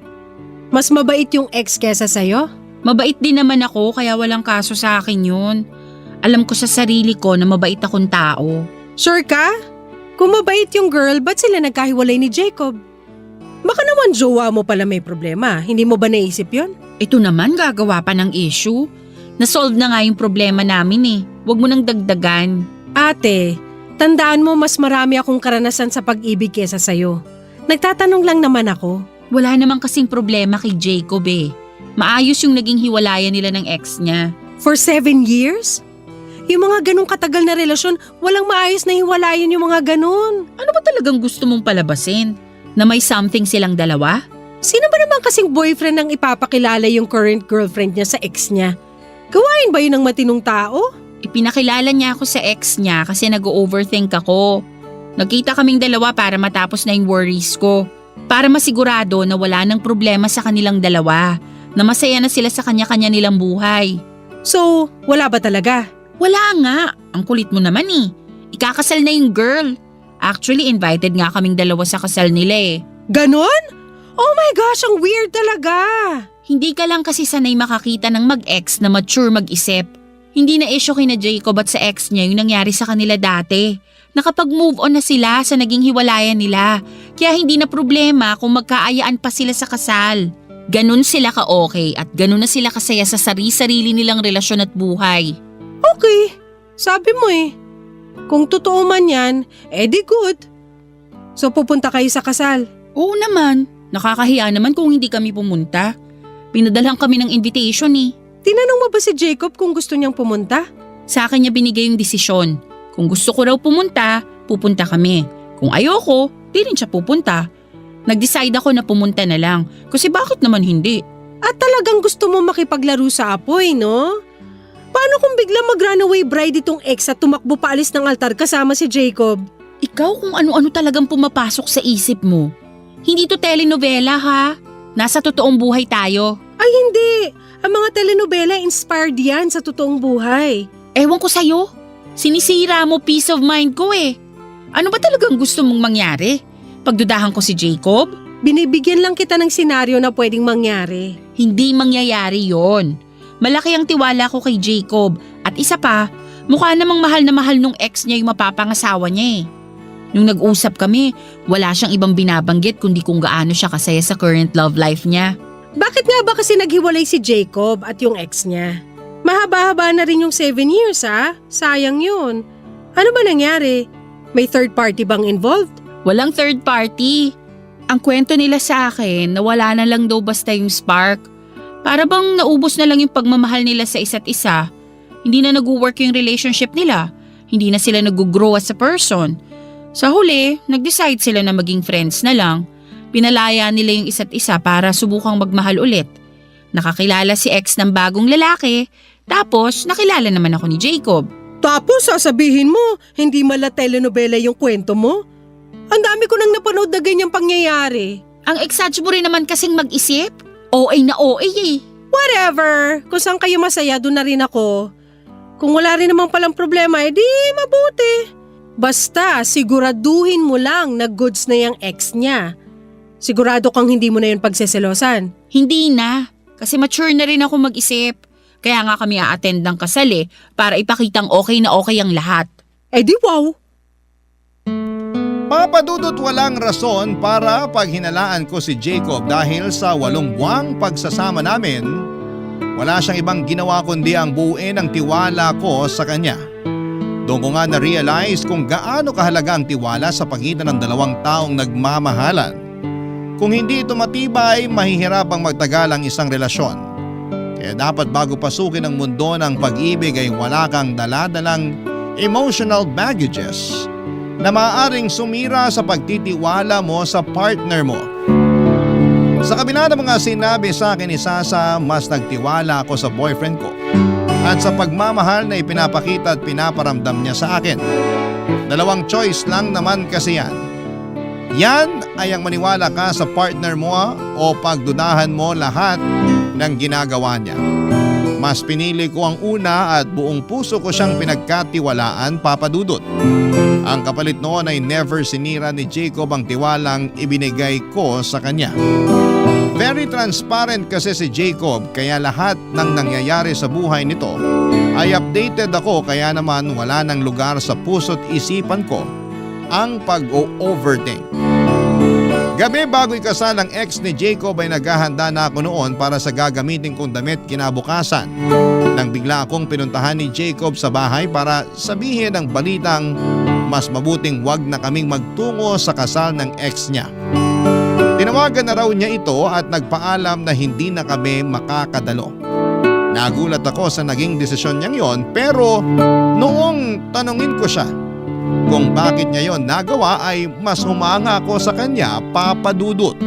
Mas mabait yung ex kesa sa'yo? Mabait din naman ako kaya walang kaso sa akin yun. Alam ko sa sarili ko na mabait akong tao. Sure ka? Kung mabait yung girl, ba't sila nagkahiwalay ni Jacob? Baka naman jowa mo pala may problema. Hindi mo ba naisip yon? Ito naman gagawa pa ng issue. Nasolve na nga yung problema namin eh. Huwag mo nang dagdagan. Ate, tandaan mo mas marami akong karanasan sa pag-ibig kesa sa'yo. Nagtatanong lang naman ako. Wala namang kasing problema kay Jacob eh. Maayos yung naging hiwalayan nila ng ex niya. For 7 years? Yung mga ganong katagal na relasyon, walang maayos na hiwalayan yung mga ganon. Ano ba talagang gusto mong palabasin? Na may something silang dalawa? Sino ba naman kasing boyfriend ang ipapakilala yung current girlfriend niya sa ex niya? Gawain ba yun ng matinong tao? Ipinakilala niya ako sa ex niya kasi nag-overthink ako. Nagkita kaming dalawa para matapos na yung worries ko. Para masigurado na wala nang problema sa kanilang dalawa. Na masaya na sila sa kanya-kanya nilang buhay. So, wala ba talaga? Wala nga. Ang kulit mo naman eh. Ikakasal na yung girl. Actually, invited nga kaming dalawa sa kasal nila eh. Ganon? Oh my gosh, ang weird talaga. Hindi ka lang kasi sanay makakita ng mag-ex na mature mag-isip. Hindi na issue kina Jacob at sa ex niya yung nangyari sa kanila dati. Nakapag-move on na sila sa naging hiwalayan nila. Kaya hindi na problema kung magkaayaan pa sila sa kasal. Ganun sila ka-okay at ganun na sila kasaya sa sarili-sarili nilang relasyon at buhay. Okay, sabi mo eh. Kung totoo man yan, edi good. So pupunta kayo sa kasal? Oo naman. Nakakahiya naman kung hindi kami pumunta. Pinadalhan kami ng invitation eh. Tinanong mo ba si Jacob kung gusto niyang pumunta? Sa akin niya binigay yung desisyon. Kung gusto ko raw pumunta, pupunta kami. Kung ayoko, di rin siya pupunta. Nag-decide ako na pumunta na lang. Kasi bakit naman hindi? At talagang gusto mo makipaglaro sa apoy, no? Paano kung bigla mag-runaway bride itong ex at tumakbo paalis ng altar kasama si Jacob? Ikaw kung ano-ano talagang pumapasok sa isip mo. Hindi to telenovela ha. Nasa totoong buhay tayo. Ay hindi! Ang mga telenovela inspired yan sa totoong buhay. Ewan ko sa'yo. Sinisira mo peace of mind ko eh. Ano ba talagang gusto mong mangyari? Pagdudahan ko si Jacob? Binibigyan lang kita ng senaryo na pwedeng mangyari. Hindi mangyayari yon. Malaki ang tiwala ko kay Jacob. At isa pa, mukha namang mahal na mahal nung ex niya yung mapapangasawa niya eh. Nung nag-usap kami, wala siyang ibang binabanggit kundi kung gaano siya kasaya sa current love life niya. Bakit nga ba kasi naghiwalay si Jacob at yung ex niya? Mahaba-haba na rin yung 7 years ha? Sayang yun. Ano ba nangyari? May third party bang involved? Walang third party. Ang kwento nila sa akin na wala na lang daw basta yung spark. Para bang naubos na lang yung pagmamahal nila sa isa't isa. Hindi na nag-work yung relationship nila. Hindi na sila nag-grow as a person. Sa huli, nag-decide sila na maging friends na lang. Pinalaya nila yung isa't isa para subukang magmahal ulit. Nakakilala si ex ng bagong lalaki, tapos nakilala naman ako ni Jacob. Tapos sasabihin mo, hindi mala telenovela yung kwento mo? Ang dami ko nang napanood na ganyang pangyayari. Ang exage mo rin naman kasing mag-isip. OA na OA eh. Whatever, kung saan kayo masaya, doon na rin ako. Kung wala rin naman palang problema, edi mabuti. Basta siguraduhin mo lang na goods na yung ex niya. Sigurado kang hindi mo na yun pagseselosan. Hindi na, kasi mature na rin ako mag-isip. Kaya nga kami a-attend ng kasal eh, para ipakitang okay na okay ang lahat. Eh di wow! Papadudot walang rason para paghinalaan ko si Jacob dahil sa 8 buwang pagsasama namin, wala siyang ibang ginawa kundi ang buuin ang tiwala ko sa kanya. Doon ko nga na-realize kung gaano kahalaga ang tiwala sa pagitan ng 2 taong nagmamahalan. Kung hindi ito matibay, mahihirapang magtagal ang isang relasyon. Kaya dapat bago pasukin ang mundo ng pag-ibig ay wala kang daladalang emotional baggages na maaaring sumira sa pagtitiwala mo sa partner mo. Sa kabila ng mga sinabi sa akin ni Sasa, mas nagtiwala ako sa boyfriend ko at sa pagmamahal na ipinapakita at pinaparamdam niya sa akin. 2 choice lang naman kasi yan. Yan ay ang maniwala ka sa partner mo o pagdudahan mo lahat ng ginagawa niya. Mas pinili ko ang una at buong puso ko siyang pinagkatiwalaan, Papa Dudut. Ang kapalit noon ay never sinira ni Jacob ang tiwalang ibinigay ko sa kanya. Very transparent kasi si Jacob kaya lahat ng nangyayari sa buhay nito ay updated ako kaya naman wala nang lugar sa puso't isipan ko ang pag-overthink. Gabi bago ikasal ang ex ni Jacob ay naghahanda na ako noon para sa gagamitin kong damit kinabukasan. Nang bigla akong pinuntahan ni Jacob sa bahay para sabihin ang balitang mas mabuting wag na kaming magtungo sa kasal ng ex niya. Tinawagan na raw niya ito at nagpaalam na hindi na kami makakadalo. Nagulat ako sa naging desisyon niyang yon pero noong tanungin ko siya kung bakit niya yon nagawa ay mas humanga ako sa kanya, Papa Dudut.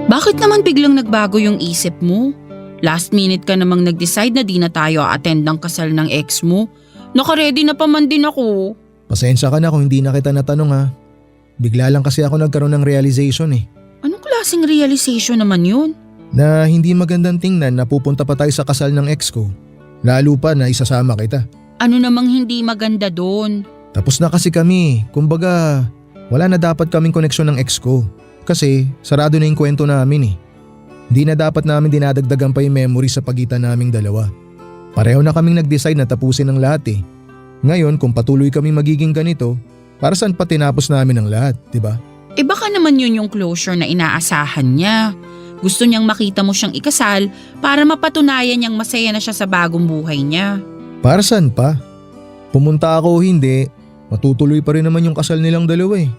Bakit naman biglang nagbago yung isip mo? Last minute ka namang nag-decide na di na tayo attend ng kasal ng ex mo. Naka-ready na pa man din ako. Pasensya ka na kung hindi na kita natanong ha. Bigla lang kasi ako nagkaroon ng realization eh. Anong klaseng realization naman yun? Na hindi magandang tingnan na pupunta pa tayo sa kasal ng ex ko. Lalo pa na isasama kita. Ano namang hindi maganda doon? Tapos na kasi kami. Kumbaga, wala na dapat kaming koneksyon ng ex ko. Kasi sarado na yung kwento namin eh. Hindi na dapat namin dinadagdagan pa yung memory sa pagitan naming dalawa. Pareho na kaming nag-decide na tapusin ang lahat eh. Ngayon kung patuloy kaming magiging ganito, para saan pa tinapos namin ang lahat, di ba? Eh baka naman yun yung closure na inaasahan niya. Gusto niyang makita mo siyang ikasal para mapatunayan niyang masaya na siya sa bagong buhay niya. Para saan pa? Pumunta ako o hindi, matutuloy pa rin naman yung kasal nilang dalawa eh.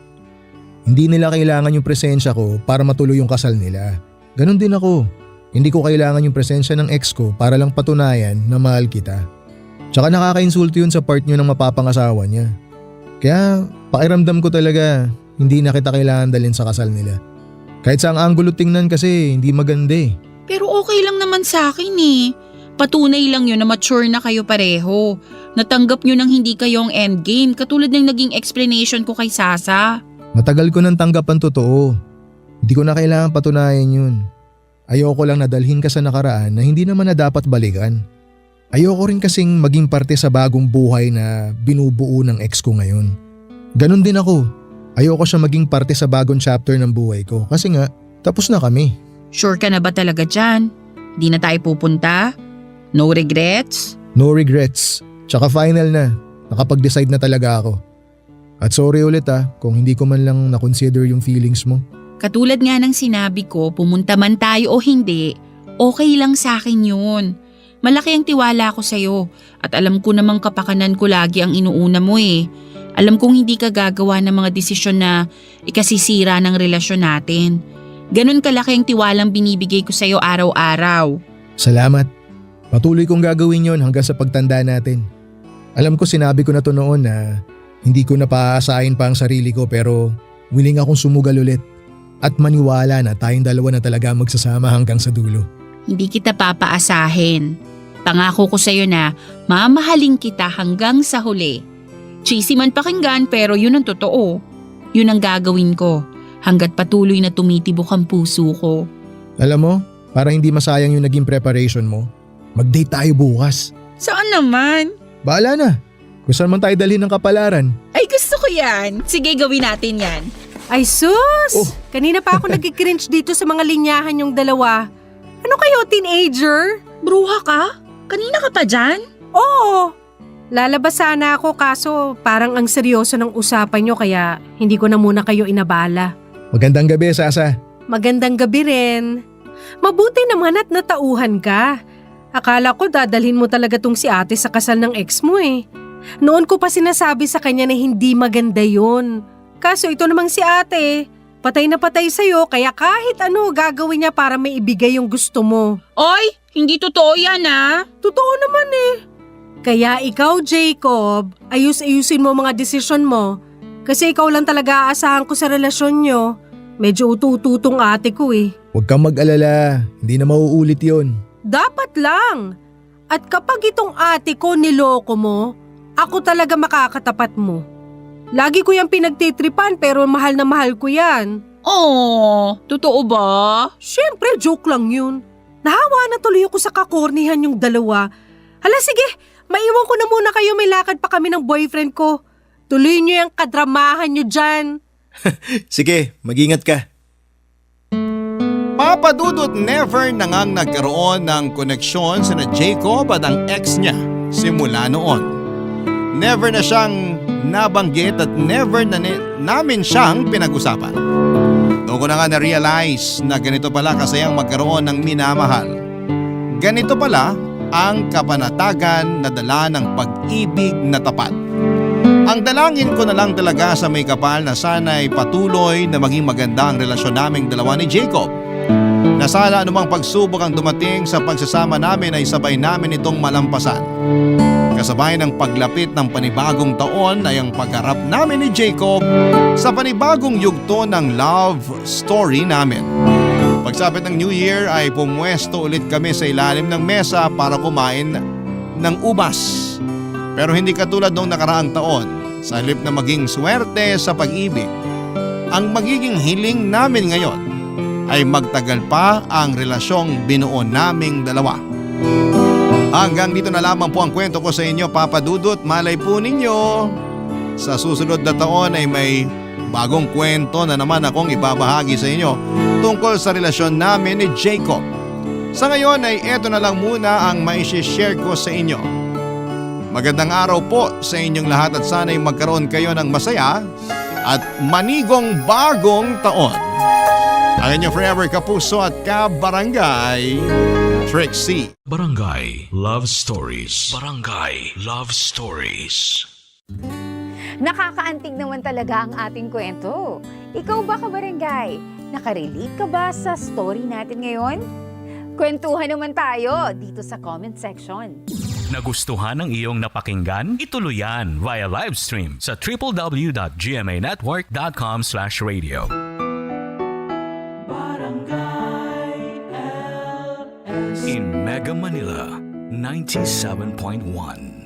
Hindi nila kailangan yung presensya ko para matuloy yung kasal nila. Ganon din ako. Hindi ko kailangan yung presensya ng ex ko para lang patunayan na mahal kita. Tsaka nakaka-insulto yun sa part nyo ng mapapangasawa niya. Kaya pakiramdam ko talaga hindi na kita kailangan dalhin sa kasal nila. Kahit sa ang anggulo tingnan kasi hindi maganda eh. Pero okay lang naman sa akin eh. Patunay lang yun na mature na kayo pareho. Natanggap nyo nang hindi kayo ang endgame katulad ng naging explanation ko kay Sasa. Matagal ko nang tanggap ang totoo. Hindi ko na kailangan patunayan yun. Ayoko lang nadalhin ka sa nakaraan na hindi naman na dapat balikan. Ayoko rin kasing maging parte sa bagong buhay na binubuo ng ex ko ngayon. Ganon din ako. Ayoko siya maging parte sa bagong chapter ng buhay ko kasi nga tapos na kami. Sure ka na ba talaga dyan? Di na tayo pupunta? No regrets? No regrets. Tsaka final na. Nakapag-decide na talaga ako. At sorry ulit kung hindi ko man lang na-consider yung feelings mo. Katulad nga ng sinabi ko, pumunta man tayo o hindi, okay lang sa akin yun. Malaki ang tiwala ko sa'yo at alam ko namang kapakanan ko lagi ang inuuna mo eh. Alam kong hindi ka gagawa ng mga desisyon na ikasisira ng relasyon natin. Ganon kalaki ang tiwalang binibigay ko sa'yo araw-araw. Salamat. Patuloy kong gagawin yon hanggang sa pagtanda natin. Alam ko sinabi ko na to noon na hindi ko na paaasahin pa ang sarili ko pero willing akong sumugal ulit at maniwala na tayong dalawa na talaga magsasama hanggang sa dulo. Hindi kita papaasahin. Pangako ko sa'yo na mamahalin kita hanggang sa huli. Cheesy man pakinggan pero yun ang totoo. Yun ang gagawin ko hanggat patuloy na tumitibok ang puso ko. Alam mo, para hindi masayang yung naging preparation mo, mag-date tayo bukas. Saan naman? Bahala na. Kung saan man tayo dalhin ng kapalaran. Ay gusto ko yan. Sige gawin natin yan. Ay sus! Oh. Kanina pa ako nagkikringe dito sa mga linyahan yung dalawa. Ano kayo, teenager? Bruha ka? Kanina ka pa dyan? Oo. Lalabas sana ako kaso parang ang seryoso ng usapan nyo kaya hindi ko na muna kayo inabala. Magandang gabi, Sasa. Magandang gabi rin. Mabuti naman at natauhan ka. Akala ko dadalhin mo talaga tong si ate sa kasal ng ex mo eh. Noon ko pa sinasabi sa kanya na hindi maganda yun. Kaso ito namang si ate, patay na patay sa'yo kaya kahit ano gagawin niya para may ibigay yung gusto mo. Oy, hindi totoo yan ah. Totoo naman eh. Kaya ikaw, Jacob, ayus-ayusin mo mga desisyon mo. Kasi ikaw lang talaga aasahan ko sa relasyon nyo. Medyo utututong ate ko eh. Huwag kang mag-alala. Hindi na mauulit yon. Dapat lang. At kapag itong ate ko niloko mo, ako talaga makakatapat mo. Lagi ko yung pinagtitripan pero mahal na mahal ko yan. Oh, totoo ba? Siyempre, joke lang yun. Nahawa na tuloy ako sa kakornihan yung dalawa. Hala sige, maiwan ko na muna kayo, may lakad pa kami ng boyfriend ko. Tuloy niyo yung kadramahan niyo dyan. Sige, mag-ingat ka. Papadudot never nang nagkaroon ng koneksyon sina Jacob at ang ex niya simula noon. Never na siyang nabanggit at never na namin siyang pinag-usapan. Doon ko na nga na-realize na ganito pala kasayang magkaroon ng minamahal. Ganito pala ang kapanatagan na dala ng pag-ibig na tapat. Ang dalangin ko na lang talaga sa may kapal na sana'y patuloy na maging maganda ang relasyon naming dalawa ni Jacob. Na sana anumang pagsubok ang dumating sa pagsasama namin ay sabay namin itong malampasan. Kasabay ng paglapit ng panibagong taon ay ang pagharap namin ni Jacob sa panibagong yugto ng love story namin. Pagsapit ng New Year ay pumwesto ulit kami sa ilalim ng mesa para kumain ng ubas. Pero hindi katulad noong nakaraang taon, sa halip na maging swerte sa pag-ibig. Ang magiging hiling namin ngayon ay magtagal pa ang relasyong binuo naming dalawa. Hanggang dito na lamang po ang kwento ko sa inyo, Papa Dudut. Malay po ninyo, sa susunod na taon ay may bagong kwento na naman akong ibabahagi sa inyo tungkol sa relasyon namin ni Jacob. Sa ngayon ay eto na lang muna ang maishishare ko sa inyo. Magandang araw po sa inyong lahat at sana'y magkaroon kayo ng masaya at manigong bagong taon. Ang inyong forever kapuso at kabarangay, Trixie. Barangay Love Stories. Barangay Love Stories. Nakakaantig naman talaga ang ating kwento. Ikaw ba, kabarangay? Nakarelate ka ba sa story natin ngayon? Kwentuhan naman tayo dito sa comment section. Nagustuhan ng iyong napakinggan? Ituloy yan via live stream sa www.gmanetwork.com/radio. In Mega Manila, 97.1.